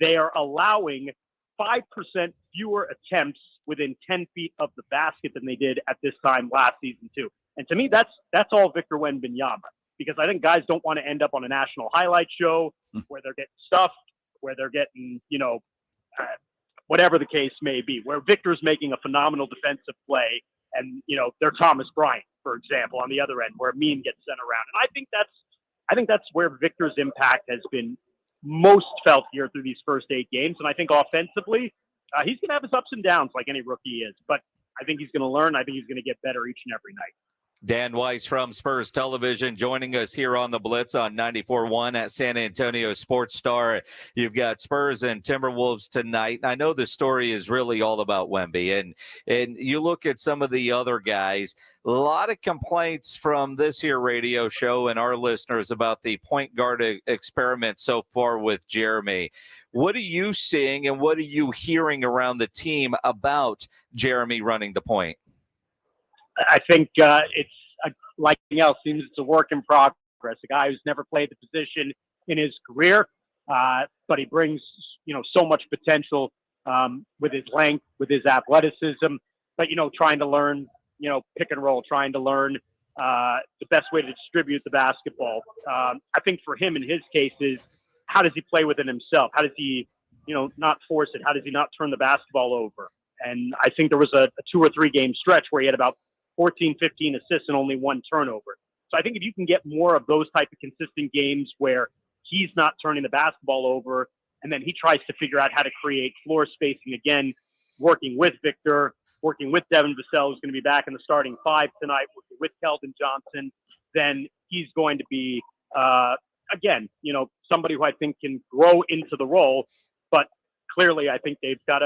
They are allowing 5% fewer attempts within 10 feet of the basket than they did at this time last season too. And to me, that's all Victor Wembanyama, because I think guys don't want to end up on a national highlight show where they're getting stuffed, where they're getting, whatever the case may be, where Victor's making a phenomenal defensive play and they're Thomas Bryant, for example, on the other end, where Mean gets sent around. And I think that's where Victor's impact has been most felt here through these first 8 games. And I think offensively, he's going to have his ups and downs like any rookie is, but I think he's going to learn. I think he's going to get better each and every night. Dan Weiss from Spurs Television joining us here on the Blitz on 94.1 at San Antonio Sports Star. You've got Spurs and Timberwolves tonight. I know the story is really all about Wemby, and you look at some of the other guys, a lot of complaints from this here radio show and our listeners about the point guard experiment so far with Jeremy. What are you seeing and what are you hearing around the team about Jeremy running the point? I think it's like anything else. Seems it's a work in progress. A guy who's never played the position in his career, but he brings so much potential with his length, with his athleticism. But trying to learn pick and roll, trying to learn the best way to distribute the basketball. I think for him in his case is how does he play within himself? How does he not force it? How does he not turn the basketball over? And I think there was a 2 or 3 game stretch where he had about 14, 15 assists and only 1 turnover. So I think if you can get more of those type of consistent games where he's not turning the basketball over, and then he tries to figure out how to create floor spacing again, working with Victor, working with Devin Vassell, who's going to be back in the starting 5 tonight, working with Keldon Johnson, then he's going to be, again, somebody who I think can grow into the role. But clearly I think they've got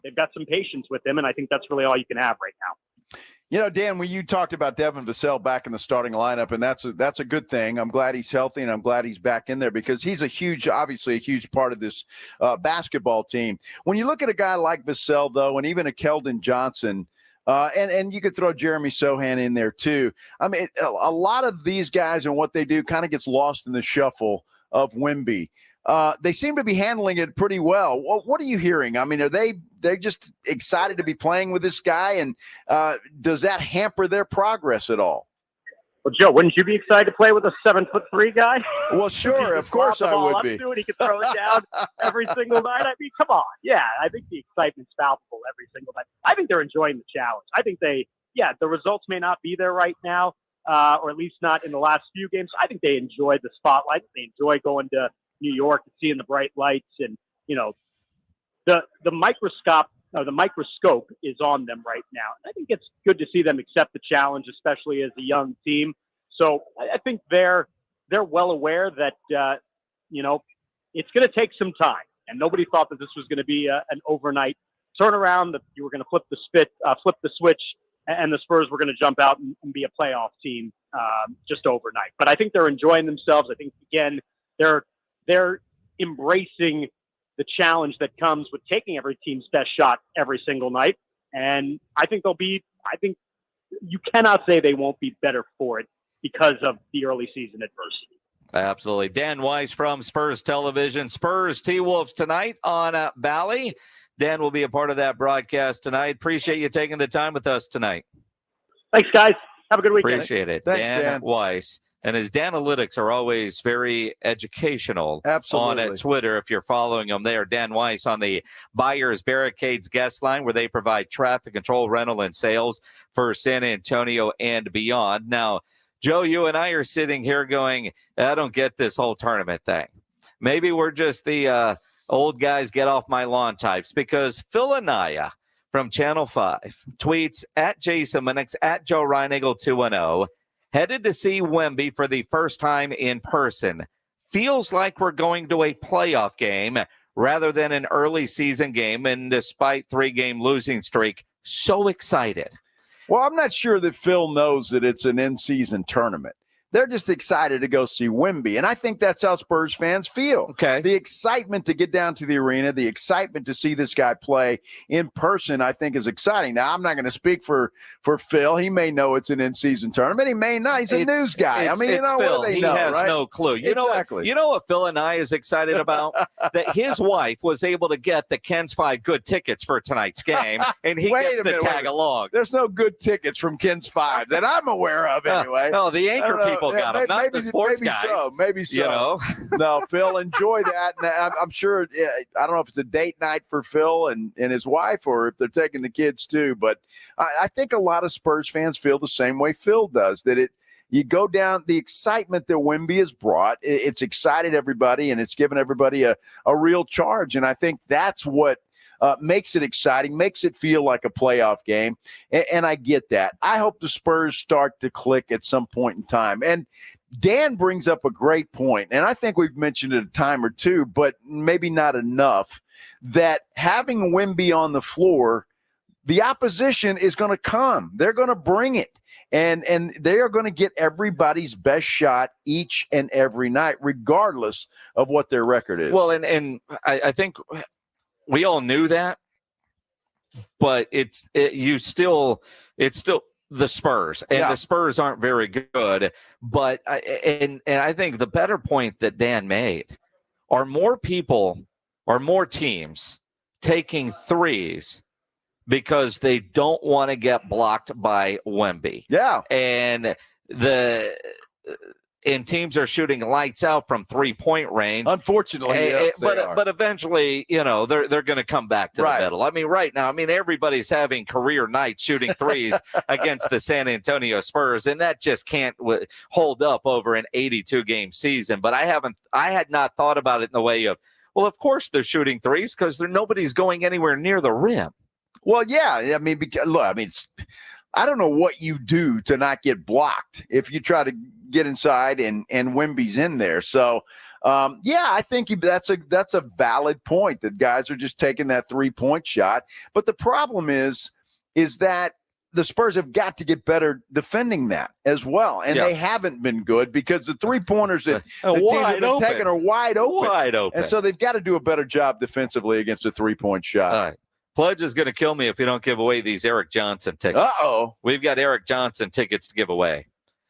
they've got some patience with him, and I think that's really all you can have right now. Dan, when you talked about Devin Vassell back in the starting lineup, and that's a good thing. I'm glad he's healthy, and I'm glad he's back in there because he's obviously a huge part of this basketball team. When you look at a guy like Vassell, though, and even a Keldon Johnson, and you could throw Jeremy Sohan in there too. I mean, a lot of these guys and what they do kind of gets lost in the shuffle of Wemby. They seem to be handling it pretty well. What are you hearing? I mean, they're just excited to be playing with this guy, and does that hamper their progress at all? Well, Joe, wouldn't you be excited to play with a 7'3" guy? Well, sure, of course I would be. He could throw it down every single night. I mean, come on. Yeah, I think the excitement's palpable every single night. I think they're enjoying the challenge. I think the results may not be there right now, or at least not in the last few games. I think they enjoy the spotlight. They enjoy going to New York and seeing the bright lights, and the microscope is on them right now. And I think it's good to see them accept the challenge, especially as a young team. So I think they're well aware that it's going to take some time, and nobody thought that this was going to be an overnight turnaround, that you were going to flip the switch, and the Spurs were going to jump out and be a playoff team just overnight. But I think they're enjoying themselves. I think again they're embracing the challenge that comes with taking every team's best shot every single night. And I think you cannot say they won't be better for it because of the early season adversity. Absolutely. Dan Weiss from Spurs Television. Spurs T-Wolves tonight on Bally. Dan will be a part of that broadcast tonight. Appreciate you taking the time with us tonight. Thanks, guys. Have a good weekend. Appreciate it. Thanks, Dan Weiss. And his Danalytics are always very educational. Absolutely. On Twitter, if you're following them there. Dan Weiss on the Buyers Barricades guest line, where they provide traffic control, rental, and sales for San Antonio and beyond. Now, Joe, you and I are sitting here going, I don't get this whole tournament thing. Maybe we're just the old guys get off my lawn types, because Phil Anaya from Channel 5 tweets at Jason Minix, at Joe Reinagle 210, headed to see Wemby for the first time in person. Feels like we're going to a playoff game rather than an early season game, and despite 3-game losing streak, so excited. Well, I'm not sure that Phil knows that it's an in-season tournament. They're just excited to go see Wemby, and I think that's how Spurs fans feel. Okay. The excitement to get down to the arena, the excitement to see this guy play in person, I think is exciting. Now, I'm not going to speak for Phil. He may know it's an in-season tournament. He may not. He's a news guy. I mean, Phil. What do they he know, has right? no clue. Exactly. You know what Phil and I is excited about? That his wife was able to get the Ken's 5 good tickets for tonight's game, and he gets to tag along. There's no good tickets from Ken's 5 that I'm aware of, anyway. No, the anchor people people got them, not the sports maybe guys. Maybe so. You know? No, Phil, enjoy that. And I'm sure, I don't know if it's a date night for Phil and his wife or if they're taking the kids too. But I think a lot of Spurs fans feel the same way Phil does, that you go down, the excitement that Wemby has brought, it's excited everybody and it's given everybody a real charge. And I think that's what makes it exciting, makes it feel like a playoff game. And I get that. I hope the Spurs start to click at some point in time. And Dan brings up a great point, and I think we've mentioned it a time or two, but maybe not enough, that having Wemby on the floor, the opposition is going to come. They're going to bring it. And they are going to get everybody's best shot each and every night, regardless of what their record is. Well, and I think we all knew that, but it's still the Spurs, and the Spurs aren't very good. But I think the better point that Dan made are more people or more teams taking threes because they don't want to get blocked by Wemby. Yeah. And teams are shooting lights out from 3-point range. Unfortunately, yes, but eventually, they're going to come back to the middle. I mean, right now, everybody's having career nights shooting threes against the San Antonio Spurs, and that just can't hold up over an 82-game season. But I had not thought about it in the way of, well, of course they're shooting threes because nobody's going anywhere near the rim. Well, yeah. I mean, I don't know what you do to not get blocked if you try to get inside and Wemby's in there. So, I think that's a valid point that guys are just taking that 3-point shot. But the problem is that the Spurs have got to get better defending that as well. And they haven't been good because the 3-pointers that the teams have been taking are wide open. Wide open. And so they've got to do a better job defensively against a 3-point shot. All right. Pledge is going to kill me if you don't give away these Eric Johnson tickets. Uh-oh. We've got Eric Johnson tickets to give away.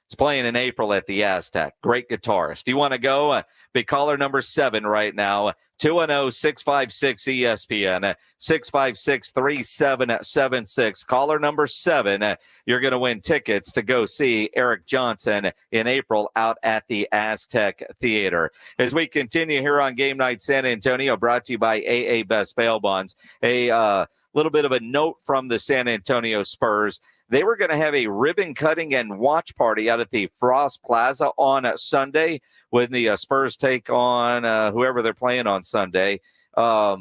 He's playing in April at the Aztec. Great guitarist. Do you want to go? Be caller number 7 right now. 210-656-ESPN. 656-3776. Caller number 7. You're going to win tickets to go see Eric Johnson in April out at the Aztec Theater. As we continue here on Game Night San Antonio, brought to you by AA Best Bail Bonds. A little bit of a note from the San Antonio Spurs. They were going to have a ribbon cutting and watch party out at the Frost Plaza on Sunday when the Spurs take on whoever they're playing on Sunday. There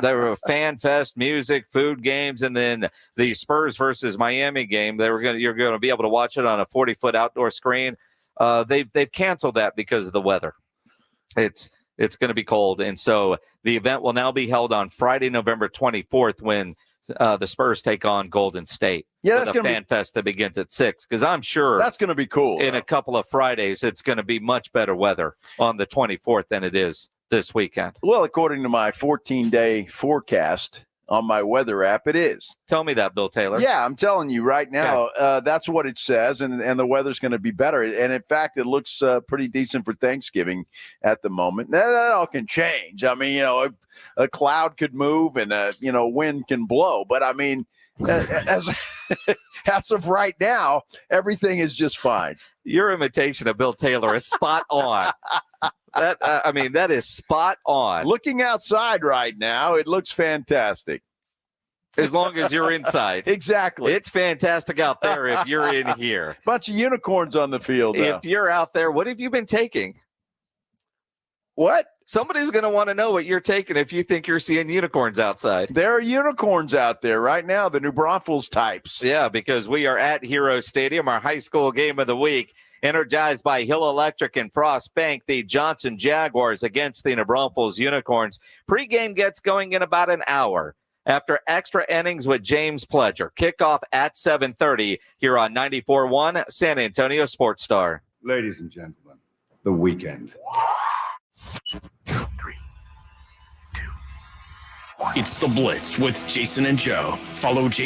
were fan fest, music, food, games, and then the Spurs versus Miami game. You're going to be able to watch it on a 40-foot outdoor screen. They've canceled that because of the weather. It's going to be cold, and so the event will now be held on Friday, November 24th, when the Spurs take on Golden State. Yeah, that's going to be fan fest that begins at 6, because I'm sure that's going to be cool. In a couple of Fridays, it's going to be much better weather on the 24th than it is this weekend. Well, according to my 14-day forecast on my weather app, it is. Tell me that, Bill Taylor. Yeah, I'm telling you right now, that's what it says, and the weather's going to be better. And in fact, it looks pretty decent for Thanksgiving at the moment. That all can change. I mean, a cloud could move and wind can blow, but I mean, as of right now, everything is just fine. Your imitation of Bill Taylor is spot on. That is spot on. Looking outside right now, it looks fantastic. As long as you're inside. Exactly. It's fantastic out there if you're in here. Bunch of unicorns on the field. If you're out there, what have you been taking? What? Somebody's going to want to know what you're taking if you think you're seeing unicorns outside. There are unicorns out there right now, the New Braunfels types. Yeah, because we are at Hero Stadium, our high school game of the week, energized by Hill Electric and Frost Bank, the Johnson Jaguars against the New Braunfels Unicorns. Pre-game gets going in about an hour after extra innings with James Pledger. Kickoff at 7:30 here on 94.1 San Antonio Sports Star. Ladies and gentlemen, the weekend. 3, 2, 1. It's the Blitz with Jason and Joe. Follow Jason